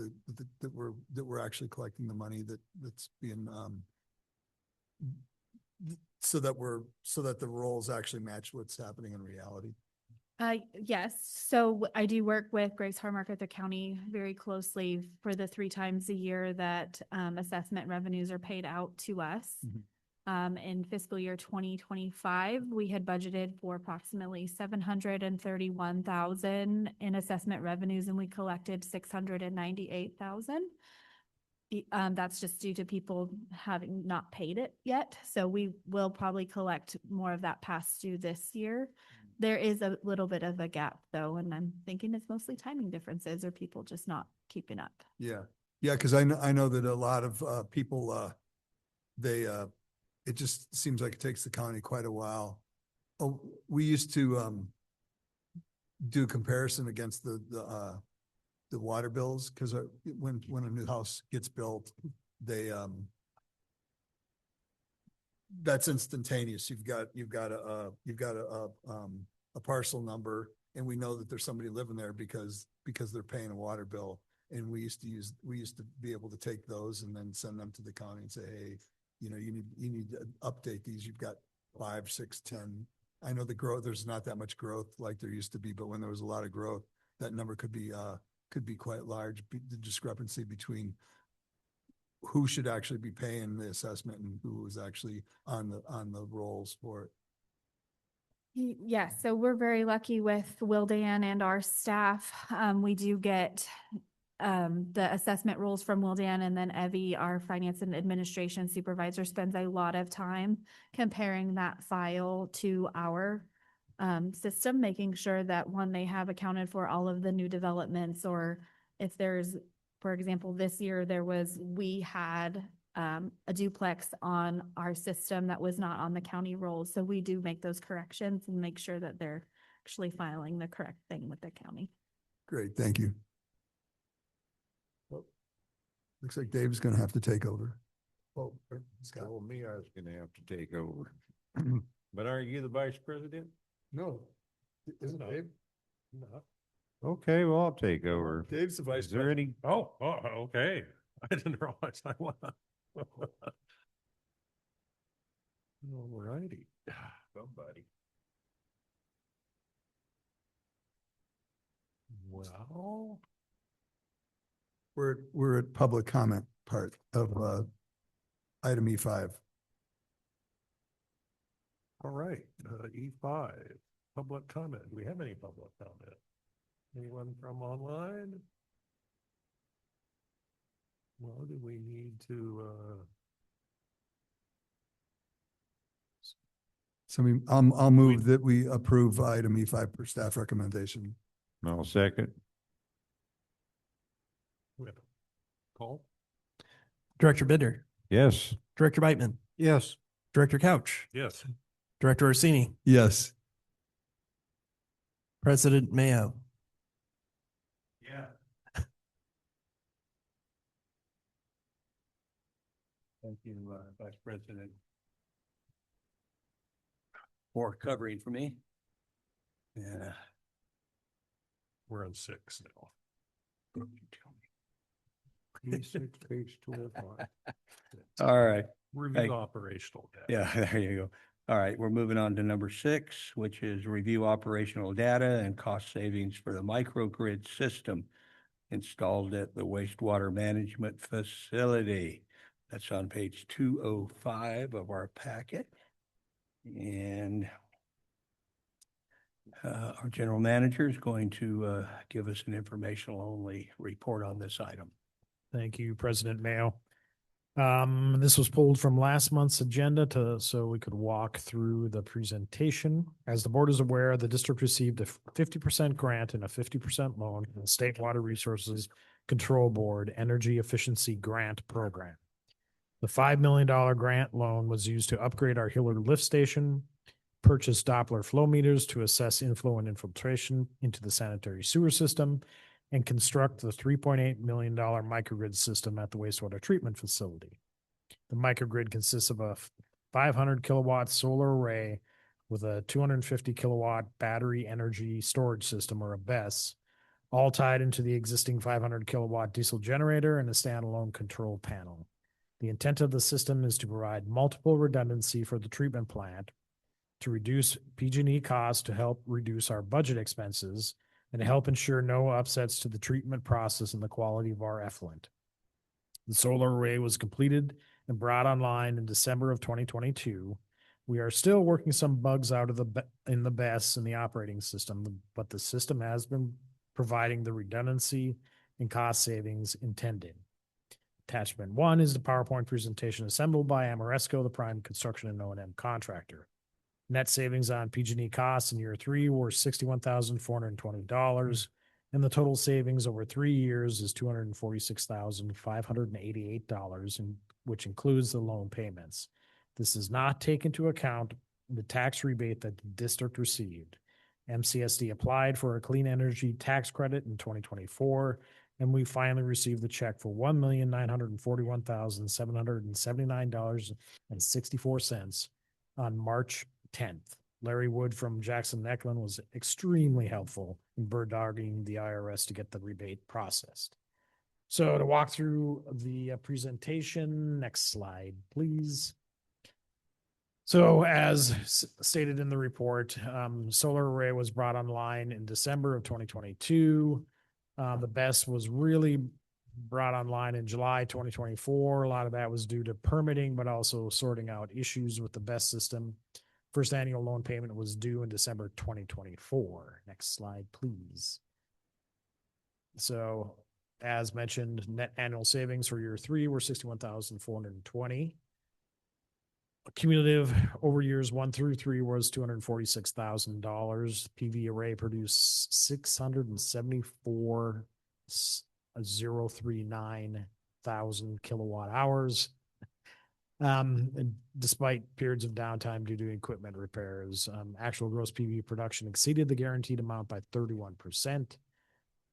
that we're actually collecting the money that's being, so that the roles actually match what's happening in reality? Yes, so I do work with Grace Harmark County very closely for the 3 times a year that assessment revenues are paid out to us. In fiscal year 2025, we had budgeted for approximately 731,000 in assessment revenues, and we collected 698,000. That's just due to people having not paid it yet. So we will probably collect more of that past due this year. There is a little bit of a gap though, and I'm thinking it's mostly timing differences or people just not keeping up. Yeah. Yeah. Cause I know that a lot of people, it just seems like it takes the county quite a while. Oh, we used to do comparison against the water bills, because when a new house gets built, they that's instantaneous. You've got a parcel number, and we know that there's somebody living there because they're paying a water bill. And we used to be able to take those and then send them to the county and say, hey, you need to update these. You've got 5, 6, 10. I know the growth, there's not that much growth like there used to be, but when there was a lot of growth, that number could be quite large. The discrepancy between who should actually be paying the assessment and who was actually on the rolls for it. Yes, so we're very lucky with Wildan and our staff. We do get the assessment rules from Wildan, and then Evie, our finance and administration supervisor, spends a lot of time comparing that file to our system, making sure that one, they have accounted for all of the new developments, or if there's, for example, this year we had a duplex on our system that was not on the county rolls. So we do make those corrections and make sure that they're actually filing the correct thing with the county. Great, thank you. Well, looks like Dave's gonna have to take over. Oh, Scott. Told me I was gonna have to take over. But aren't you the vice president? No, isn't Dave? No. Okay, well, I'll take over. Dave's the vice Is there any? Oh, okay. I didn't realize I was. All righty. Somebody. Well, We're at public comment part of item E5. all right, E5, public comment. Do we have any public comment? Anyone from online? Well, do we need to, So I'll move that we approve item E5 per staff recommendation. I'll second. we have a call? Director Bitter, Yes. Director Beitman, Yes. Director Couch, Yes. Director Orsini, Yes. President Mayo. Yeah. Thank you, Vice President, for covering for me. Yeah. We're on 6 now. All right. Review Hey. operational data. Yeah, there you go. All right, we're moving on to number 6, which is review operational data and cost savings for the microgrid system installed at the wastewater management facility. That's on page 205 of our packet. And our general manager is going to give us an informational only report on this item. Thank you, President Mayo. This was pulled from last month's agenda so we could walk through the presentation. As the board is aware, the district received a 50% grant and a 50% loan from the State Water Resources Control Board Energy Efficiency Grant Program. The $5 million grant loan was used to upgrade our Hillard lift station, purchase Doppler flow meters to assess inflow and infiltration into the sanitary sewer system, and construct the $3.8 million microgrid system at the wastewater treatment facility. The microgrid consists of a 500 kilowatt solar array with a 250 kilowatt battery energy storage system, or a BESS, all tied into the existing 500 kilowatt diesel generator and a standalone control panel. The intent of the system is to provide multiple redundancy for the treatment plant, to reduce PG&E costs, to help reduce our budget expenses, and to help ensure no upsets to the treatment process and the quality of our effluent. The solar array was completed and brought online in December of 2022. We are still working some bugs out of in the BESS in the operating system, but the system has been providing the redundancy and cost savings intended. Attachment 1 is the PowerPoint presentation assembled by Amoresco, the prime construction and O&M contractor. Net savings on PG&E costs in year 3 were $61,420, and the total savings over 3 years is $246,588, which includes the loan payments. This does not take into account the tax rebate that the district received. MCSD applied for a clean energy tax credit in 2024, and we finally received the check for $1,941,779.64 on March 10th. Larry Wood from Jackson Necklin was extremely helpful in bird dogging the IRS to get the rebate processed. So to walk through the presentation, next slide, please. So as stated in the report, solar array was brought online in December of 2022. The BESS was really brought online in July 2024. A lot of that was due to permitting, but also sorting out issues with the BESS system. First annual loan payment was due in December 2024. Next slide, please. So as mentioned, net annual savings for year 3 were $61,420. Cumulative over years 1 through 3 was $246,000. PV array produced 674,039 kilowatt hours. And despite periods of downtime due to equipment repairs, actual gross PV production exceeded the guaranteed amount by 31%.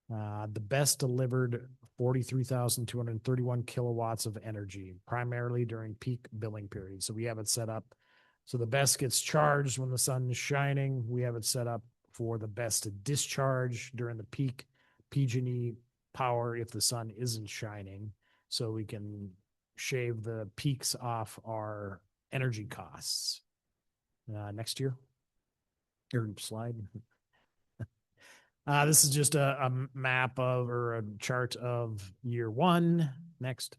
The BESS delivered 43,231 kilowatts of energy, primarily during peak billing periods. So we have it set up so the BESS gets charged when the sun is shining. We have it set up for the BESS to discharge during the peak PG&E power if the sun isn't shining, so we can shave the peaks off our energy costs. Next year, or slide. This is just a map of, or a chart of year 1, next,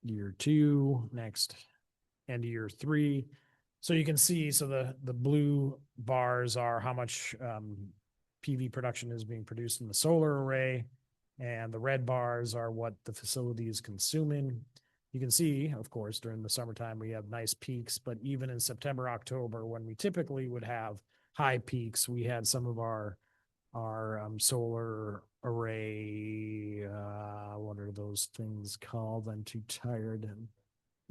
year 2, next, and year 3. So you can see, so the blue bars are how much PV production is being produced in the solar array, and the red bars are what the facility is consuming. You can see, of course, during the summertime, we have nice peaks, but even in September, October, when we typically would have high peaks, we had some of our solar array, what are those things called? I'm too tired.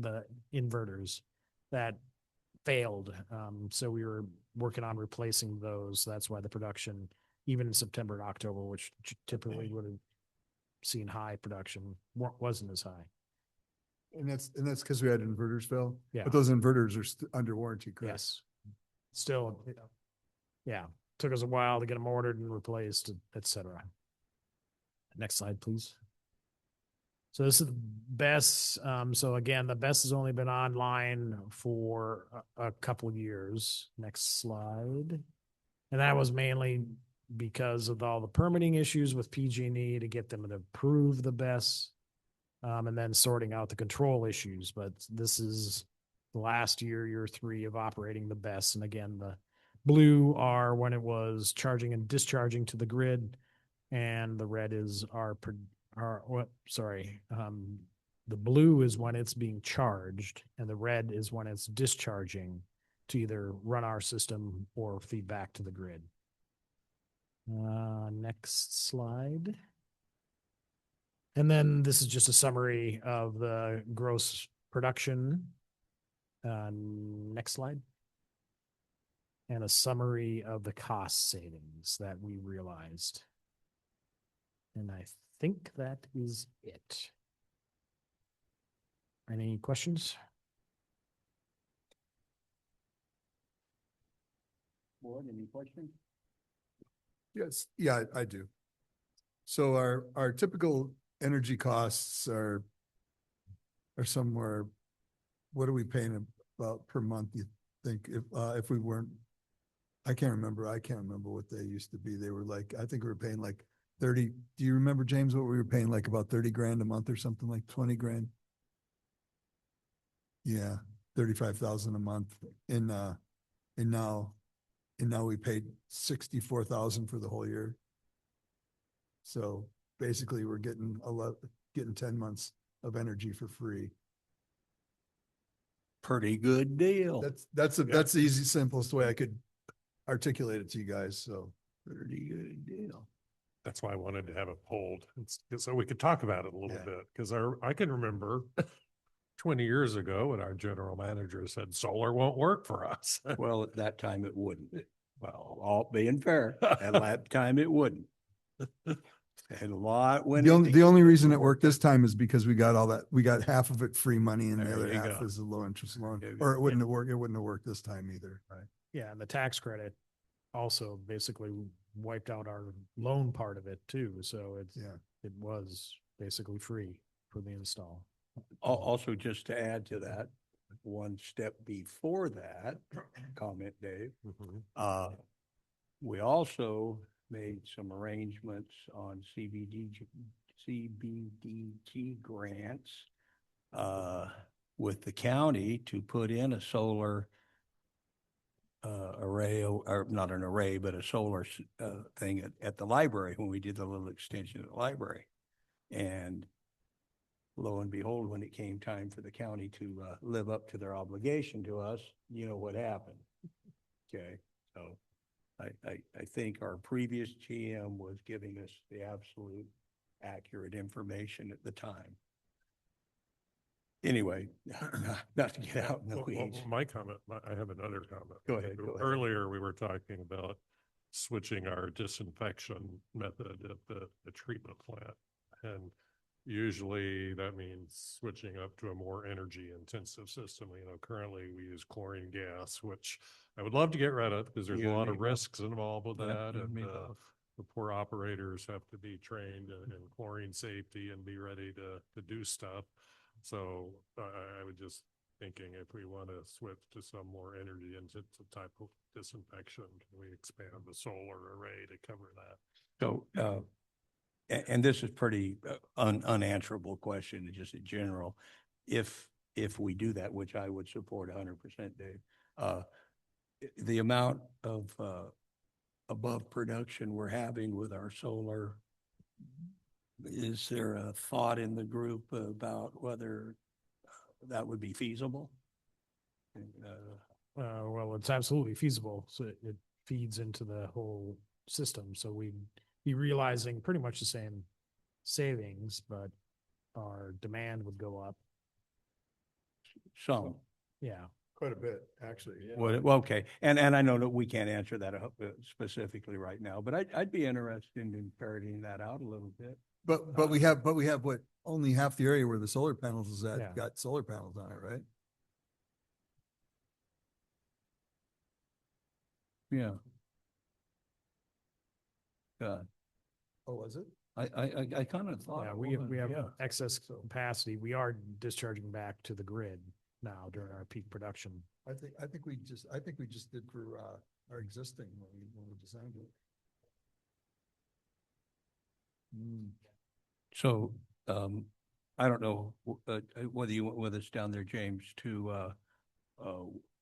The inverters that failed. So we were working on replacing those. That's why the production, even in September and October, which typically would have seen high production, wasn't as high. And that's because we had inverters fail. Yeah. But those inverters are under warranty, correct? Yes. Still, yeah. Took us a while to get them ordered and replaced, et cetera. Next slide, please. So this is the BESS. So again, the BESS has only been online for a couple years. Next slide. And that was mainly because of all the permitting issues with PG&E to get them to approve the BESS, and then sorting out the control issues. But this is the last year, year 3 of operating the BESS. And again, the blue are when it was charging and discharging to the grid, and the red is the blue is when it's being charged, and the red is when it's discharging to either run our system or feed back to the grid. Next slide. And then this is just a summary of the gross production. Next slide. And a summary of the cost savings that we realized. And I think that is it. Any questions? Board, any questions? Yes, yeah, I do. So our typical energy costs are somewhere, what are we paying about per month, you think, if we weren't? I can't remember what they used to be. They were like, I think we were paying like 30. Do you remember, James, what we were paying, like about 30 grand a month or something, like 20 grand? Yeah, 35,000 a month. And now we paid 64,000 for the whole year. So basically we're getting 10 months of energy for free. Pretty good deal. That's the easy, simplest way I could articulate it to you guys. So Pretty good deal. That's why I wanted to have it polled, so we could talk about it a little Yeah. bit, because I can remember 20 years ago when our general manager said solar won't work for us. Well, at that time it wouldn't. Well, all being fair, at that time it wouldn't. And a lot went. the only reason it worked this time is because we got half of it free money and the There other you half go. is a low interest loan, There you or go. it wouldn't have worked this time either. Right. Yeah, and the tax credit also basically wiped out our loan part of it too. So Yeah. it was basically free for the install. Also, just to add to that, one step before that comment, Dave, we also made some arrangements on CBDG grants with the county to put in a solar array, or not an array, but a solar thing at the library when we did the little extension at the library. And lo and behold, when it came time for the county to live up to their obligation to us, you know what happened. Okay, so I think our previous GM was giving us the absolute accurate information at the time. Anyway, not to get out in the weeds. My comment, I have another comment. Go ahead, go ahead. Earlier, we were talking about switching our disinfection method at the treatment plant. And usually that means switching up to a more energy intensive system. You know, currently we use chlorine gas, which I would love to get rid of because there's You a and lot me of both. risks involved with Yeah, that. you and And me both. the poor operators have to be trained in chlorine safety and be ready to do stuff. So I would just thinking if we want to switch to some more energy intensive type of disinfection, can we expand the solar array to cover that? So, and this is pretty unanswerable question, just in general. If we do that, which I would support 100%, Dave, the amount of above production we're having with our solar, is there a thought in the group about whether that would be feasible? Well, it's absolutely feasible. So it feeds into the whole system. So we'd be realizing pretty much the same savings, but our demand would go up. Some. Yeah. Quite a bit, actually. Well, okay, and I know that we can't answer that specifically right now, but I'd be interested in ferreting that out a little bit. But we have what, only half the area where the solar panels is Yeah. at, got solar panels on it, right? Yeah. God, Oh, was it? I kind of thought. Yeah, it we was, have yeah. excess capacity. We are discharging back to the grid now during our peak production. I think we just did for our existing when we designed it. So, I don't know, whether you went with us down there, James, to,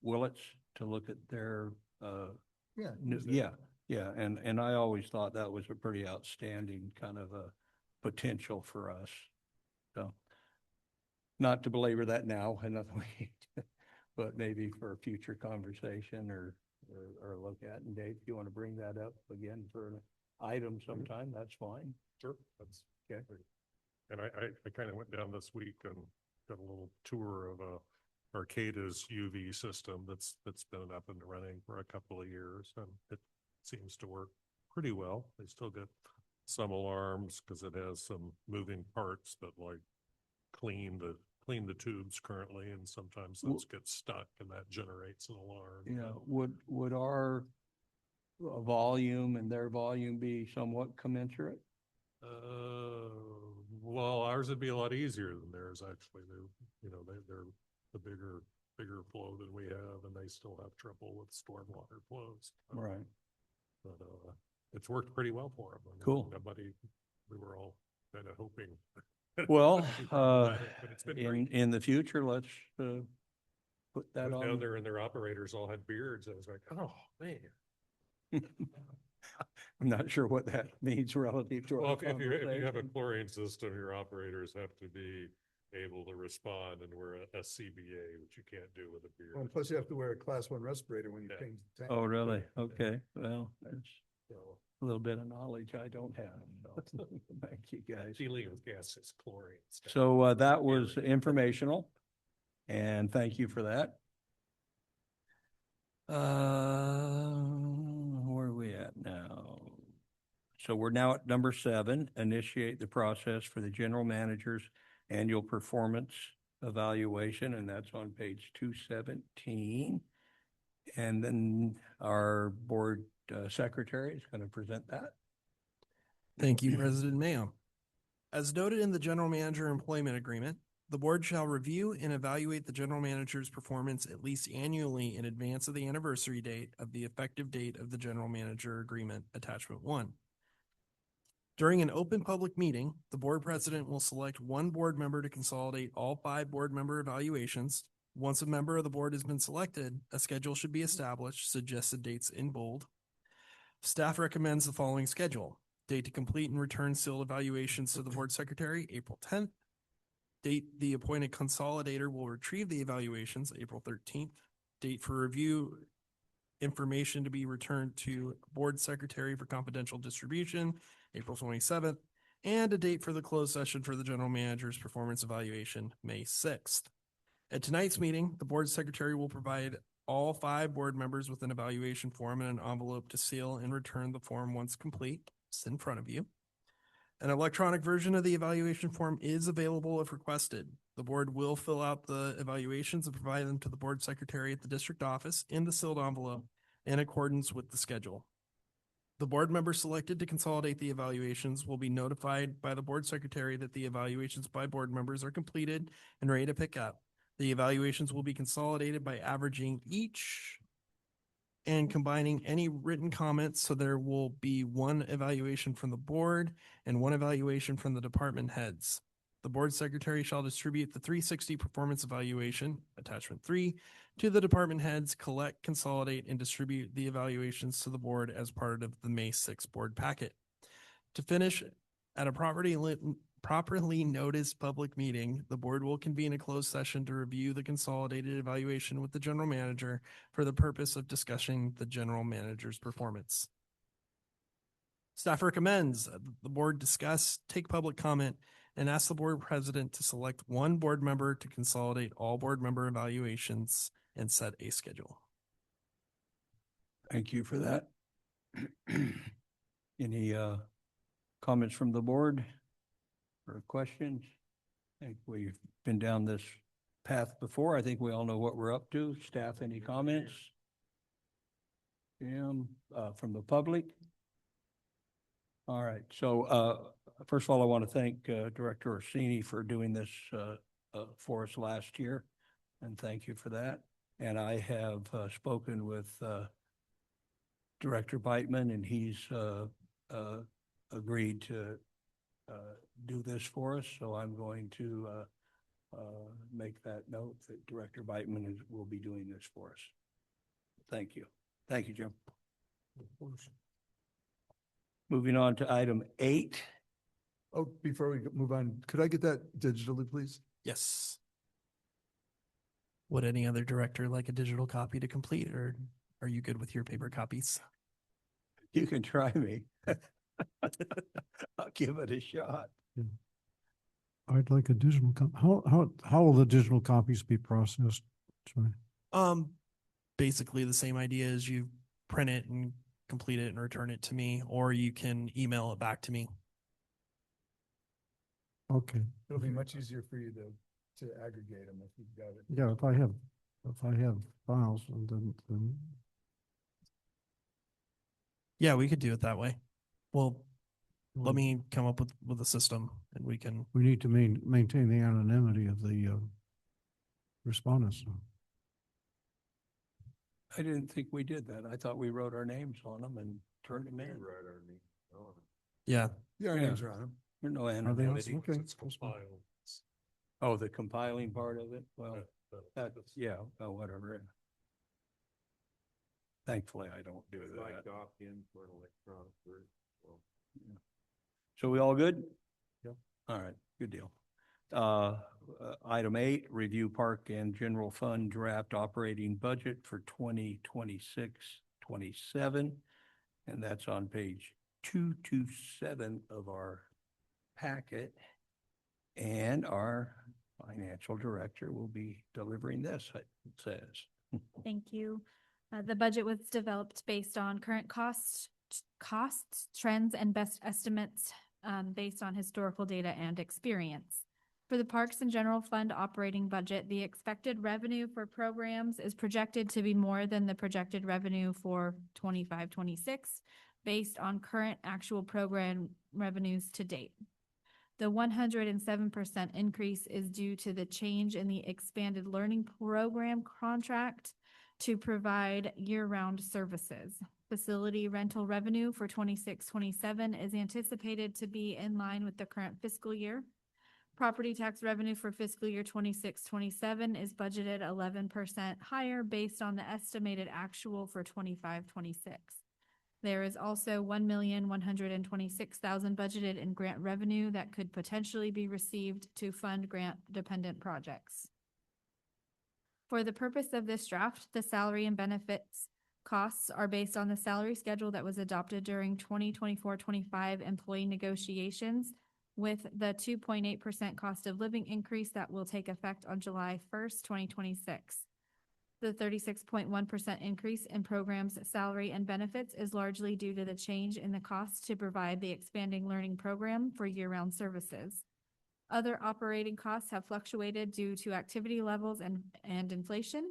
Willits to look at their, Yeah. yeah, and I always thought that was a pretty outstanding kind of a potential for us. So, not to belabor that now, another week, but maybe for a future conversation or look at. And Dave, if you want to bring that up again for an item sometime, that's fine. Sure. That's Okay. And I kind of went down this week and got a little tour of Arcada's UV system that's been up and running for a couple of years, and it seems to work pretty well. They still get some alarms because it has some moving parts that like clean the clean the tubes currently, and sometimes Well- those get stuck and that generates an alarm. You know, would our volume and their volume be somewhat commensurate? Well, ours would be a lot easier than theirs, actually. They're the bigger flow than we have, and they still have trouble with stormwater flows. Right. But, it's worked pretty well for them. Cool. We were all kind of hoping. Well, it'd be problematic, but it's been great. in the future, let's, put I that was down on. there and their operators all had beards. I was like, oh, man. I'm not sure what that means relative to Well, our if you have a conversation. chlorine system, your operators have to be able to respond, and we're a CBA, which you can't do with a Well, beard. and plus you have to wear a class 1 respirator when you Yeah. change the tank. Oh, really? Okay, well, that's So, a little bit of knowledge I don't have. So, thank you, guys. dealing with gases, chlorine. stuff. So, that was Scary. informational, and thank you for that. Where are we at now? So we're now at number 7, initiate the process for the general manager's annual performance evaluation, and that's on page 217. And then our board secretary is going to present that. Thank you, President Mayo. As noted in the general manager employment agreement, the board shall review and evaluate the general manager's performance at least annually in advance of the anniversary date of the effective date of the general manager agreement, attachment 1. During an open public meeting, the board president will select one board member to consolidate all 5 board member evaluations. Once a member of the board has been selected, a schedule should be established, suggested dates in bold. Staff recommends the following schedule: date to complete and return sealed evaluations to the board secretary, April 10th. Date the appointed consolidator will retrieve the evaluations, April 13th. Date for review information to be returned to board secretary for confidential distribution, April 27th. And a date for the closed session for the general manager's performance evaluation, May 6th. At tonight's meeting, the board secretary will provide all 5 board members with an evaluation form and an envelope to seal and return the form once complete. It's in front of you. An electronic version of the evaluation form is available if requested. The board will fill out the evaluations and provide them to the board secretary at the district office in the sealed envelope in accordance with the schedule. The board member selected to consolidate the evaluations will be notified by the board secretary that the evaluations by board members are completed and ready to pick up. The evaluations will be consolidated by averaging each and combining any written comments, so there will be one evaluation from the board and one evaluation from the department heads. The board secretary shall distribute the 360 performance evaluation, attachment 3, to the department heads, collect, consolidate, and distribute the evaluations to the board as part of the May 6th board packet. To finish, at a properly noticed public meeting, the board will convene a closed session to review the consolidated evaluation with the general manager for the purpose of discussing the general manager's performance. Staff recommends the board discuss, take public comment, and ask the board president to select one board member to consolidate all board member evaluations and set a schedule. Thank you for that. Any comments from the board or questions? I think we've been down this path before. I think we all know what we're up to. Staff, any comments? Jim, from the public? All right, so first of all, I want to thank Director Orsini for doing this for us last year, and thank you for that. And I have spoken with Director Beitman, and he's agreed to do this for us, so I'm going to make that note that Director Beitman will be doing this for us. Thank you. Thank you, Jim. Moving on to item 8. Oh, before we move on, could I get that digitally, please? Yes. Would any other director like a digital copy to complete, or are you good with your paper copies? You can try me. I'll give it a shot. I'd like a digital how will the digital copies be processed? Sorry. Basically the same idea as you print it and complete it and return it to me, or you can email it back to me. Okay. It'll be much easier for you to to aggregate them if you've got it. Yeah, if I have files, then Yeah, we could do it that way. Well, let me come up with a system and we can, we need to maintain the anonymity of the respondents. I didn't think we did that. I thought we wrote our names on them and turned them in. yeah. Yeah, our Yeah. names are on them. There's no Are they on? anonymity. Okay. It's compiled. Oh, the compiling part of it? Well, That- that, yeah, whatever. Thankfully, I don't do that. So we all good? Yep. All right, good deal. Item 8, review park and general fund draft operating budget for 2026-27, and that's on page 227 of our packet. And our financial director will be delivering this, it says. Thank you. The budget was developed based on current costs, trends, and best estimates based on historical data and experience. For the Parks and General Fund operating budget, the expected revenue for programs is projected to be more than the projected revenue for 25-26 based on current actual program revenues to date. The 107% increase is due to the change in the expanded learning program contract to provide year-round services. Facility rental revenue for 26-27 is anticipated to be in line with the current fiscal year. Property tax revenue for fiscal year 26-27 is budgeted 11% higher based on the estimated actual for 25-26. There is also 1,126,000 budgeted in grant revenue that could potentially be received to fund grant-dependent projects. For the purpose of this draft, the salary and benefits costs are based on the salary schedule that was adopted during 2024-25 employee negotiations with the 2.8% cost of living increase that will take effect on July 1st, 2026. The 36.1% increase in programs' salary and benefits is largely due to the change in the cost to provide the expanding learning program for year-round services. Other operating costs have fluctuated due to activity levels and inflation.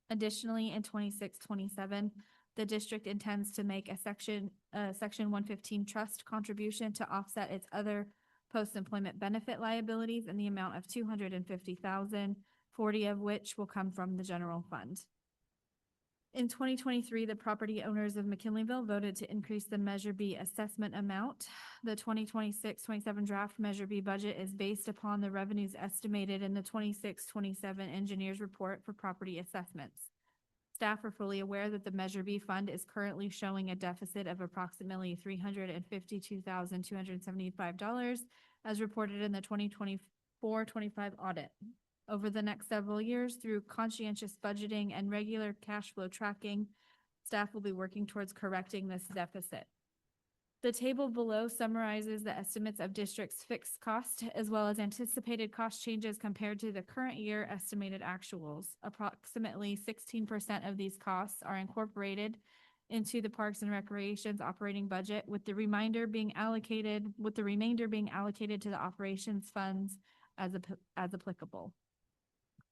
Additionally, in 26-27, the district intends to make a Section 115 trust contribution to offset its other post-employment benefit liabilities in the amount of $250,000, 40 of which will come from the general fund. In 2023, the property owners of McKinleyville voted to increase the Measure B assessment amount. The 2026-27 draft Measure B budget is based upon the revenues estimated in the 26-27 engineers report for property assessments. Staff are fully aware that the Measure B fund is currently showing a deficit of approximately $352,275 as reported in the 2024-25 audit. Over the next several years, through conscientious budgeting and regular cash flow tracking, staff will be working towards correcting this deficit. The table below summarizes the estimates of district's fixed cost as well as anticipated cost changes compared to the current year estimated actuals. Approximately 16% of these costs are incorporated into the Parks and Recreation's operating budget, with the remainder being allocated to the operations funds as applicable.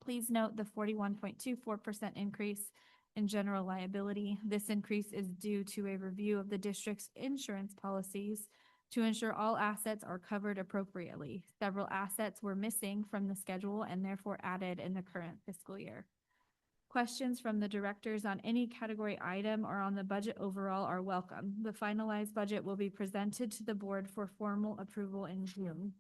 Please note the 41.24% increase in general liability. This increase is due to a review of the district's insurance policies to ensure all assets are covered appropriately. Several assets were missing from the schedule and therefore added in the current fiscal year. Questions from the directors on any category item or on the budget overall are welcome. The finalized budget will be presented to the board for formal approval in June.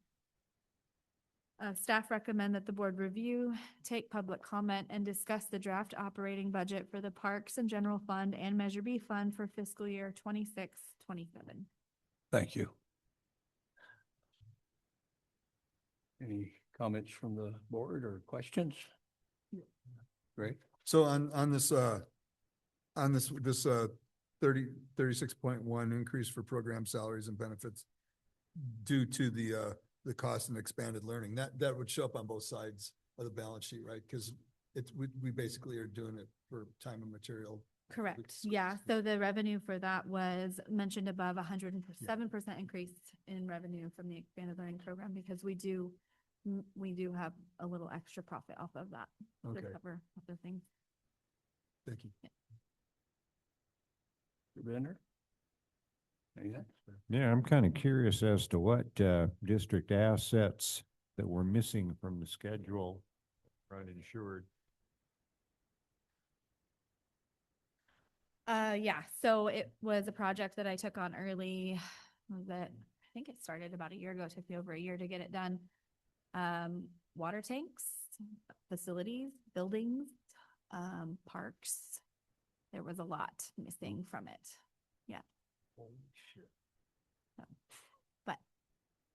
Staff recommend that the board review, take public comment, and discuss the draft operating budget for the Parks and General Fund and Measure B Fund for fiscal year 26-27. Thank you. Any comments from the board or questions? Great. So on this 36.1 increase for program salaries and benefits due to the cost and expanded learning, that would show up on both sides of the balance sheet, right? Because we basically are doing it for time and material. Correct. Yeah. So the revenue for that was mentioned above 107% increase in revenue from the expanded learning program because we do we do have a little extra profit off of that to Okay, cover other things. thank you. Mr. Bender? Anything? Yeah, I'm kind of curious as to what district assets that were missing from the schedule uninsured. Yeah, so it was a project that I took on early, was it, I think it started about a year ago, it took me over a year to get it done. Water tanks, facilities, buildings, parks. There was a lot missing from it. Yeah. So, but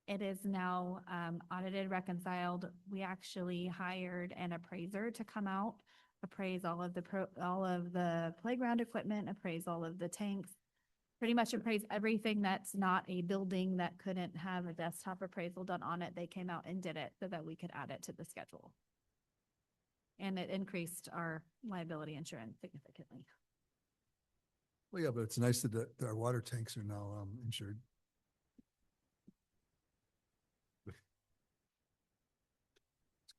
it is now audited, reconciled. We actually hired an appraiser to come out, appraise all of the playground equipment, appraise all of the tanks, pretty much appraise everything that's not a building that couldn't have a desktop appraisal done on it. They came out and did it so that we could add it to the schedule. And it increased our liability insurance significantly. Well, yeah, but it's nice that our water tanks are now insured. It's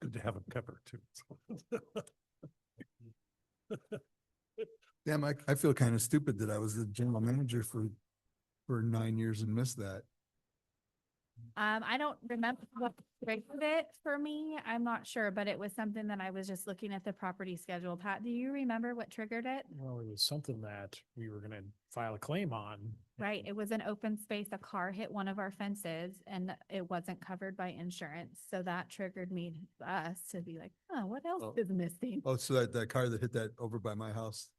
good to have them covered too. Damn, I feel kind of stupid that I was the general manager for 9 years and missed that. I don't remember what triggered it for me. I'm not sure, but it was something that I was just looking at the property schedule. Pat, do you remember what triggered it? Well, it was something that we were gonna file a claim on. Right, it was an open space. A car hit one of our fences and it wasn't covered by insurance. So that triggered us to be like, oh, what else Oh. is missing? Oh, so that car that hit that over by my house,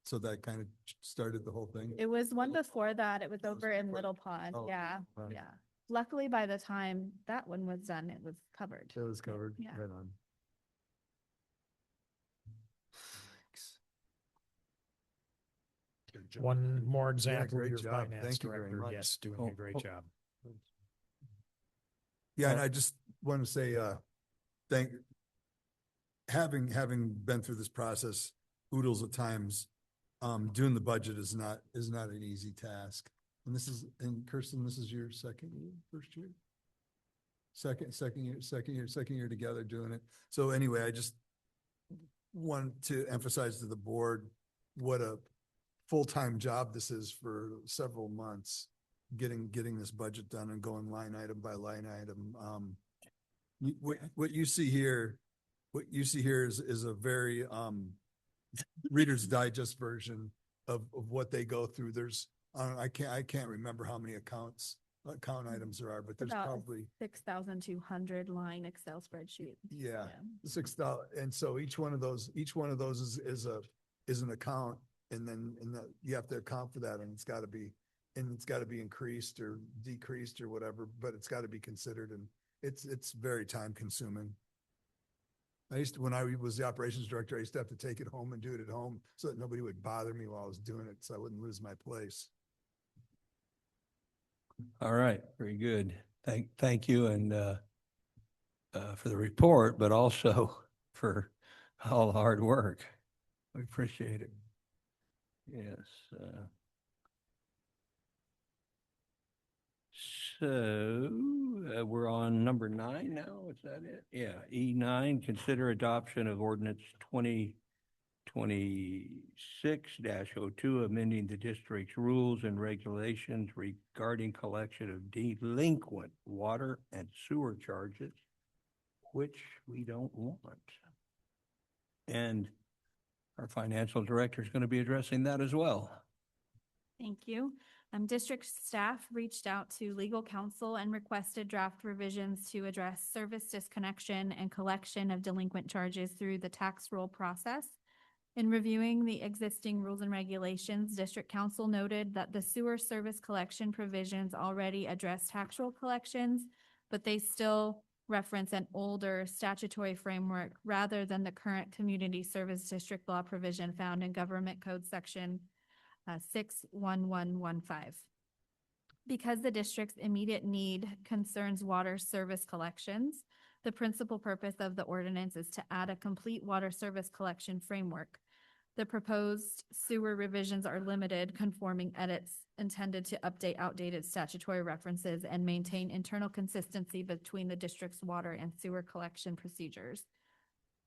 so that kind of started the whole thing? It was one before that. It was over in Little Pond. Oh, Yeah, right. yeah. Luckily, by the time that one was done, it was covered. It was covered, Yeah. right on. Good job. One more example of great your job. finance Thank you very director, much. yes, doing Oh, a great oh. job. Yeah, and I just want to say, having been through this process oodles of times, doing the budget is not an easy task. And Kirsten, this is your first year? Second year together doing it. So anyway, I just want to emphasize to the board what a full-time job this is for several months, getting this budget done and going line item by line item. What you see here is a very Reader's Digest version of what they go through. There's I can't remember how many account items there are, but there's About probably 6,200 line Excel spreadsheet. 6,000. And so each one of those is an account, and then you have to account for that, and it's got to be increased or decreased or whatever, but it's got to be considered, and it's very time consuming. When I was the operations director, I used to have to take it home and do it at home so that nobody would bother me while I was doing it, so I wouldn't lose my place. All right, very good. Thank you and for the report, but also for all the hard work. We appreciate it. Yes. So we're on number 9 now, is that it? Yeah, E9, consider adoption of ordinance 2026-02, amending the district's rules and regulations regarding collection of delinquent water and sewer charges, which we don't want. And our financial director is going to be addressing that as well. Thank you. District staff reached out to legal counsel and requested draft revisions to address service disconnection and collection of delinquent charges through the tax roll process. In reviewing the existing rules and regulations, district counsel noted that the sewer service collection provisions already address tax roll collections, but they still reference an older statutory framework rather than the current community service district law provision found in Government Code Section 61115. Because the district's immediate need concerns water service collections, the principal purpose of the ordinance is to add a complete water service collection framework. The proposed sewer revisions are limited, conforming edits intended to update outdated statutory references and maintain internal consistency between the district's water and sewer collection procedures.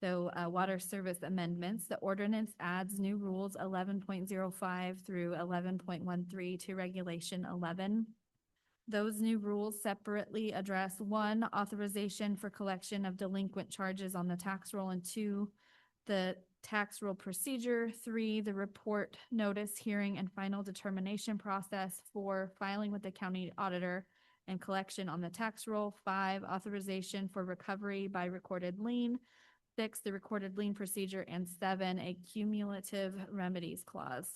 So, water service amendments, the ordinance adds new rules 11.05 through 11.13 to Regulation 11. Those new rules separately address 1, authorization for collection of delinquent charges on the tax roll, and 2, the tax roll procedure, 3, the report, notice, hearing, and final determination process, 4, filing with the county auditor and collection on the tax roll, 5, authorization for recovery by recorded lien, 6, the recorded lien procedure, and 7, a cumulative remedies clause.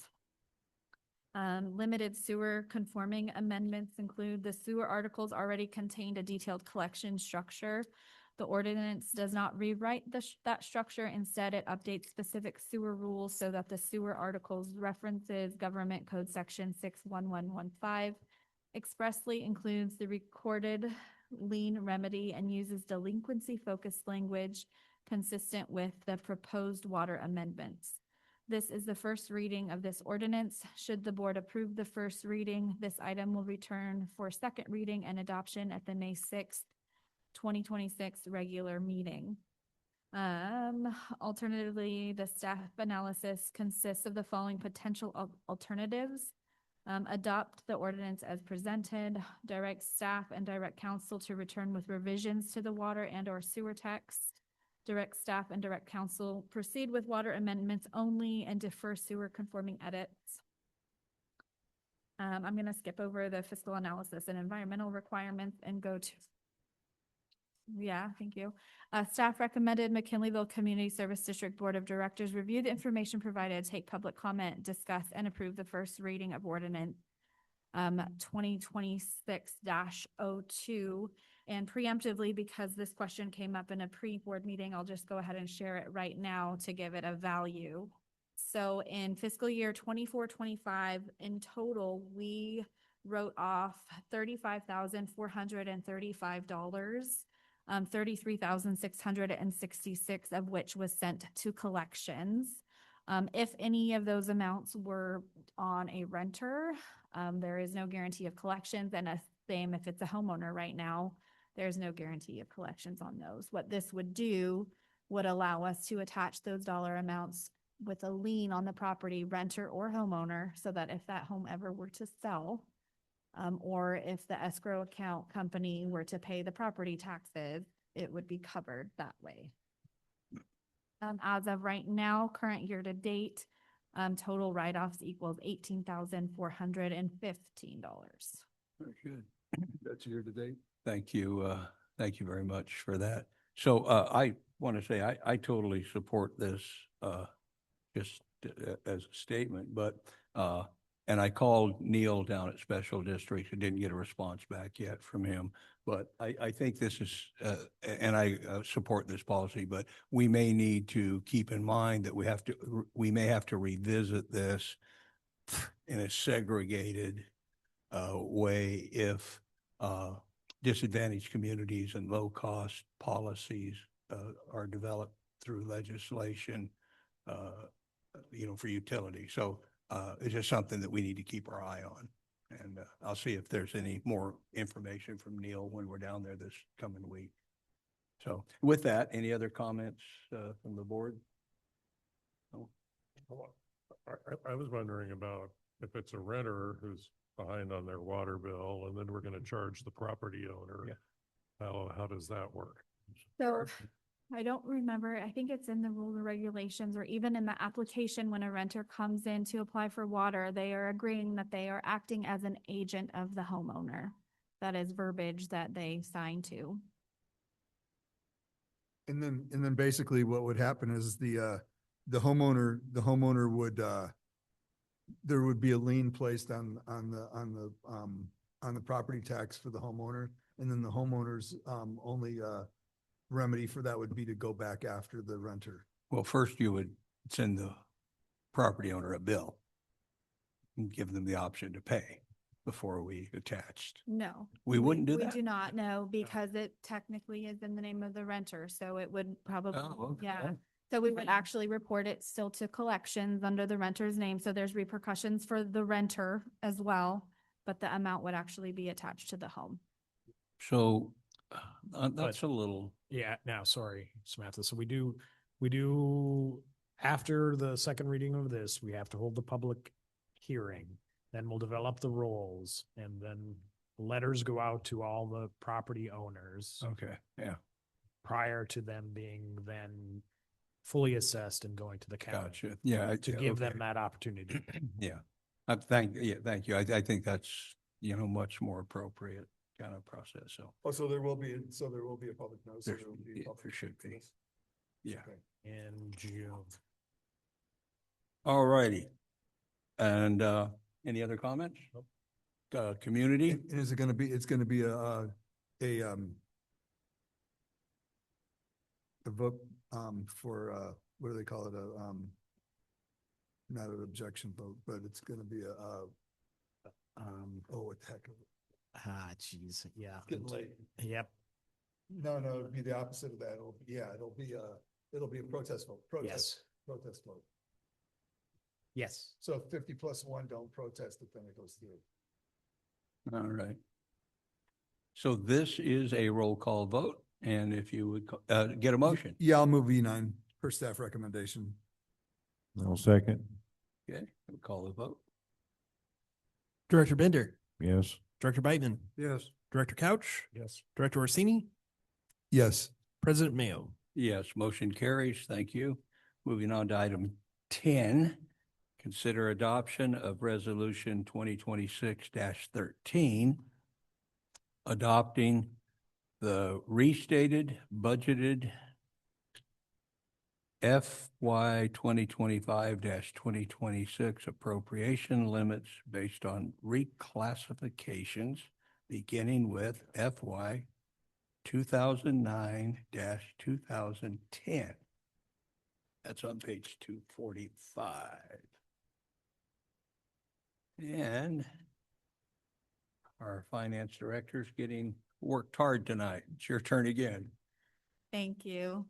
Limited sewer conforming amendments include the sewer articles already contained a detailed collection structure. The ordinance does not rewrite that structure. Instead, it updates specific sewer rules so that the sewer articles references Government Code Section 61115, expressly includes the recorded lien remedy, and uses delinquency-focused language consistent with the proposed water amendments. This is the first reading of this ordinance. Should the board approve the first reading, this item will return for second reading and adoption at the May 6th, 2026 regular meeting. Alternatively, the staff analysis consists of the following potential alternatives. Adopt the ordinance as presented, direct staff and direct counsel to return with revisions to the water and or sewer text, direct staff and direct counsel proceed with water amendments only and defer sewer conforming edits. I'm going to skip over the fiscal analysis and environmental requirements and go to, thank you. Staff recommended McKinleyville Community Service District Board of Directors review the information provided, take public comment, discuss, and approve the first reading of ordinance 2026-02. And preemptively, because this question came up in a pre-board meeting, I'll just go ahead and share it right now to give it a value. So in fiscal year 24-25, in total, we wrote off $35,435, 33,666 of which was sent to collections. If any of those amounts were on a renter, there is no guarantee of collections, and the same if it's a homeowner right now. There's no guarantee of collections on those. What this would do would allow us to attach those dollar amounts with a lien on the property, renter or homeowner, so that if that home ever were to sell, or if the escrow account company were to pay the property taxes, it would be covered that way. As of right now, current year to date, total write-offs equals $18,415. Very good. That's year to date. Thank you. Thank you very much for that. So I want to say I totally support this just as a statement, but and I called Neil down at Special District and didn't get a response back yet from him. But I think this is, and I support this policy, but we may need to keep in mind that we may have to revisit this in a segregated way if disadvantaged communities and low-cost policies are developed through legislation, for utility. So it's just something that we need to keep our eye on. And I'll see if there's any more information from Neil when we're down there this coming week. So with that, any other comments from the board? No? I was wondering about if it's a renter who's behind on their water bill and then we're going to charge the property owner. Yeah. How does that work? So I don't remember, I think it's in the rules and regulations, or even in the application when a renter comes in to apply for water, they are agreeing that they are acting as an agent of the homeowner. That is verbiage that they sign to. And then basically what would happen is the homeowner would, there would be a lien placed on the property tax for the homeowner. And then the homeowner's only remedy for that would be to go back after the renter. Well, first you would send the property owner a bill and give them the option to pay before we attached. No. We wouldn't do We that? do not know, because it technically is in the name of the renter, so it would probably, Oh, okay. yeah. So we would actually report it still to collections under the renter's name. So there's repercussions for the renter as well, but the amount would actually be attached to the home. So that's a little, Yeah, now, sorry, Samantha. So we do, after the second reading of this, we have to hold the public hearing. Then we'll develop the roles and then letters go out to all the property owners okay, yeah, prior to them being then fully assessed and going to the county. gotcha. Yeah. To yeah, give them okay. that opportunity. Yeah. Thank you. I think that's, much more appropriate kind of process. So Oh, so there will be a public notice. There- there will be a yeah, public there should hearing be. for this? yeah. Okay. In June. All righty. And any other comments? Community? And is it gonna be, it's gonna be a vote, for, what do they call it? Not an objection vote, but it's gonna be oh, what the heck? Geez, yeah. Getting late. Yep, No, it'd be the opposite of that. It'll be a protest vote, yes, protest vote. yes. So if 50+1 don't protest it, then it goes through. All right. So this is a roll call vote, and if you would get a motion. Yeah, I'll move E9 per staff recommendation. I'll second. Okay, we'll call the vote. Director Bender, Yes. Director Bateman, Yes. Director Couch, Yes. Director Orsini, Yes. President Mayo. Yes, motion carries. Thank you. Moving on to item 10. Consider adoption of resolution 2026-13, adopting the restated budgeted FY 2025-2026 appropriation limits based on reclassifications beginning with FY 2009-2010. That's on page 245. And our finance director's worked hard tonight. It's your turn again. Thank you.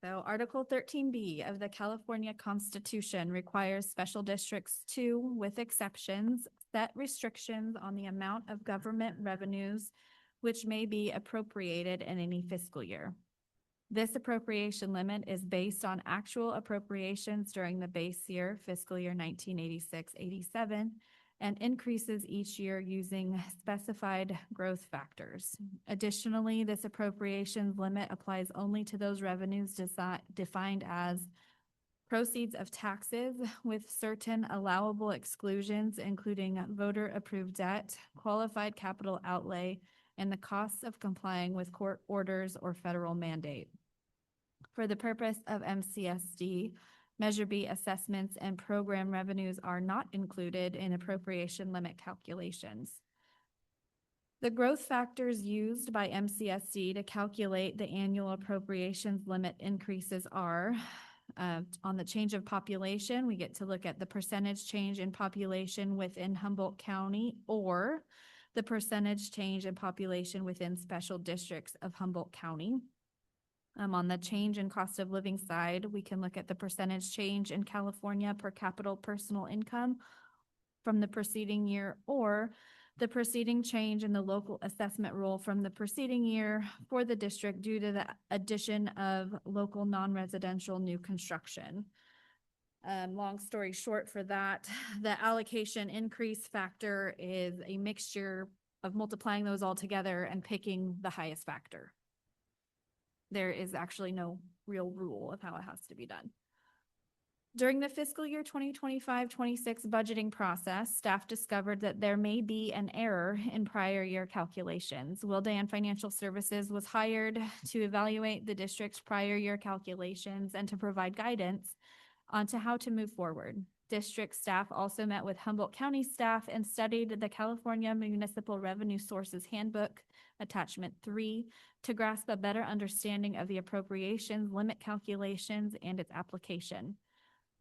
So Article 13B of the California Constitution requires special districts to, with exceptions, set restrictions on the amount of government revenues which may be appropriated in any fiscal year. This appropriation limit is based on actual appropriations during the base year, fiscal year 1986-87, and increases each year using specified growth factors. Additionally, this appropriations limit applies only to those revenues defined as proceeds of taxes with certain allowable exclusions, including voter-approved debt, qualified capital outlay, and the costs of complying with court orders or federal mandate. For the purpose of MCSD, Measure B assessments and program revenues are not included in appropriation limit calculations. The growth factors used by MCSD to calculate the annual appropriations limit increases are on the change of population, we get to look at the percentage change in population within Humboldt County or the percentage change in population within special districts of Humboldt County. On the change in cost of living side, we can look at the percentage change in California per capita personal income from the preceding year or the preceding change in the local assessment rule from the preceding year for the district due to the addition of local non-residential new construction. Long story short for that, the allocation increase factor is a mixture of multiplying those all together and picking the highest factor. There is actually no real rule of how it has to be done. During the fiscal year 2025-26 budgeting process, staff discovered that there may be an error in prior year calculations. Wildan Financial Services was hired to evaluate the district's prior year calculations and to provide guidance onto how to move forward. District staff also met with Humboldt County staff and studied the California Municipal Revenue Sources Handbook, Attachment 3, to grasp a better understanding of the appropriations, limit calculations, and its application.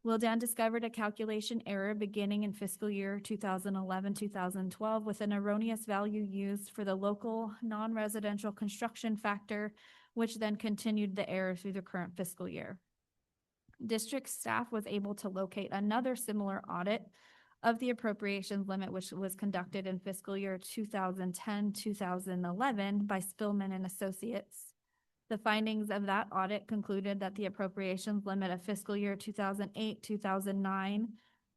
Wildan discovered a calculation error beginning in fiscal year 2011-2012 with an erroneous value used for the local non-residential construction factor, which then continued the error through the current fiscal year. district staff was able to locate another similar audit of the appropriations limit, which was conducted in fiscal year 2010-2011 by Spillman and Associates. The findings of that audit concluded that the appropriations limit of fiscal year 2008-2009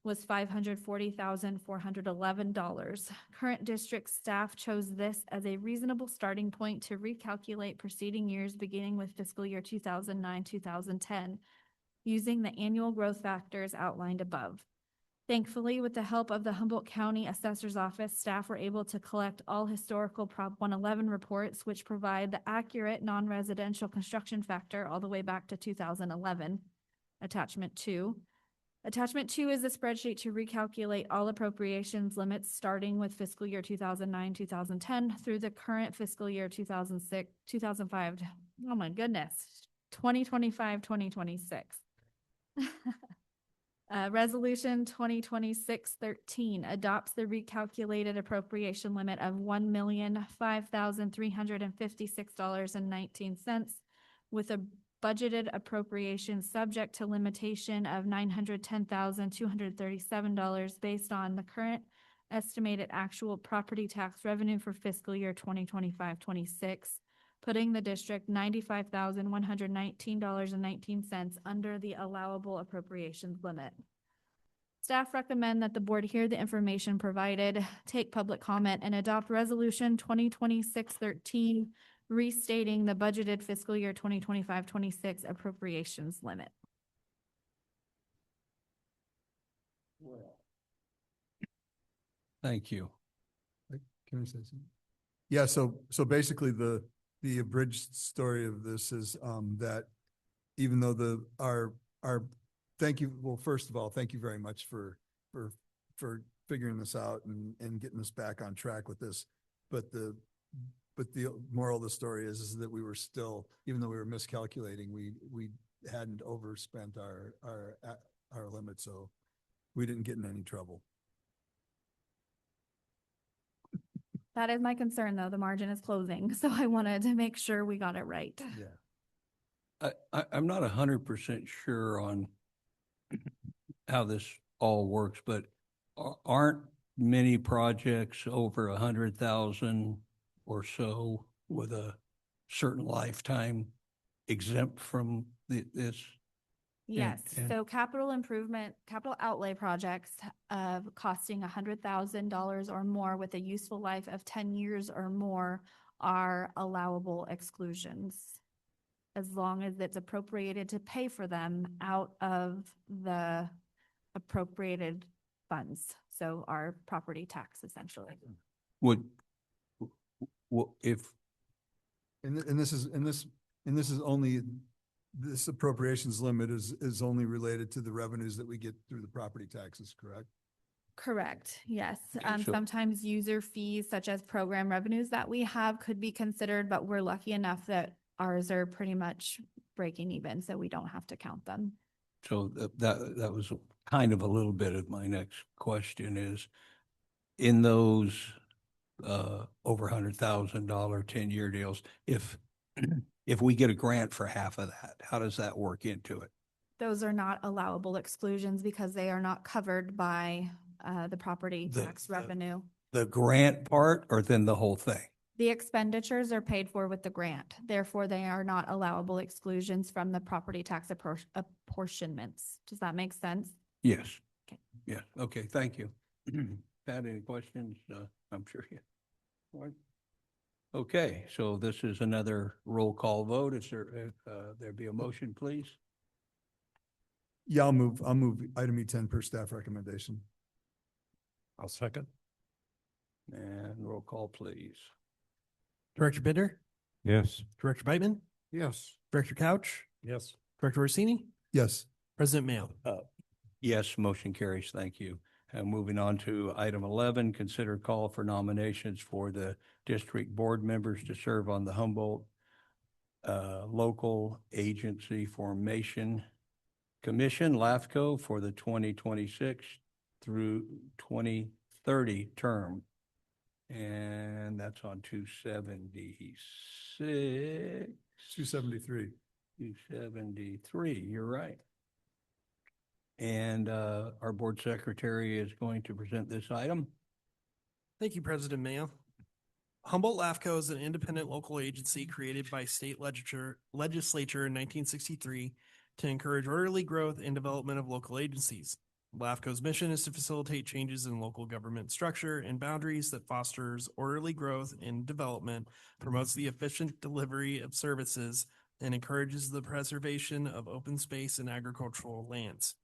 was $540,411. Current district staff chose this as a reasonable starting point to recalculate preceding years beginning with fiscal year 2009-2010, using the annual growth factors outlined above. Thankfully, with the help of the Humboldt County Assessor's Office, staff were able to collect all historical Prop 111 reports, which provide the accurate non-residential construction factor all the way back to 2011. Attachment 2. Attachment 2 is a spreadsheet to recalculate all appropriations limits starting with fiscal year 2009-2010 through the current fiscal year 2005. Oh my goodness, 2025-2026. Resolution 2026-13 adopts the recalculated appropriation limit of $1,005,356.19 with a budgeted appropriation subject to limitation of $910,237 based on the current estimated actual property tax revenue for fiscal year 2025-26, putting the district $95,119.19 under the allowable appropriations limit. Staff recommend that the board hear the information provided, take public comment, and adopt Resolution 2026-13, restating the budgeted fiscal year 2025-26 appropriations limit. Thank you. Can I say something? Yeah, so basically the abridged story of this is that even though our thank you, well, first of all, thank you very much for figuring this out and getting us back on track with this. But the moral of the story is that we were still, even though we were miscalculating, we hadn't overspent our limit, so we didn't get in any trouble. That is my concern, though. The margin is closing, so I wanted to make sure we got it right. Yeah. I'm not 100% sure on how this all works, but aren't many projects over 100,000 or so with a certain lifetime exempt from this? Yes, and- so capital outlay projects costing $100,000 or more with a useful life of 10 years or more are allowable exclusions, as long as it's appropriated to pay for them out of the appropriated funds. So our property tax essentially. If This appropriations limit is only related to the revenues that we get through the property taxes, correct? Correct, yes. Okay, so- Sometimes user fees such as program revenues that we have could be considered, but we're lucky enough that ours are pretty much breaking even, so we don't have to count them. So that was kind of a little bit of my next question is, in those over $100,000 10-year deals, if we get a grant for half of that, how does that work into it? Those are not allowable exclusions because they are not covered by the property tax revenue. The grant part or then the whole thing? The expenditures are paid for with the grant. Therefore, they are not allowable exclusions from the property tax apportionments. Does that make sense? Yes. Okay. Yeah, okay, thank you. Pat, any questions? I'm sure you. All right. Okay, so this is another roll call vote. Is there be a motion, please? Yeah, I'll move item E10 per staff recommendation. I'll second. And roll call, please. Director Bitter, Yes. Director Bateman, Yes. Director Couch, Yes. Director Orsini, Yes. President Mayo. Yes, motion carries. Thank you. Moving on to item 11, consider call for nominations for the district board members to serve on the Humboldt Local Agency Formation Commission, LAFCO, for the 2026 through 2030 term. And that's on 276. 273. 273, you're right. And our board secretary is going to present this item. Thank you, President Mayo. Humboldt LAFCO is an independent local agency created by state legislature in 1963 to encourage orderly growth and development of local agencies. LAFCO's mission is to facilitate changes in local government structure and boundaries that fosters orderly growth and development, promotes the efficient delivery of services, and encourages the preservation of open space and agricultural lands.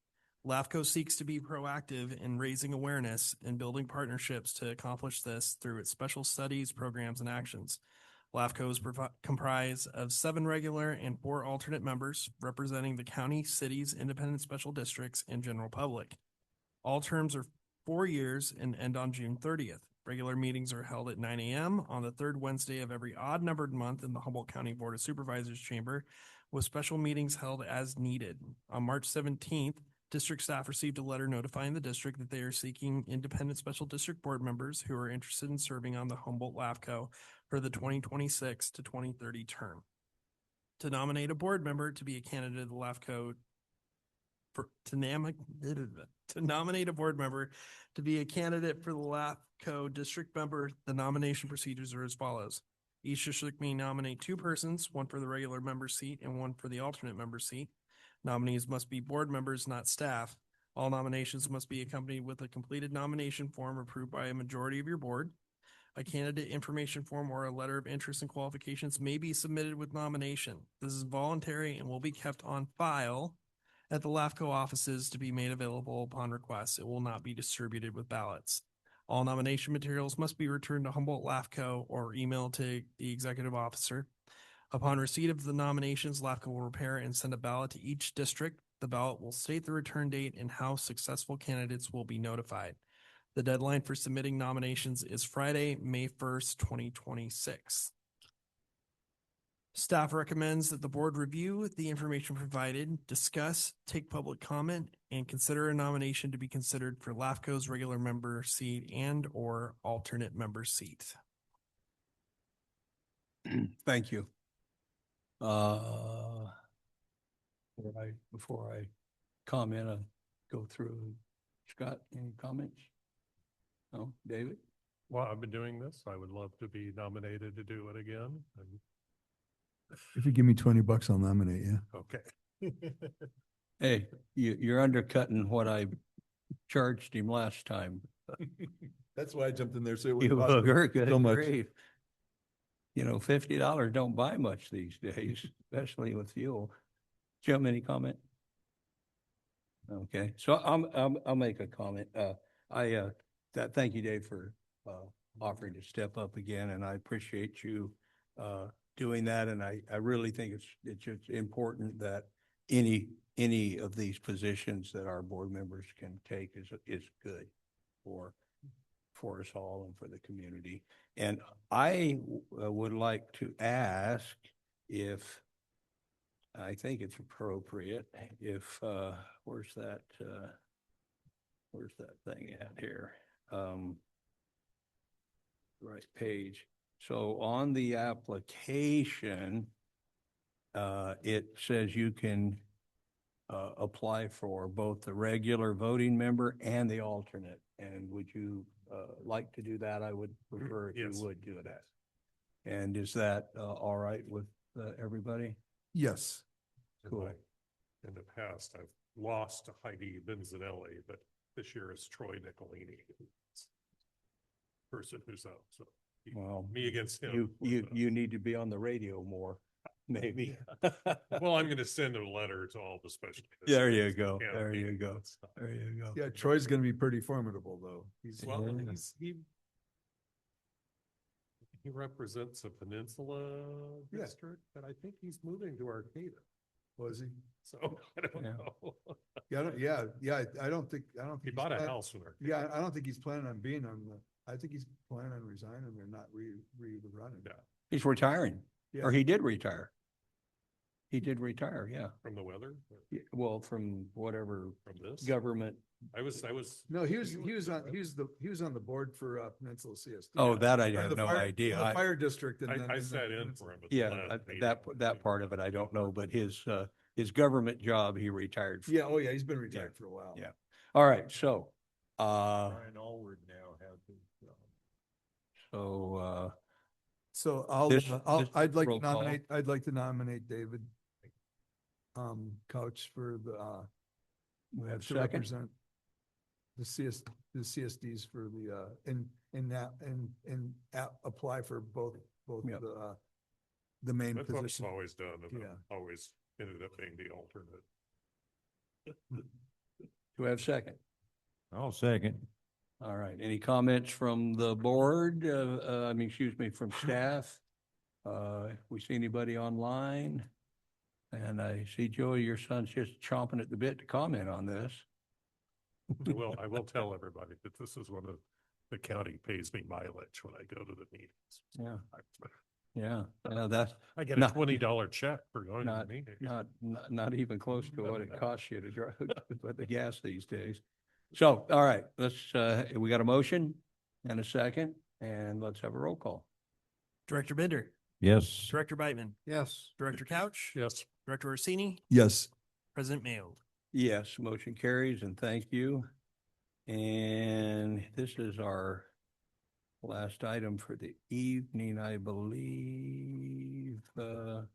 LAFCO seeks to be proactive in raising awareness and building partnerships to accomplish this through its special studies, programs, and actions. LAFCO is comprised of 7 regular and 4 alternate members representing the county, cities, independent special districts, and general public. All terms are 4 years and end on June 30th. Regular meetings are held at 9 a.m. on the 3rd Wednesday of every odd-numbered month in the Humboldt County Board of Supervisors chamber, with special meetings held as needed. On March 17th, district staff received a letter notifying the district that they are seeking independent special district board members who are interested in serving on the Humboldt LAFCO for the 2026 to 2030 term. To nominate a board member to be a candidate of the LAFCO to nominate a board member to be a candidate for the LAFCO district member, the nomination procedures are as follows. Each district may nominate 2 persons, one for the regular member seat and one for the alternate member seat. Nominees must be board members, not staff. All nominations must be accompanied with a completed nomination form approved by a majority of your board. A candidate information form or a letter of interest and qualifications may be submitted with nomination. This is voluntary and will be kept on file at the LAFCO offices to be made available upon request. It will not be distributed with ballots. All nomination materials must be returned to Humboldt LAFCO or emailed to the executive officer. Upon receipt of the nominations, LAFCO will prepare and send a ballot to each district. The ballot will state the return date and how successful candidates will be notified. The deadline for submitting nominations is Friday, May 1st, 2026. Staff recommends that the board review the information provided, discuss, take public comment, and consider a nomination to be considered for LAFCO's regular member seat and or alternate member seat. Thank you. Before I comment, go through, Scott, any comments? No, David? Well, I've been doing this. I would love to be nominated to do it again. And If you give me $20, I'll nominate you. okay. Hey, you're undercutting what I charged him last time. That's why I jumped in there. So You were good so much. grief. You know, $50 don't buy much these days, especially with fuel. Do you have any comment? Okay, so I'll make a comment. Thank you, Dave, for offering to step up again, and I appreciate you doing that. And I really think it's just important that any of these positions that our board members can take is good for us all and for the community. And I would like to ask if, I think it's appropriate, if, where's that thing at here? Right page. So on the application, it says you can apply for both the regular voting member and the alternate. And would you like to do that? I would prefer if Yes. you would do that. And is that all right with everybody? Yes. Cool. In the past, I've lost to Heidi Benzanelli, but this year it's Troy Nicolini. Person who's out, so Well, me against him. you need to be on the radio more, maybe. Well, I'm gonna send a letter to all the special. There you districts, go. the There you county, go. and stuff. There you go. Yeah, Troy's gonna be pretty formidable, though. Well, Yeah. he represents a peninsula Yeah. district, but I think he's moving to Arcata, Was he? so I don't Yeah. know. Yeah, I don't think. He he's bought a plan- house in Arcata. Yeah, I don't think he's planning on being on I think he's planning on resigning or not running. Yeah, He's retiring, Yeah. or he did retire. He did retire, yeah. from the weather, Well, from whatever from this. government. I was. No, he was on the board for Peninsula CS. Oh, that I Or had the no fire- idea. the I- Fire district. and then- I and sat then in Peninsula. for him. at the Yeah, last meeting. that part of it I don't know, but his his government job, he retired from. Yeah, oh yeah, he's been retired for a while. Yeah. All right, so, Brian Allward now has his job. so, So This- this I'd like to roll call. nominate David Couch for the, we have a to second. represent the CSDs for the, apply for both Yep. the main That's what I've position. always done, and Yeah. I've always ended up being the alternate. Do we have a second? I'll second. All right, any comments from the board, excuse me, from staff? We see anybody online? And I see Joey, your son's just chomping at the bit to comment on this. I will tell everybody that this is one of, the county pays me mileage when I go to the meetings. Yeah. Yeah, that's I get a Not- $20 check for going to the not, meeting. not even close to what it costs you to drive, with the gas these days. So, all right, let's, we got a motion and a second, and let's have a roll call. Director Bender, Yes. Director Beitman, Yes. Director Couch, Yes. Director Orsini, Yes. President Mayo. Yes, motion carries, and thank you. And this is our last item for the evening, I believe, no,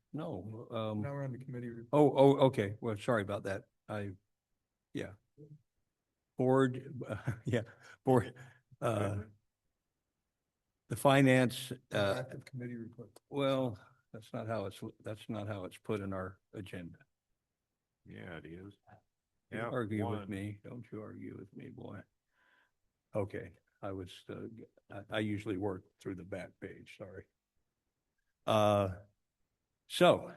Now we're on the committee. okay, well, sorry about that, yeah. Board, yeah, board, the finance, Active committee report. well, that's not how it's put in our agenda. Yeah, it is. Don't Yeah, argue with one. me. Don't you argue with me, boy. Okay, I was, I usually work through the back page, sorry. So,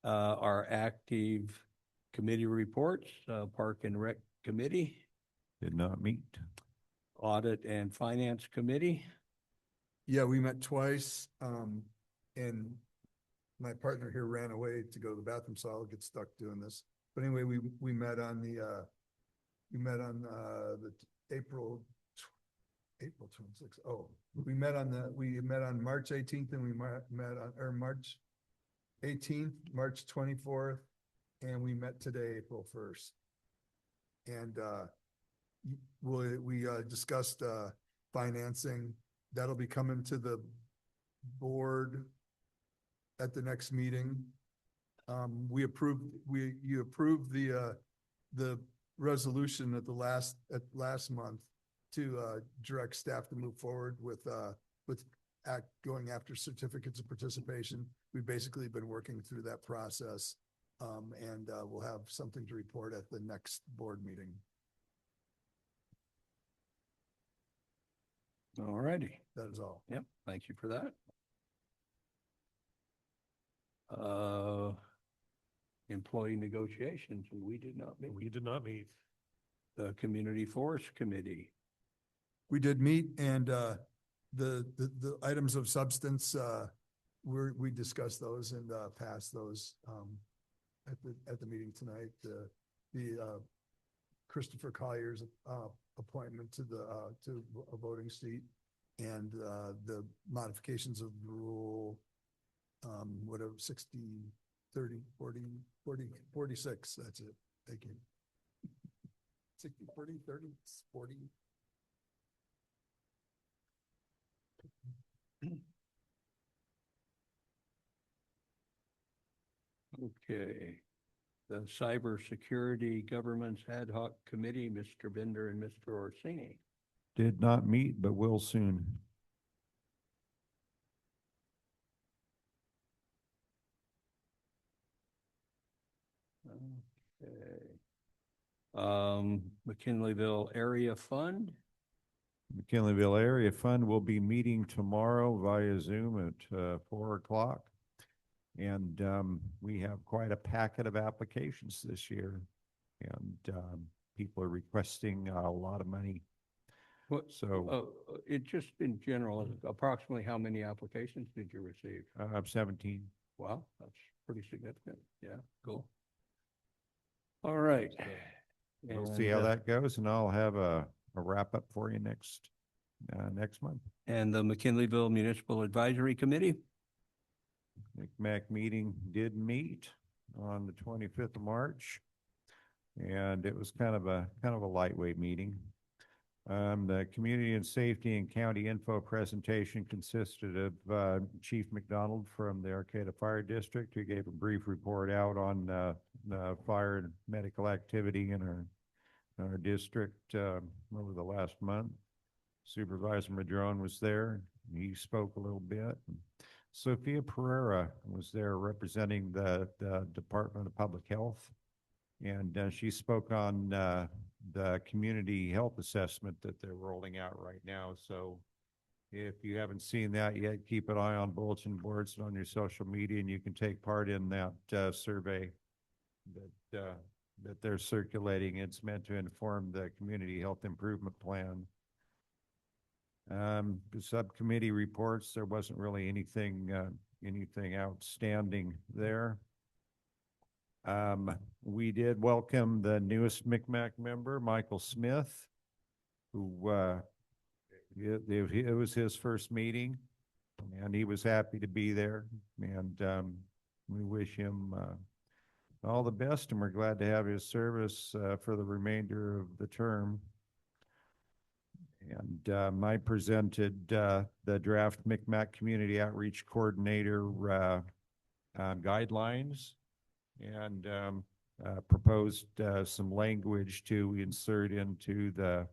our active committee reports, Park and Rec Committee, Did not meet. Audit and Finance Committee. Yeah, we met twice, and my partner here ran away to go to the bathroom, so I'll get stuck doing this. But anyway, we met on the April 26th. Oh, we met on March 18th and we met on, or March 18th, March 24th, and we met today, April 1st. And, we discussed, financing. That'll be coming to the board at the next meeting. You approved the resolution at last month to, direct staff to move forward with going after certificates of participation. We've basically been working through that process. And we'll have something to report at the next board meeting. All righty. That is all. Yep, thank you for that. Employee negotiations, and we did not meet. We did not meet. The Community Forest Committee. We did meet and, the items of substance, we discussed those and, passed those, at the meeting tonight. The Christopher Collier's, appointment to to a voting seat and, the modifications of the rule, whatever, 60, 30, 40, 46, that's it. Thank you. 60, 40, 30, 40. Okay. The Cybersecurity Governance Ad Hoc Committee, Mr. Bender and Mr. Orsini. Did not meet, but will soon. Okay. McKinleyville Area Fund. McKinleyville Area Fund will be meeting tomorrow via Zoom at 4 o'clock. And we have quite a packet of applications this year. And people are requesting a lot of money. What, So it just in general, approximately how many applications did you receive? 17. Wow, that's pretty significant. Yeah, cool. All right. We'll see how And, that goes, and I'll have a wrap up for you next month. And the McKinleyville Municipal Advisory Committee. McMac meeting did meet. on the 25th of March. And it was kind of a lightweight meeting. The community and safety and county info presentation consisted of Chief McDonald from the Arcata Fire District, who gave a brief report out on the fire and medical activity in our district over the last month. Supervisor Madrone was there. He spoke a little bit. Sophia Pereira was there representing the Department of Public Health. And she spoke on the community health assessment that they're rolling out right now. So if you haven't seen that yet, keep an eye on bulletin boards and on your social media, and you can take part in that survey that they're circulating. It's meant to inform the community health improvement plan. The subcommittee reports, there wasn't really anything outstanding there. We did welcome the newest MCMAC member, Michael Smith, who it was his first meeting, and he was happy to be there. And we wish him all the best, and we're glad to have his service for the remainder of the term. And I presented the draft MCMAC Community Outreach Coordinator guidelines, and proposed some language to insert into the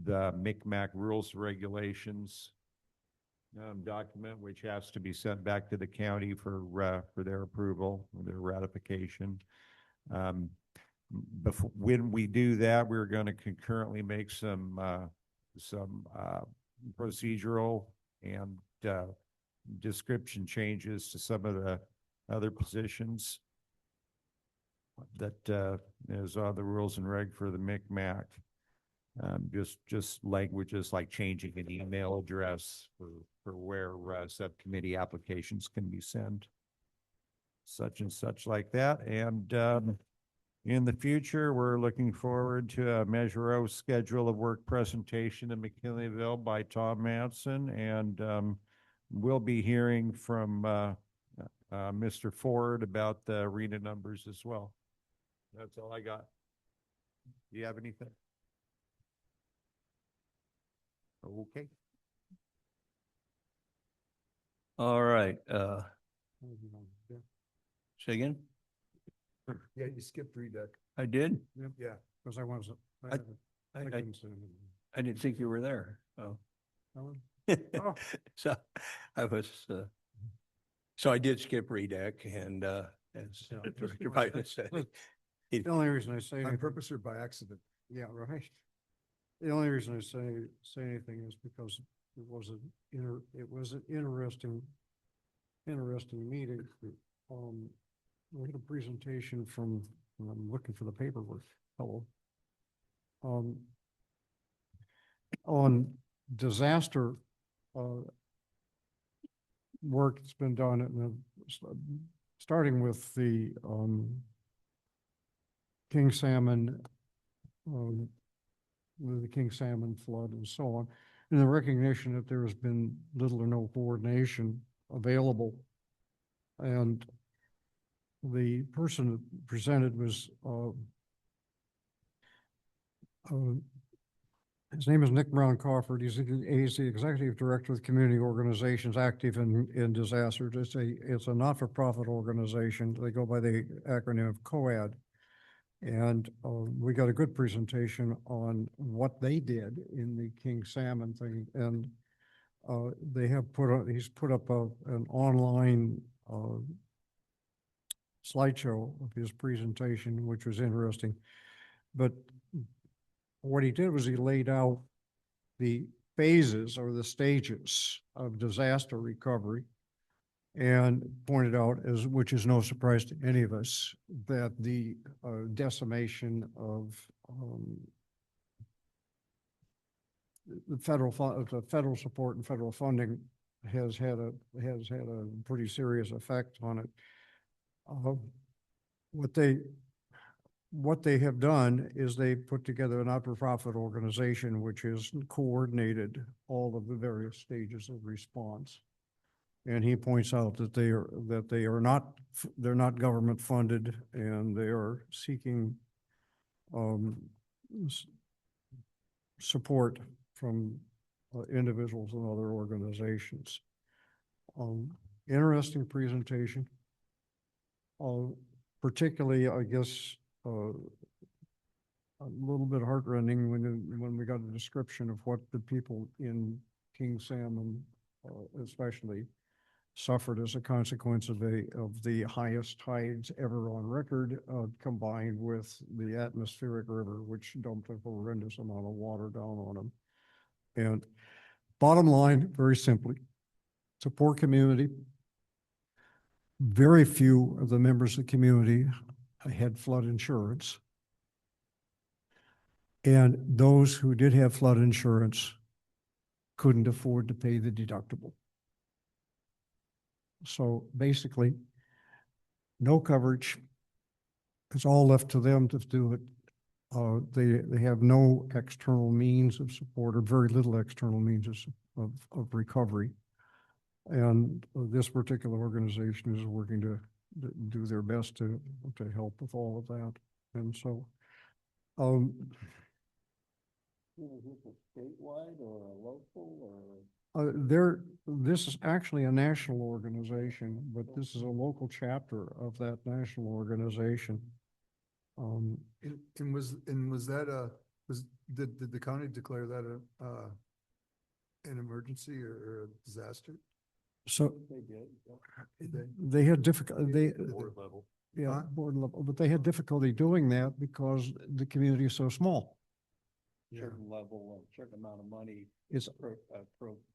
MCMAC rules and regulations document, which has to be sent back to the county for their approval, their ratification. When we do that, we're going to concurrently make some procedural and description changes to some of the other positions that is on the rules and reg for the MCMAC. Just languages like changing an email address for where subcommittee applications can be sent, such and such like that. And in the future, we're looking forward to a Measure O schedule of work presentation in McKinleyville by Tom Manson, and we'll be hearing from Mr. Ford about the arena numbers as well. That's all I got. Do you have anything? Okay. All right, say again? Yeah, you skipped redeck. I did? Yeah. Because I wasn't. I didn't think you were there. Oh. Oh. So I was, so I did skip redeck, and as Yeah, Director Biden said, The only reason I say On anything, purpose or by accident? yeah, right. The only reason I say anything is because it was an interesting meeting. We had a presentation from, I'm looking for the paperwork, hello. On disaster, work that's been done, starting with the, king salmon, with the king salmon flood and so on, and the recognition that there has been little or no coordination available. And the person that presented was, his name is Nick Brown Crawford. He's the executive director of Community Organizations Active in Disasters. It's a not-for-profit organization. They go by the acronym of COAD. And we got a good presentation on what they did in the king salmon thing. And he's put up an online slideshow of his presentation, which was interesting. But what he did was he laid out the phases or the stages of disaster recovery, and pointed out, which is no surprise to any of us, that the decimation of the federal support and federal funding has had a pretty serious effect on it. What they have done is they put together a not-for-profit organization which has coordinated all of the various stages of response. And he points out that they are not, they're not government funded and they are seeking s- support from individuals and other organizations. Interesting presentation. Particularly, I guess, a little bit heartrending when we got a description of what the people in King Salmon, especially, suffered as a consequence of the highest tides ever on record, combined with the atmospheric river, which dumped a horrendous amount of water down on them. And bottom line, very simply, it's a poor community. Very few of the members of the community had flood insurance. And those who did have flood insurance couldn't afford to pay the deductible. So basically, no coverage. It's all left to them to do it. They have no external means of support, or very little external means of recovery. And this particular organization is working to do their best to help with all of that. And so, Is this a statewide or a local or? this is actually a national organization, but this is a local chapter of that national organization. And was that did the county declare that an emergency or a disaster? So They did. they had difficulty, Board level. yeah, Huh? board level, but they had difficulty doing that because the community is so small. Certain level, a certain amount of money. It's,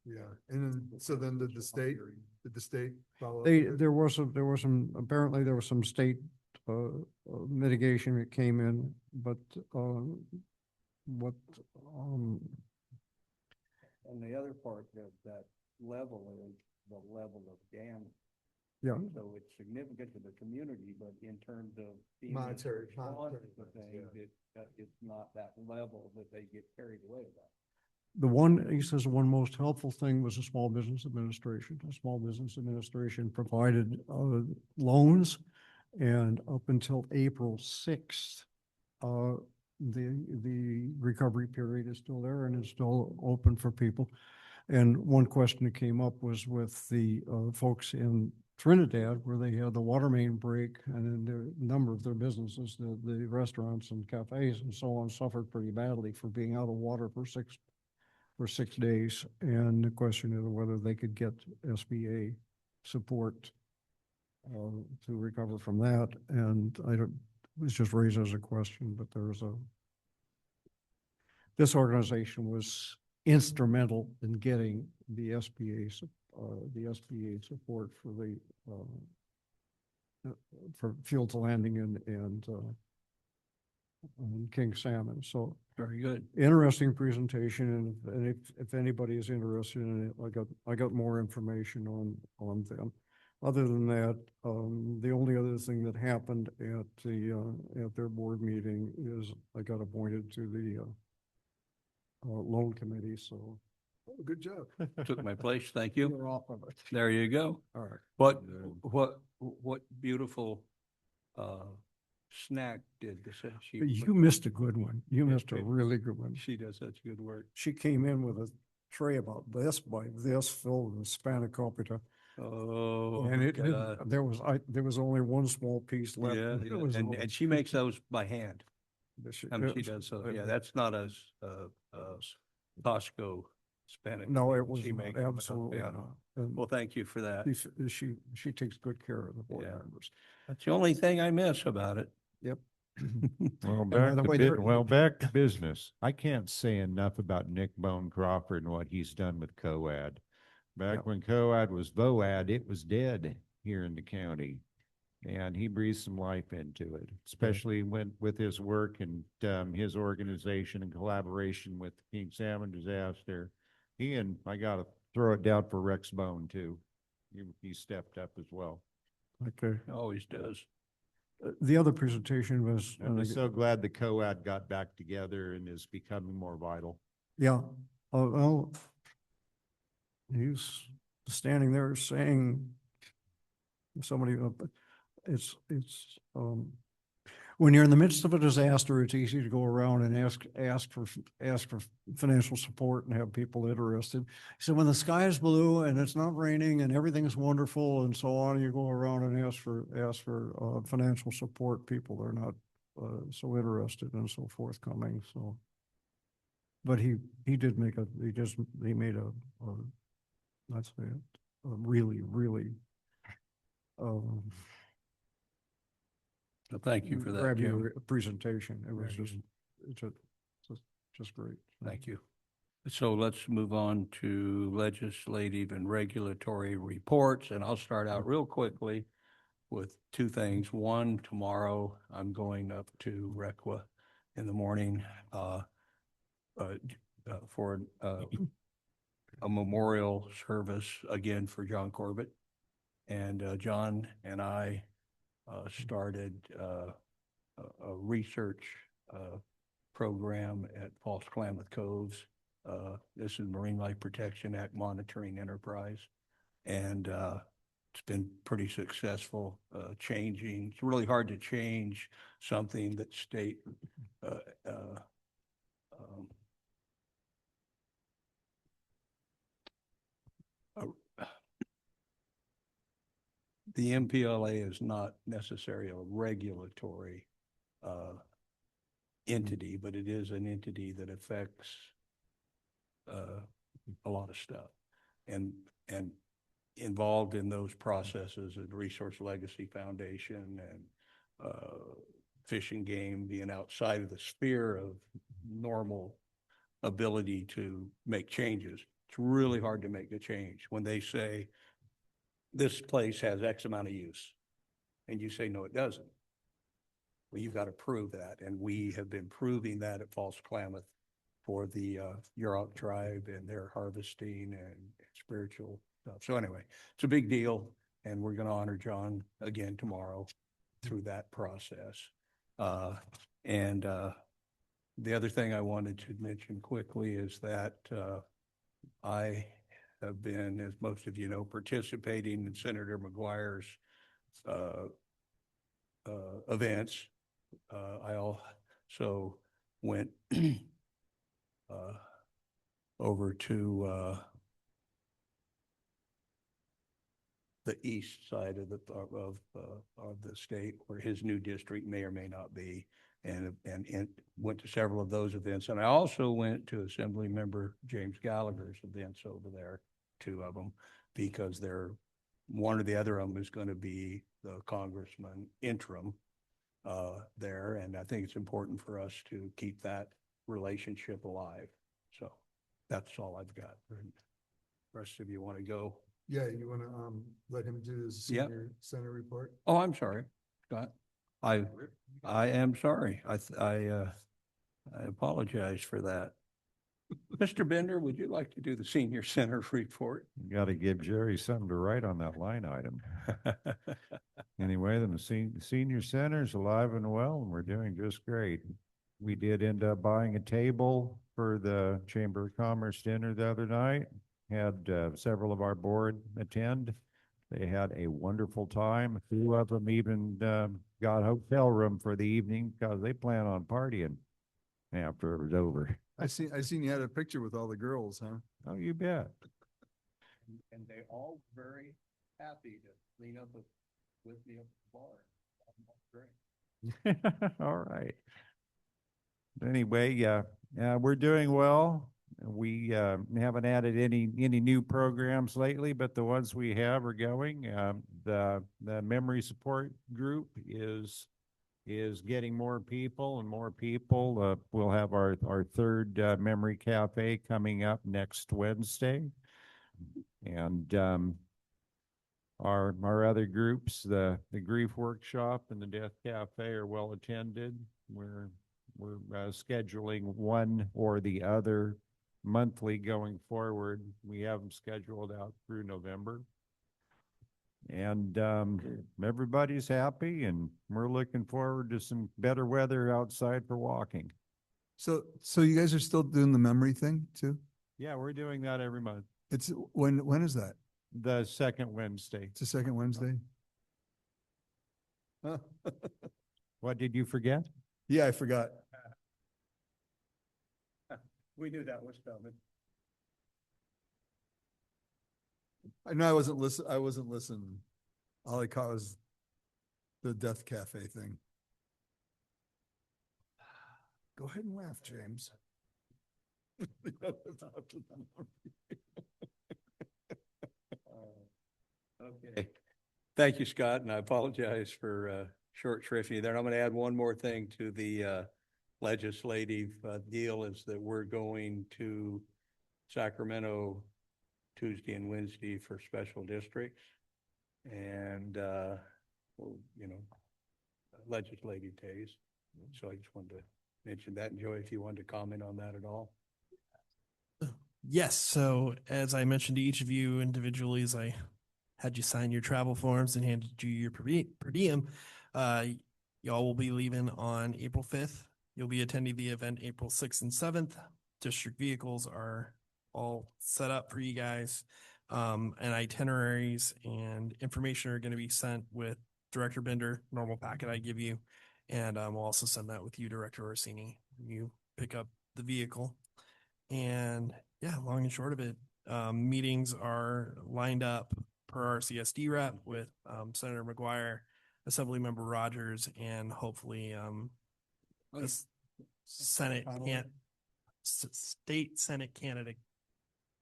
Yeah, and then, so then did the state follow up? there was some, apparently there was some state, mitigation that came in, but, what, And the other part of that level is the level of damage. yeah, So it's significant to the community, but in terms of being Monetary responsive to funds, things, it's not that level that they get carried away about. he says the one most helpful thing was the Small Business Administration. The Small Business Administration provided, loans, and up until April 6th, the recovery period is still there and is still open for people. And one question that came up was with the folks in Trinidad, where they had the water main break, and then a number of their businesses, the restaurants and cafes and so on, suffered pretty badly for being out of water for 6 days. And the question is whether they could get SBA support to recover from that. And it was just raised as a question, but this organization was instrumental in getting the SBA support for Field to Landing and King Salmon. So Very good. interesting presentation, and if anybody is interested in it, I got more information on them. Other than that, the only other thing that happened at their board meeting is I got appointed to the loan committee, so Oh, good job. Took my place, thank you. you're off of it. There you go. All right. What beautiful, snack did this, You missed a good one. You missed a really good one. she does such good work. She came in with a tray about this by this filled with spanakopita. Oh, And it, God. there was only one small piece left. Yeah, It was and, a- and she makes those by hand. she- I mean, she does, so, yeah, that's not a Costco Spanish. No, it was She not, makes them, absolutely yeah. not. And Well, thank you for that. she takes good care of the board Yeah. members. That's the only thing I miss about it. Yep. Well, by back the to way, back to business. I can't say enough about Nick Bone Crawford and what he's done with COAD. Back Yep. when COAD was VOAD, it was dead here in the county. And he breathed some life into it, especially with his work and his organization in collaboration with the King Salmon disaster. I gotta throw it down for Rex Bone too. He stepped up as well. Okay. Always does. The other presentation was, I'm just so glad the COAD got back together and is becoming more vital. yeah, well, he's standing there saying, somebody, it's, when you're in the midst of a disaster, it's easy to go around and ask for financial support and have people interested. So when the sky is blue and it's not raining and everything's wonderful and so on, you go around and ask for financial support. People are not so interested and so forthcoming. So, but he did make he made a let's say a really So thank you for that, grab Jim. your presentation. It was Very just great. Thank you. So let's move on to legislative and regulatory reports, and I'll start out real quickly with two things. One, tomorrow I'm going up to Requa in the morning for a memorial service again for John Corbett. And John and I started a research program at False Klamath Coves. This is Marine Life Protection Act monitoring enterprise. And it's been pretty successful changing. It's really hard to change something that state the MPLA is not necessarily a regulatory entity, but it is an entity that affects a lot of stuff. And involved in those processes is Resource Legacy Foundation and Fish and Game being outside of the sphere of normal ability to make changes. It's really hard to make a change when they say this place has X amount of use and you say, no, it doesn't. Well, you've got to prove that. And we have been proving that at False Klamath for the Yurok tribe and their harvesting and spiritual stuff. So anyway, it's a big deal. And we're going to honor John again tomorrow through that process. The other thing I wanted to mention quickly is that I have been, as most of you know, participating in Senator McGuire's events. I also went over to the east side of the state, where his new district may or may not be, and went to several of those events. And I also went to Assembly Member James Gallagher's events over there, 2 of them, because one or the other of them is going to be the congressman interim there. And I think it's important for us to keep that relationship alive. So that's all I've got. The rest of you want to go? Yeah, you want to let him do his Yep. senior center report? Oh, I'm sorry, Scott. I am sorry. I apologize for that. Mr. Bender, would you like to do the senior center report? Got to give Jerry something to write on that line item. Anyway, the senior center's alive and well, and we're doing just great. We did end up buying a table for the Chamber of Commerce dinner the other night. Had several of our board attend. They had a wonderful time. A few of them even got a hotel room for the evening because they plan on partying after it was over. I seen you had a picture with all the girls, huh? Oh, you bet. And they all very happy to clean up with me at the bar. Great. All right. Anyway, we're doing well. We haven't added any new programs lately, but the ones we have are going. The memory support group is getting more people and more people. We'll have our third memory cafe coming up next Wednesday, and our other groups, the grief workshop and the death cafe, are well attended. We're scheduling one or the other monthly going forward. We have them scheduled out through November. And everybody's happy, and we're looking forward to some better weather outside for walking. So you guys are still doing the memory thing too? Yeah, we're doing that every month. It's when is that? The second Wednesday. It's the second Wednesday? Huh? What did you forget? Yeah, I forgot. We knew that was coming. I know I wasn't listening. All I caught was the Death Cafe thing. Go ahead and laugh, James. Okay. Thank you, Scott, and I apologize for short shrifting you there. I'm going to add one more thing to the legislative deal is that we're going to Sacramento Tuesday and Wednesday for special districts. And, well, you know, legislative days. So I just wanted to mention that. And Joey, if you wanted to comment on that at all. Yes. So as I mentioned to each of you individually, as I had you sign your travel forms and handed you your per diem, y'all will be leaving on April 5th. You'll be attending the event April 6th and 7th. District vehicles are all set up for you guys. And itineraries and information are going to be sent with Director Bender, normal packet I give you. And we'll also send that with you, Director Orsini. You pick up the vehicle. And yeah, long and short of it, meetings are lined up per our CSD rep with Senator McGuire, Assemblymember Rogers, and hopefully Senate State Senate candidate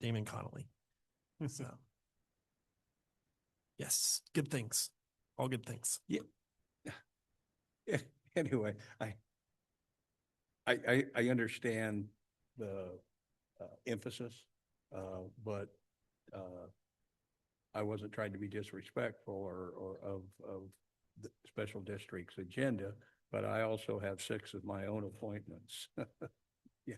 Damon Connolly. So yes, good things, all good things. Yeah. Anyway, I understand the emphasis, but I wasn't trying to be disrespectful or of the special district's agenda, but I also have 6 of my own appointments. Yeah,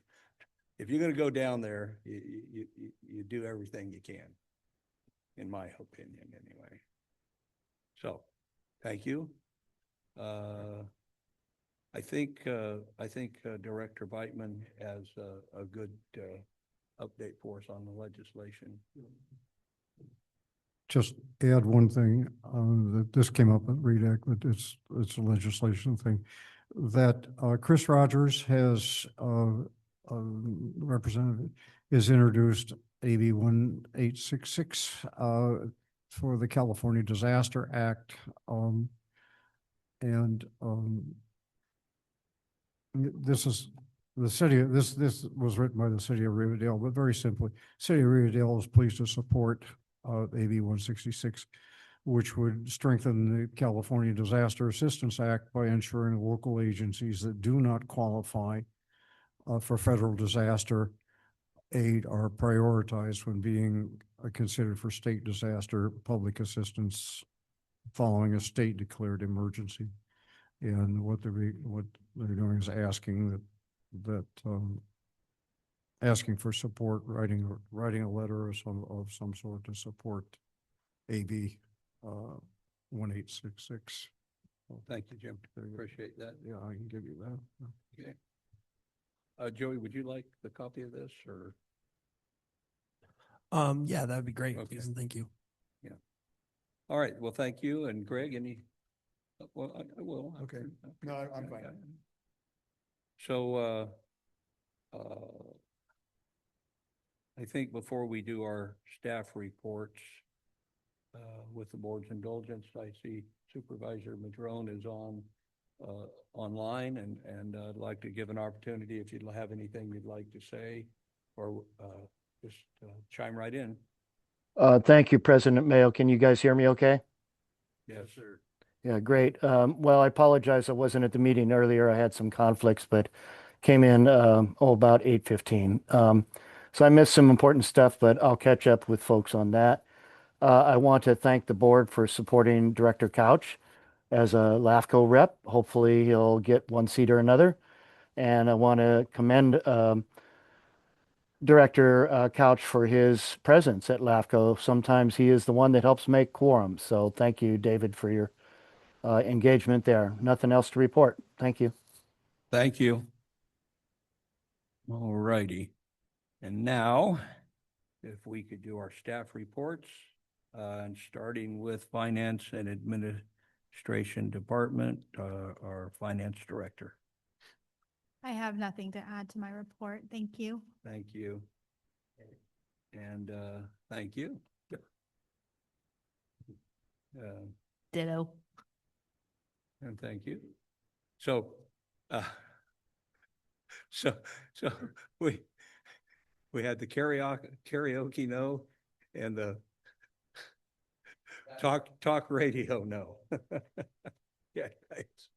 if you're going to go down there, you do everything you can, in my opinion, anyway. So, thank you. I think Director Beitman has a good update for us on the legislation. Just add one thing, that this came up at REDAC, but it's a legislation thing, that Chris Rogers has, representative, is introduced AB 1866 for the California Disaster Act. This is the city, this was written by the city of Riverdale, but very simply, city of Riverdale is pleased to support AB 166, which would strengthen the California Disaster Assistance Act by ensuring local agencies that do not qualify for federal disaster aid are prioritized when being considered for state disaster public assistance following a state declared emergency. And what they're doing is asking asking for support, writing a letter of some sort to support AB 1866. Well, thank you, Jim. Appreciate that. Yeah, I can give you that. Okay. Joey, would you like the copy of this or? Yeah, that'd be great. Okay. Please and thank you. Yeah. All right. Well, thank you. And Greg, any? Well, I will. Okay. No, I'm fine. So, I think before we do our staff reports, with the board's indulgence, I see Supervisor Madrone is online and I'd like to give an opportunity if you'd have anything you'd like to say or, just chime right in. Thank you, President Mayo. Can you guys hear me okay? Yes, sir. Yeah, great. Well, I apologize. I wasn't at the meeting earlier. I had some conflicts, but came in, about 8:15. So I missed some important stuff, but I'll catch up with folks on that. I want to thank the board for supporting Director Couch as a LAFCO rep. Hopefully he'll get one seat or another. And I want to commend, Director Couch for his presence at LAFCO. Sometimes he is the one that helps make quorum. So thank you, David, for your engagement there. Nothing else to report. Thank you. Thank you. All righty. And now, if we could do our staff reports, and starting with Finance and Administration Department, our Finance Director. I have nothing to add to my report. Thank you. Thank you. And thank you. Ditto. And thank you. So, so we had the karaoke no, and the talk radio no. Yeah, thanks.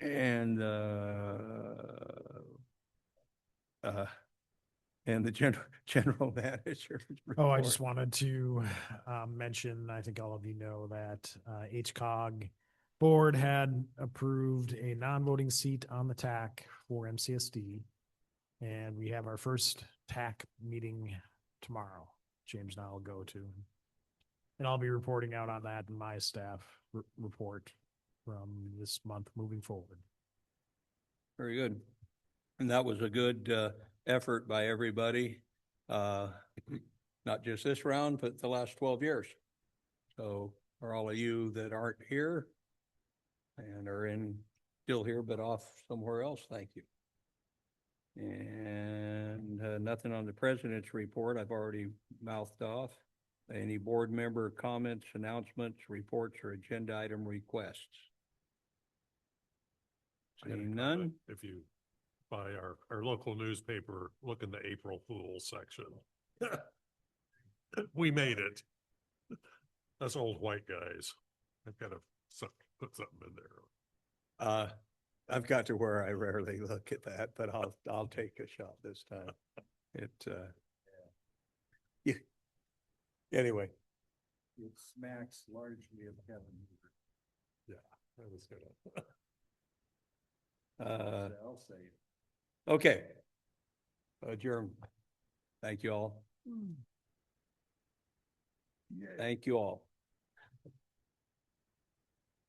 And the general manager. Oh, I report. just wanted to mention, I think all of you know that HCOG board had approved a non-voting seat on the TAC for MCSD. And we have our first TAC meeting tomorrow. James and I will go to. And I'll be reporting out on that in my staff report from this month moving forward. Very good. And that was a good effort by everybody, not just this round, but the last 12 years. So for all of you that aren't here and are still here but off somewhere else, thank you. And nothing on the president's report. I've already mouthed off. Any board member comments, announcements, reports, or agenda item requests? I had a Seeing comment. none? If you buy our local newspaper, look in the April Fool's section. We made it. Us old white guys. I've got to put something in there. I've got to where I rarely look at that, but I'll take a shot this time. Yeah. Anyway. It smacks largely of Kevin. Yeah, that was good. I'll say it. Okay. Adjourn. Thank you all. Thank you all.